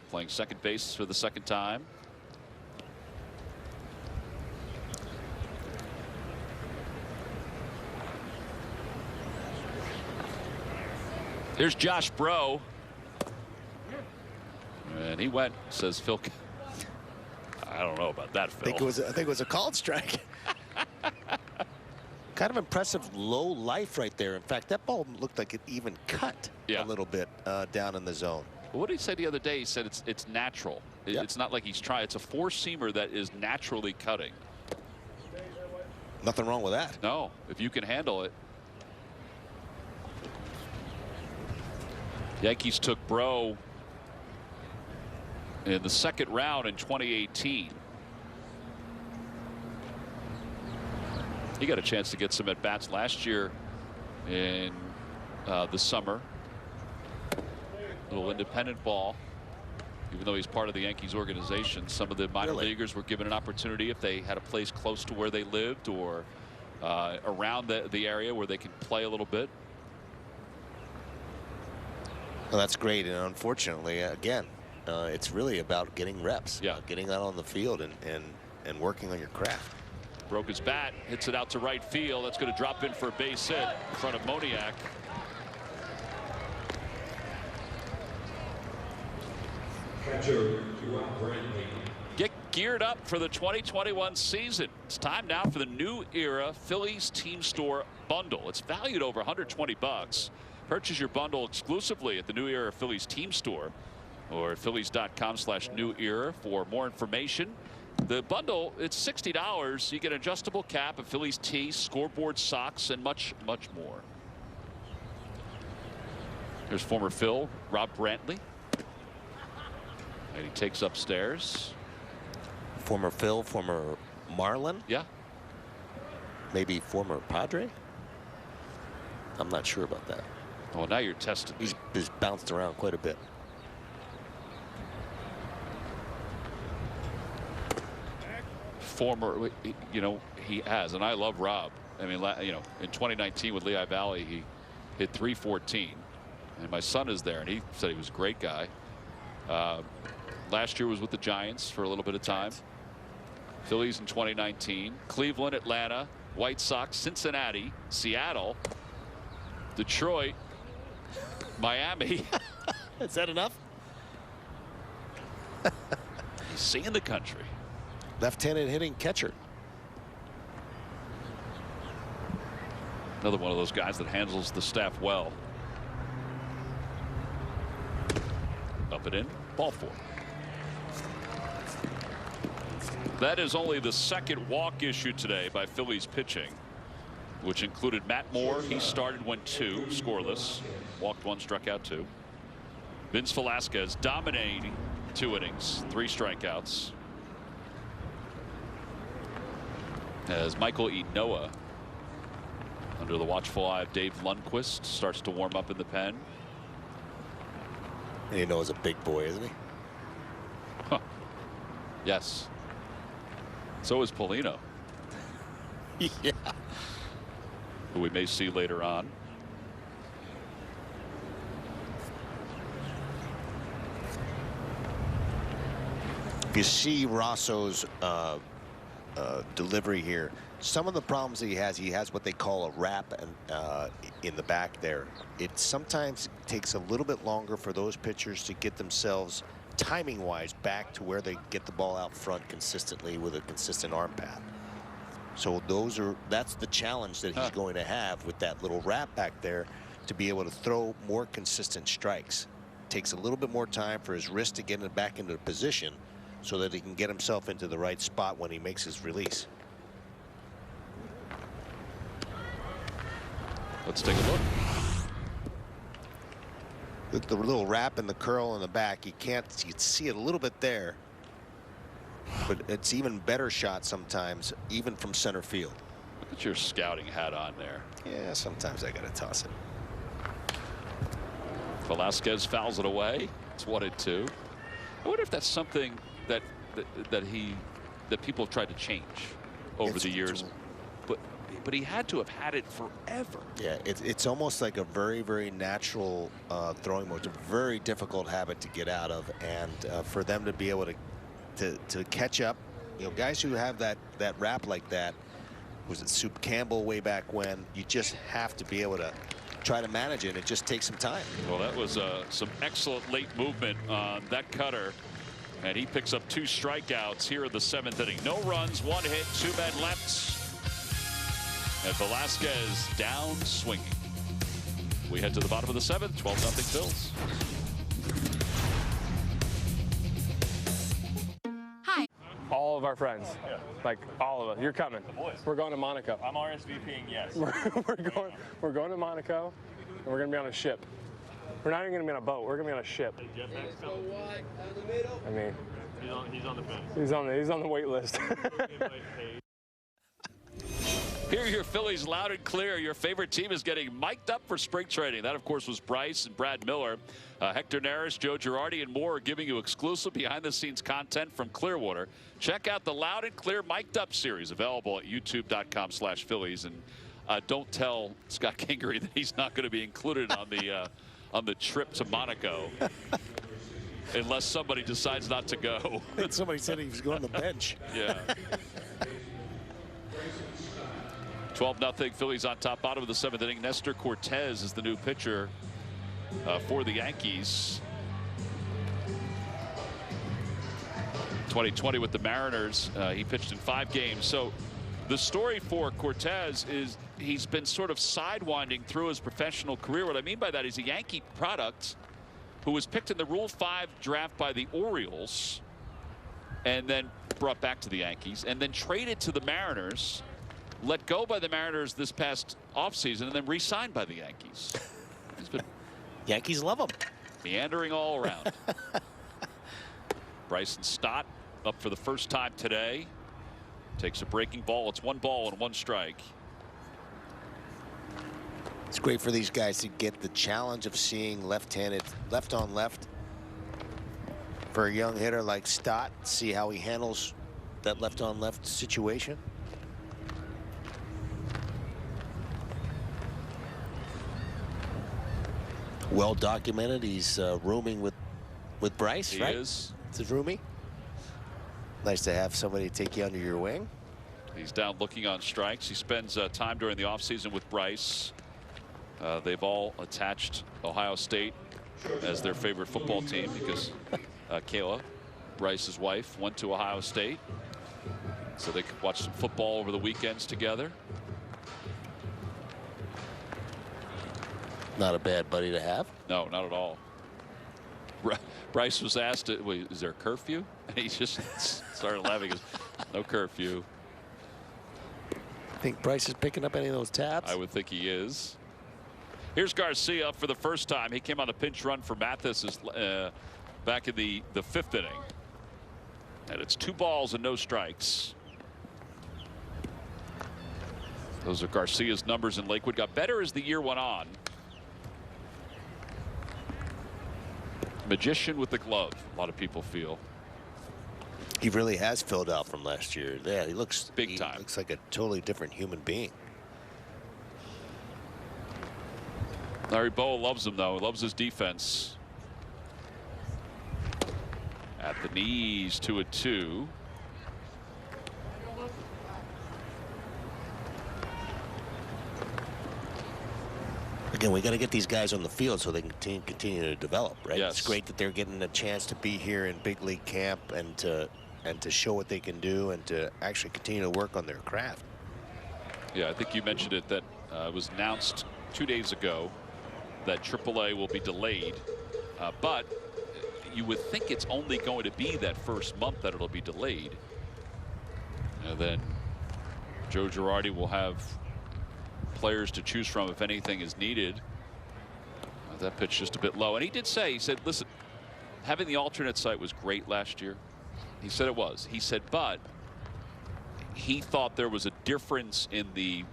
playing second base for the 2nd time. Here's Josh Bro. And he went, says Phil. I don't know about that, Phil. I think it was a called strike. Kind of impressive low life right there. In fact, that ball looked like it even cut a little bit down in the zone. What did he say the other day? He said it's natural. It's not like he's trying. It's a 4-seamer that is naturally cutting. Nothing wrong with that. No, if you can handle it. Yankees took Bro in the 2nd round in 2018. He got a chance to get some at bats last year in the summer. Little independent ball. Even though he's part of the Yankees organization, some of the minor leaguers were given an opportunity if they had a place close to where they lived or around the area where they could play a little bit. Well, that's great, and unfortunately, again, it's really about getting reps. Yeah, getting out on the field and working on your craft. Broke his bat, hits it out to right field. That's going to drop in for a base hit in front of Moniak. Get geared up for the 2021 season. It's time now for the New Era Phillies Team Store bundle. It's valued over $120. Purchase your bundle exclusively at the New Era Phillies Team Store or at phillies.com/New Era for more information. The bundle, it's $60. You get an adjustable cap, a Phillies tee, scoreboard, socks, and much, much more. There's former Phil, Rob Brantley. And he takes upstairs. Former Phil, former Marlin. Yeah. Maybe former Padre. I'm not sure about that. Oh, now you're testing. He's bounced around quite a bit. Former, you know, he has, and I love Rob. I mean, you know, in 2019 with Lehigh Valley, he hit .314, and my son is there, and he said he was a great guy. Last year was with the Giants for a little bit of time. Phillies in 2019, Cleveland, Atlanta, White Sox, Cincinnati, Seattle, Detroit, Miami. Is that enough? He's seeing the country. Left-handed hitting catcher. Another one of those guys that handles the staff well. Up and in, ball 4. That is only the second walk issued today by Phillies pitching, which included Matt Moore. He started, went 2 scoreless, walked 1, struck out 2. Vince Velasquez dominating 2 innings, 3 strikeouts. As Michael Enoa, under the watchful eye of Dave Lundquist, starts to warm up in the pen. And Enoa's a big boy, isn't he? Huh. Yes. So is Paulino. Yeah. Who we may see later on. If you see Rosso's delivery here, some of the problems that he has what they call a wrap and in the back there. It sometimes takes a little bit longer for those pitchers to get themselves timing wise back to where they get the ball out front consistently with a consistent arm path. So that's the challenge that he's going to have with that little wrap back there, to be able to throw more consistent strikes. Takes a little bit more time for his wrist to get it back into position so that he can get himself into the right spot when he makes his release. Let's take a look. With the little wrap and the curl in the back, you can see it a little bit there, but it's even better shot sometimes, even from center field. Look at your scouting hat on there. Yeah, sometimes I gotta toss it. Velasquez fouls it away. It's 1-2. I wonder if that's something that people have tried to change over the years, but he had to have had it forever. Yeah, it's almost like a very, very natural throwing motion, very difficult habit to get out of, and for them to be able to catch up, you know, guys who have that wrap like that, was it Soup Campbell way back when, you just have to be able to try to manage it. It just takes some time. Well, that was some excellent late movement on that cutter, and he picks up 2 strikeouts here in the 7th inning. No runs, 1 hit, 2 men left. And Velasquez down swinging. We head to the bottom of the 7th, 12-0 Phils. Hi. All of our friends, like all of us. You're coming. The boys. We're going to Monaco. I'm RSVPing, yes. we're going to Monaco, and we're going to be on a ship. We're not even going to be on a boat. We're going to be on a ship. I mean, he's on the fence. He's on the wait list. Hear your Phillies loud and clear. Your favorite team is getting mic'd up for spring training. That, of course, was Bryce and Brad Miller. Hector Neris, Joe Girardi, and more are giving you exclusive behind-the-scenes content from Clearwater. Check out the Loud and Clear Mic'd Up series, available at youtube.com/Phillies. And don't tell Scott Kingery that he's not going to be included on the trip to Monaco. Unless somebody decides not to go. Somebody said he was going to the bench. Yeah. 12-0 Phillies on top. Bottom of the 7th inning. Nestor Cortez is the new pitcher for the Yankees. 2020 with the Mariners. He pitched in 5 games. So the story for Cortez is he's been sort of sidewinding through his professional career. What I mean by that is a Yankee product who was picked in the Rule 5 draft by the Orioles and then brought back to the Yankees and then traded to the Mariners, let go by the Mariners this past offseason, and then re-signed by the Yankees. He's been Yankees love him. Meandering all around. Bryson Stott up for the first time today. Takes a breaking ball. It's 1 ball and 1 strike. It's great for these guys to get the challenge of seeing left-handed, left on left. For a young hitter like Stott, see how he handles that left on left situation. Well documented. He's rooming with Bryce, right? He is. It's his roomie. Nice to have somebody take you under your wing. He's down looking on strikes. He spends time during the offseason with Bryce. They've all attached Ohio State as their favorite football team because Kayla, Bryce's wife, went to Ohio State. So they could watch some football over the weekends together. Not a bad buddy to have. No, not at all. Bryce was asked, "Wait, is there a curfew?" And he just started laughing. He goes, "No curfew." Think Bryce is picking up any of those tabs? I would think he is. Here's Garcia up for the first time. He came on a pinch run for Mathis back in the 5th inning. And it's 2 balls and no strikes. Those are Garcia's numbers in Lakewood. Got better as the year went on. Magician with the glove, a lot of people feel. He really has filled out from last year. Yeah, he looks big time. Looks like a totally different human being. Larry Bowa loves him, though. He loves his defense. At the knees, 2-2. Again, we got to get these guys on the field so they can continue to develop, right? Yes. It's great that they're getting a chance to be here in big league camp and to show what they can do and to actually continue to work on their craft. Yeah, I think you mentioned it that it was announced 2 days ago that AAA will be delayed, but you would think it's only going to be that first month that it'll be delayed. And then Joe Girardi will have players to choose from if anything is needed. That pitch just a bit low. And he did say, he said, listen, having the alternate site was great last year. He said it was. He said, but he thought there was a difference in the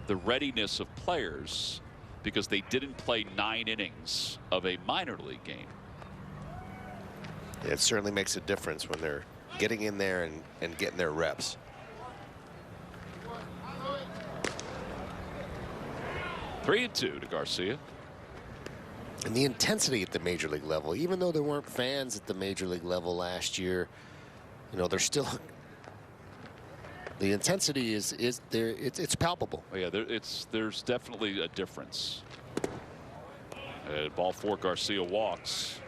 readiness of players because they didn't play 9 innings of a minor league game. Yeah, it certainly makes a difference when they're getting in there and getting their reps. Three and 2 to Garcia. And the intensity at the major league level, even though there weren't fans at the major league level last year, you know, there's still the intensity is there. It's palpable. Oh, yeah, there's definitely a difference. Ball 4, Garcia walks.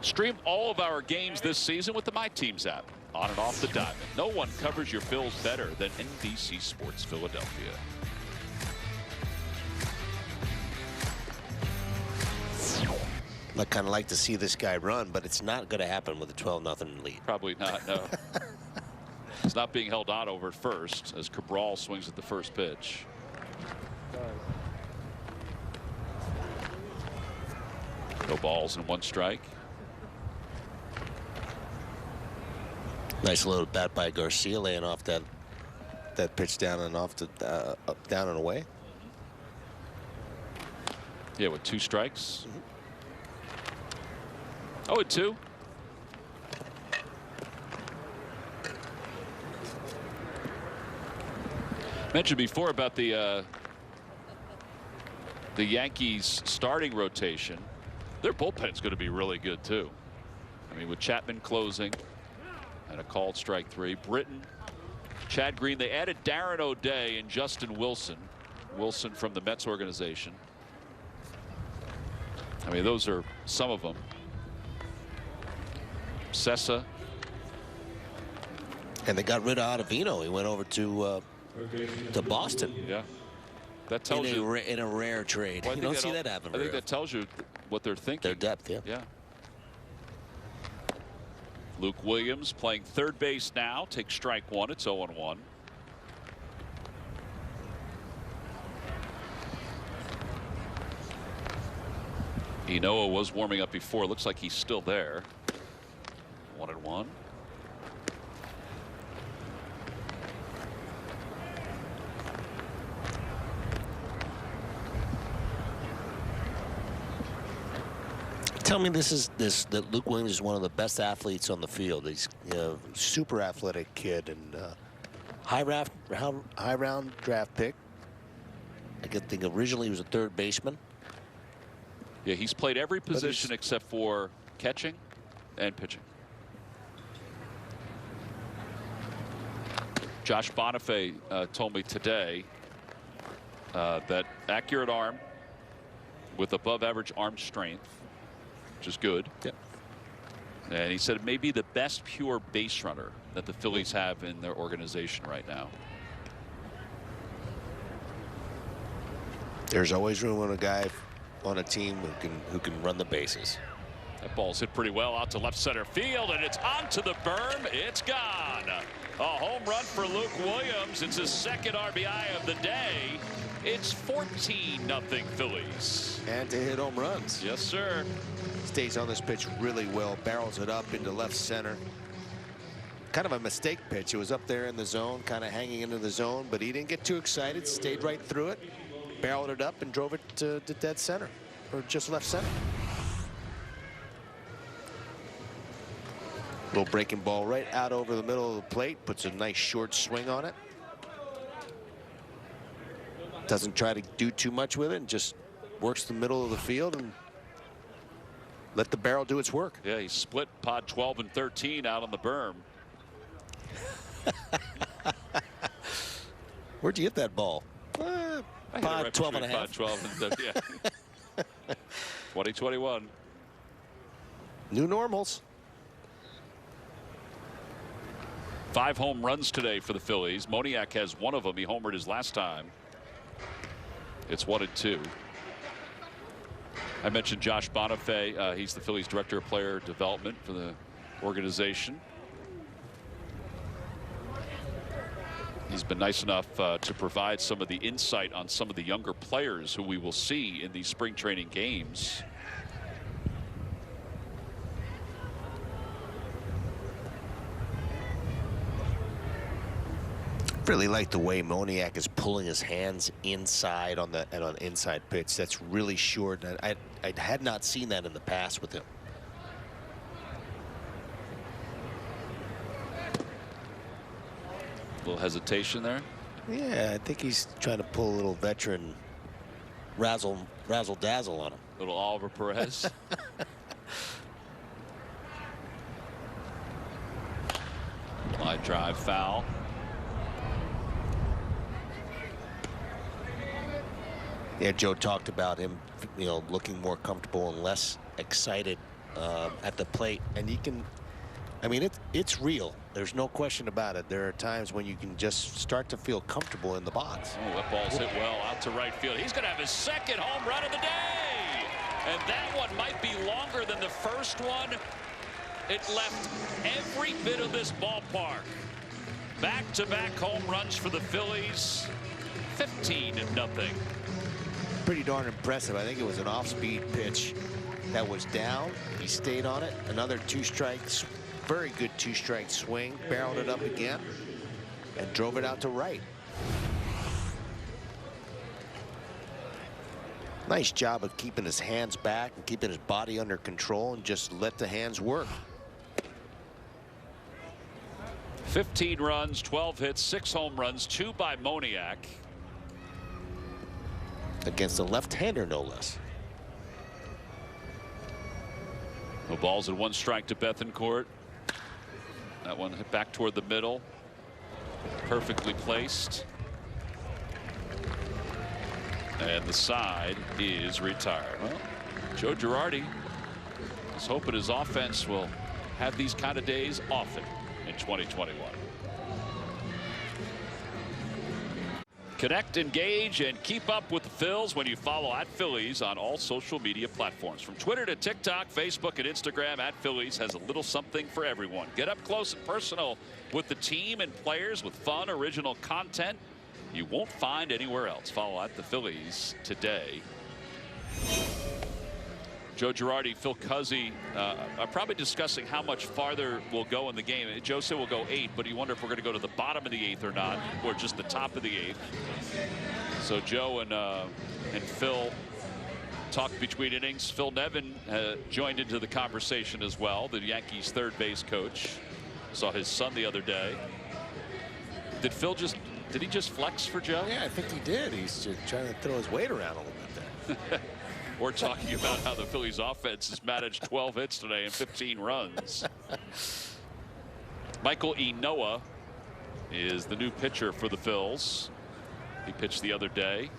Stream all of our games this season with the My Teams app. On and off the diamond. No one covers your Phils better than NBC Sports Philadelphia. I kind of like to see this guy run, but it's not going to happen with a 12-0 lead. Probably not, no. He's not being held on over at first as Cabral swings at the first pitch. No balls and 1 strike. Nice little bat by Garcia, laying off that pitch down and off to down and away. Yeah, with 2 strikes. 0-2. Mentioned before about the Yankees starting rotation. Their bullpen's going to be really good too. I mean, with Chapman closing and a called strike 3, Britton, Chad Green. They added Darren O'Day and Justin Wilson. Wilson from the Mets organization. I mean, those are some of them. Sessa. And they got rid of Ottavino. He went over to Boston. Yeah. That tells you in a rare trade. Well, you don't see that happen. I think that tells you what they're thinking. Their depth, yeah. Yeah. Luke Williams playing third base now. Takes strike 1. It's 0-1. Enoa was warming up before. Looks like he's still there. 1-1. Tell me that Luke Williams is one of the best athletes on the field. He's super athletic kid and high round draft pick. I think originally he was a third baseman. Yeah, he's played every position except for catching and pitching. Josh Bonifay told me today that accurate arm with above average arm strength, which is good. Yep. And he said it may be the best pure base runner that the Phillies have in their organization right now. There's always room on a guy on a team who can run the bases. That ball's hit pretty well out to left center field, and it's onto the berm. It's gone. A home run for Luke Williams. It's his second RBI of the day. It's 14-0 Phillies. And to hit home runs. Yes, sir. Stays on this pitch really well. Barrels it up into left center. Kind of a mistake pitch. It was up there in the zone, kind of hanging into the zone, but he didn't get too excited. Stayed right through it. Barreled it up and drove it to dead center, or just left center. Little breaking ball right out over the middle of the plate. Puts a nice short swing on it. Doesn't try to do too much with it and just works the middle of the field and let the barrel do its work. Yeah, he split pod 12 and 13 out on the berm. Where'd you get that ball? Pod Right 12 and a half. Pod 12 and 13, yeah. 2021. New normals. 5 home runs today for the Phillies. Moniak has one of them. He homered his last time. It's 1-2. I mentioned Josh Bonifay. He's the Phillies director of player development for the organization. He's been nice enough to provide some of the insight on some of the younger players who we will see in these spring training games. Really like the way Moniak is pulling his hands inside on the inside pitch. That's really short. I had not seen that in the past with him. A little hesitation there. Yeah, I think he's trying to pull a little veteran razzle dazzle on him. Little Oliver Perez. Line drive foul. Yeah, Joe talked about him, looking more comfortable and less excited at the plate. And you can, I mean, it's real. There's no question about it. There are times when you can just start to feel comfortable in the box. Oh, that ball's hit well out to right field. He's going to have his second home run of the day. And that one might be longer than the first one. It left every bit of this ballpark. Back-to-back home runs for the Phillies. 15-0. Pretty darn impressive. I think it was an off-speed pitch that was down. He stayed on it. Another 2 strikes. Very good 2-strike swing. Barreled it up again and drove it out to right. Nice job of keeping his hands back and keeping his body under control and just let the hands work. 15 runs, 12 hits, 6 home runs, 2 by Moniak. Against a left-hander, no less. No balls and 1 strike to Bethancourt. That one hit back toward the middle. Perfectly placed. And the side is retired. Well, Joe Girardi is hoping his offense will have these kind of days often in 2021. Connect, engage, and keep up with the Phils when you follow @Phillies on all social media platforms. From Twitter to TikTok, Facebook, and Instagram, @Phillies has a little something for everyone. Get up close and personal with the team and players with fun, original content you won't find anywhere else. Follow @the Phillies today. Joe Girardi, Phil Cuzzi are probably discussing how much farther we'll go in the game. Joe said we'll go 8, but you wonder if we're going to go to the bottom of the 8th or not, or just the top of the 8th. So Joe and Phil talked between innings. Phil Nevin joined into the conversation as well, the Yankees third base coach. Saw his son the other day. Did he just flex for Joe? Yeah, I think he did. He's just trying to throw his weight around a little bit there. We're talking about how the Phillies offense has managed 12 hits today and 15 runs. Michael Inoa is the new pitcher for the Phils. He pitched the other day.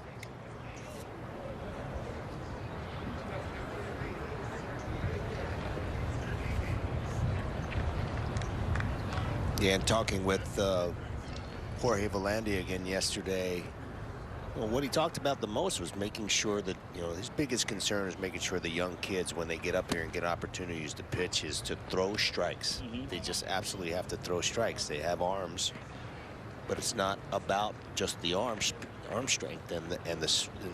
Yeah, and talking with Jorge Volandi again yesterday, well, what he talked about the most was making sure that, his biggest concern is making sure the young kids, when they get up here and get opportunities to pitch, is to throw strikes. They just absolutely have to throw strikes. They have arms, but it's not about just the arm strength and the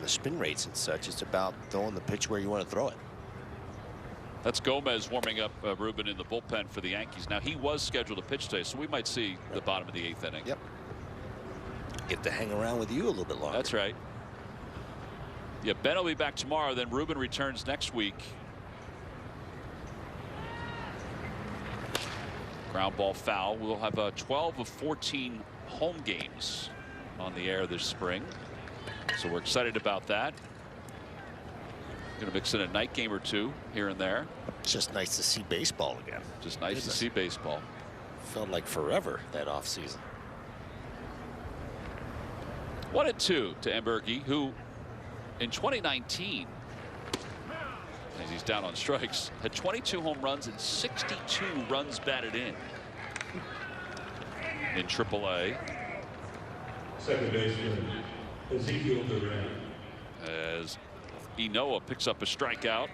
spin rates and such. It's about throwing the pitch where you want to throw it. That's Gomez warming up Ruben in the bullpen for the Yankees. Now, he was scheduled to pitch today, so we might see the bottom of the 8th inning. Yep. Get to hang around with you a little bit longer. That's right. Yeah, Ben will be back tomorrow. Then Ruben returns next week. Ground ball foul. We'll have 12 of 14 home games on the air this spring. So we're excited about that. Going to mix in a night game or two here and there. It's just nice to see baseball again. Just nice to see baseball. Felt like forever that offseason. 1-2 to Amberge, who in 2019, as he's down on strikes, had 22 home runs and 62 runs batted in AAA. Second baseman, Ezekiel Duran. As Inoa picks up a strikeout.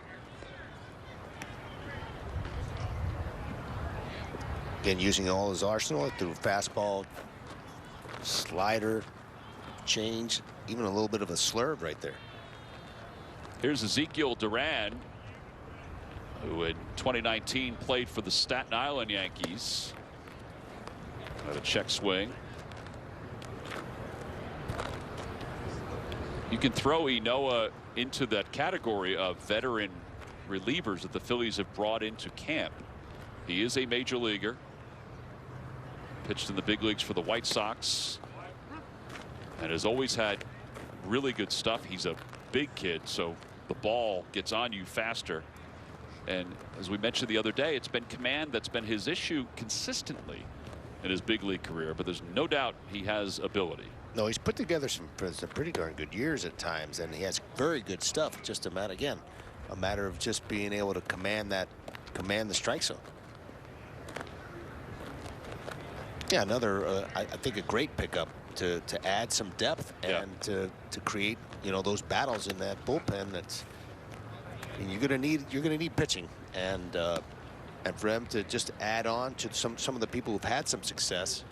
Again, using all his arsenal through fastball, slider, change, even a little bit of a slurve right there. Here's Ezekiel Duran, who in 2019 played for the Staten Island Yankees. Got a check swing. You can throw Inoa into that category of veteran relievers that the Phillies have brought into camp. He is a major leaguer. Pitched in the big leagues for the White Sox and has always had really good stuff. He's a big kid, so the ball gets on you faster. And as we mentioned the other day, it's been command that's been his issue consistently in his big league career, but there's no doubt he has ability. No, he's put together some pretty darn good years at times, and he has very good stuff. Just a matter of just being able to command the strike zone. Yeah, another I think a great pickup to add some depth and to create those battles in that bullpen. That's, I mean, you're gonna need pitching, and for them to just add on to some of the people who've had some success.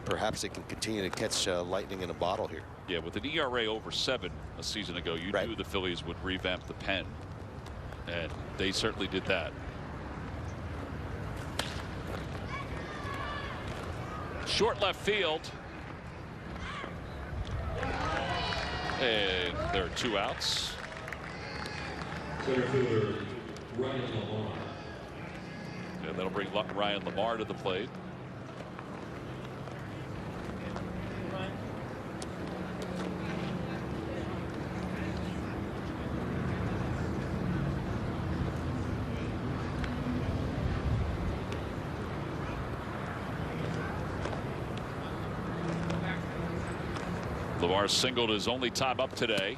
Perhaps they can continue to catch lightning in a bottle here. Yeah, with an ERA over 7 a season ago, you knew the Phillies would revamp the pen, and they certainly did that. Short left field. And there are 2 outs. Center fielder, Ryan Lamar. And that'll bring Ryan Lamar to the plate. Lamar singled his only time up today.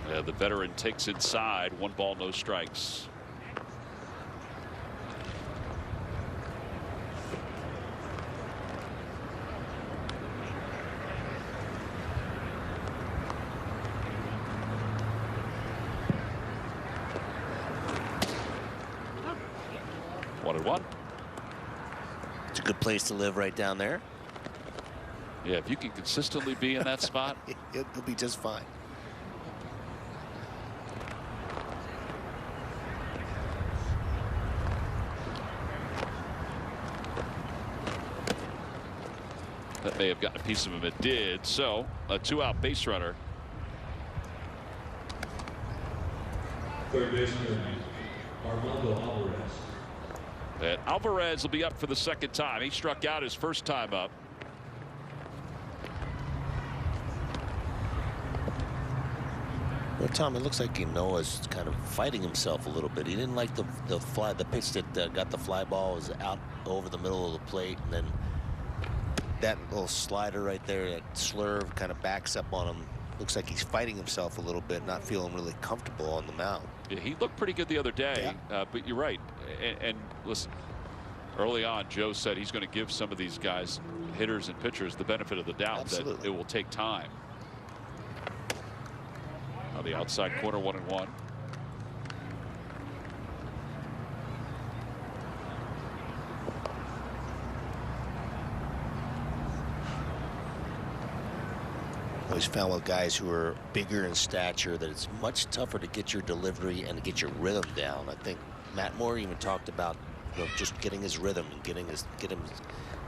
The veteran takes inside. 1 ball, no strikes. One and one. It's a good place to live right down there. Yeah, if you can consistently be in that spot, it'll be just fine. may have gotten a piece of him. It did. So a 2-out base runner. Third baseman, Armando Alvarez. And Alvarez will be up for the second time. He struck out his first time up. Well, Tom, it looks like Noah's kind of fighting himself a little bit. He didn't like the pitch that got the fly ball was out over the middle of the plate, and then that little slider right there, that slurve, kind of backs up on him. Looks like he's fighting himself a little bit, not feeling really comfortable on the mound. Yeah, he looked pretty good the other day, but you're right. And listen, early on, Joe said he's going to give some of these guys, hitters and pitchers, the benefit of the doubt. Absolutely. That it will take time. On the outside corner, 1-1. Always found with guys who are bigger in stature that it's much tougher to get your delivery and to get your rhythm down. I think Matt Moore even talked about, you know, just getting his rhythm and getting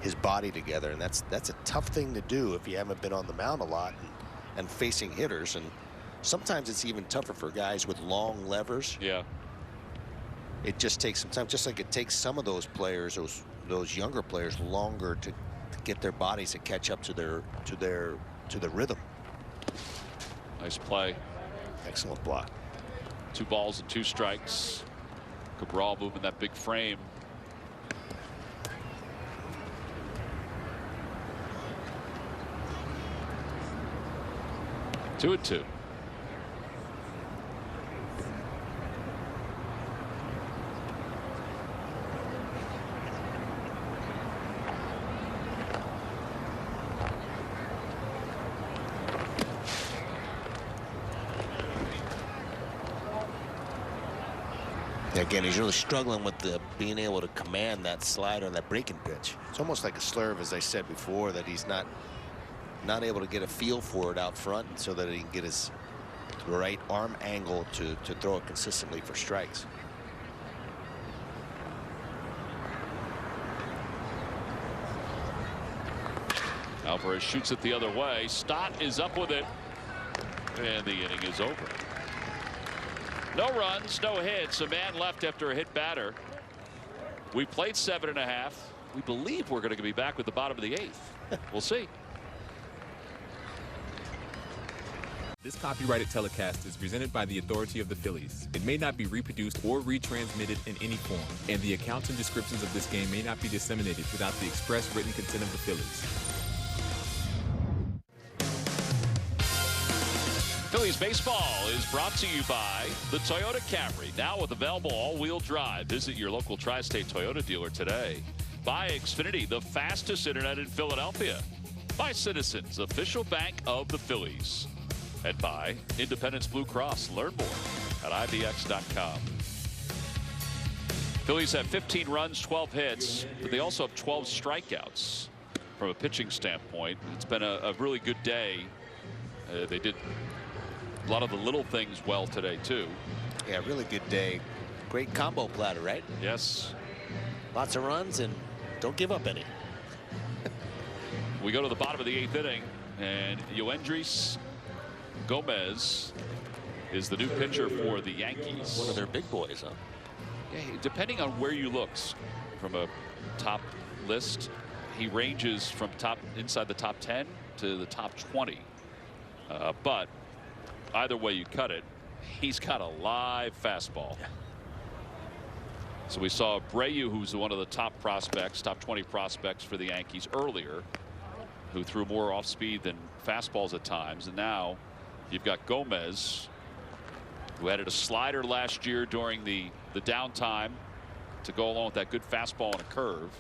his body together, and that's a tough thing to do if you haven't been on the mound a lot and facing hitters. And sometimes it's even tougher for guys with long levers. Yeah. It just takes some time, just like it takes some of those players, those younger players, longer to get their bodies to catch up to the rhythm. Nice play. Excellent block. 2 balls and 2 strikes. Cabral moving that big frame. Two and 2. Again, he's really struggling with being able to command that slider and that breaking pitch. It's almost like a slurve, as I said before, that he's not able to get a feel for it out front, so that he can get his right arm angle to throw it consistently for strikes. Alvarez shoots it the other way. Stott is up with it, and the inning is over. No runs, no hits. A man left after a hit batter. We played 7.5. We believe we're going to be back with the bottom of the 8th. We'll see. This copyrighted telecast is presented by the authority of the Phillies. It may not be reproduced or retransmitted in any form, and the accounts and descriptions of this game may not be disseminated without the express written consent of the Phillies. Phillies baseball is brought to you by the Toyota Camry, now with available all-wheel drive. Visit your local tri-state Toyota dealer today. By Xfinity, the fastest internet in Philadelphia. By Citizens, official bank of the Phillies. And by Independence Blue Cross. Learn more at IBX.com. Phillies have 15 runs, 12 hits, but they also have 12 strikeouts. From a pitching standpoint, it's been a really good day. They did a lot of the little things well today, too. Yeah, really good day. Great combo platter, right? Yes. Lots of runs, and don't give up any. We go to the bottom of the 8th inning, and Yoendrys Gomez is the new pitcher for the Yankees. One of their big boys, huh? Yeah, depending on where you look from a top list, he ranges from inside the top 10 to the top 20. But either way you cut it, he's got a live fastball. Yeah. So we saw Abreu, who's one of the top prospects, top 20 prospects for the Yankees earlier, who threw more off speed than fastballs at times. And now you've got Gomez, who added a slider last year during the downtime to go along with that good fastball and a curve.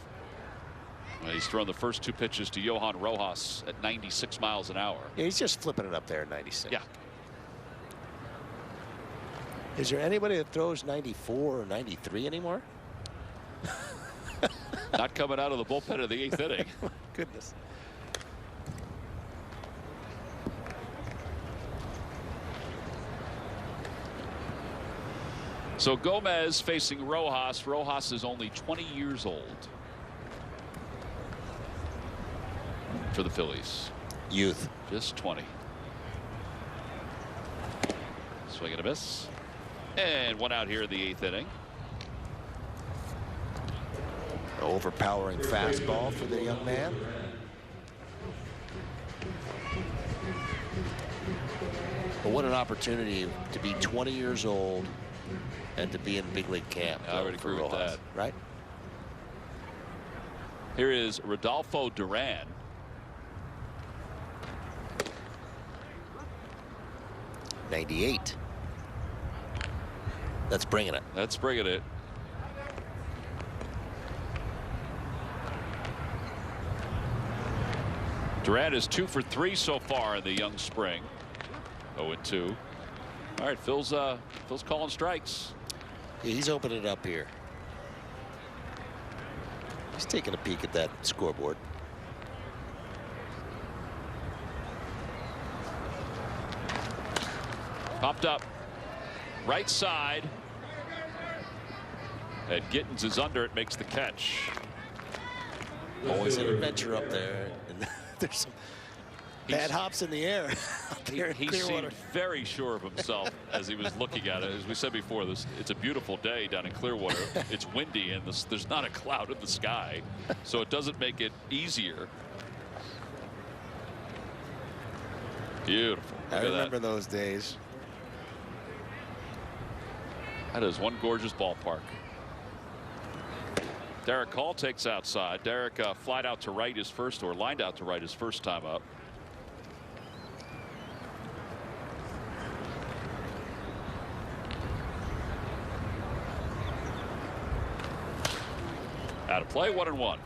He's thrown the first 2 pitches to Johan Rojas at 96 miles an hour. Yeah, he's just flipping it up there at 96. Yeah. Is there anybody that throws 94 or 93 anymore? Not coming out of the bullpen of the 8th inning. Goodness. So Gomez facing Rojas. Rojas is only 20 years old. for the Phillies? Youth. Just 20. Swing and a miss. And one out here in the 8th inning. Overpowering fastball for the young man. But what an opportunity to be 20 years old and to be in big league camp. I would agree with that. Right? Here is Rodolfo Duran. '98. That's bringing it. That's bringing it. Duran is 2 for 3 so far in the young spring. 0-2. All right, Phil's calling strikes. Yeah, he's opening it up here. He's taking a peek at that scoreboard. Popped up. Right side. And Gittins is under it, makes the catch. Always an adventure up there. And there's some bad hops in the air. He seemed very sure of himself as he was looking at it. As we said before, it's a beautiful day down in Clearwater. It's windy and there's not a cloud in the sky, so it doesn't make it easier. Beautiful. I remember those days. That is one gorgeous ballpark. Derek Hall takes outside. Derek flied out to right his first, or lined out to right his first time up. Out of play, 1-1.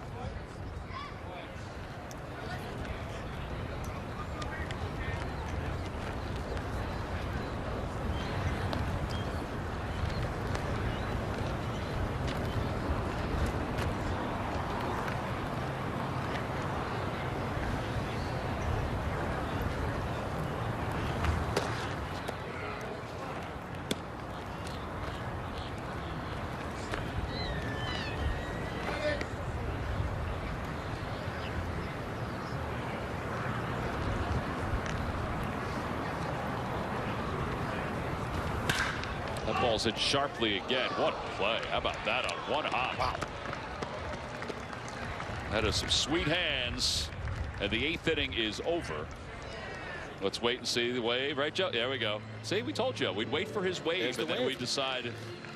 That ball's hit sharply again. What a play. How about that on one hop? Wow. That is some sweet hands. And the 8th inning is over. Let's wait and see the wave, right, Joe? There we go. See, we told you we'd wait for his wave, and then we decide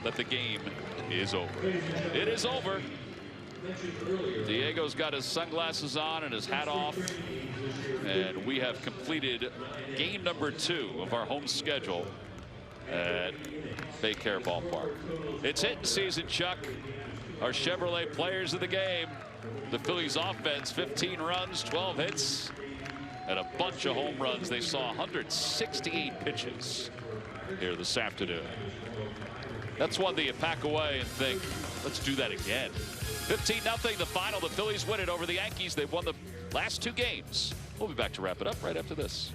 that the game is over. It is over. Diego's got his sunglasses on and his hat off. And we have completed game number 2 of our home schedule at Baycare Ballpark. It's hitting season, Chuck. Our Chevrolet players of the game. The Phillies offense, 15 runs, 12 hits, and a bunch of home runs. They saw 168 pitches here this afternoon. That's one that you pack away and think, let's do that again. 15-0 the final. The Phillies win it over the Yankees. They've won the last 2 games. We'll be back to wrap it up right after this.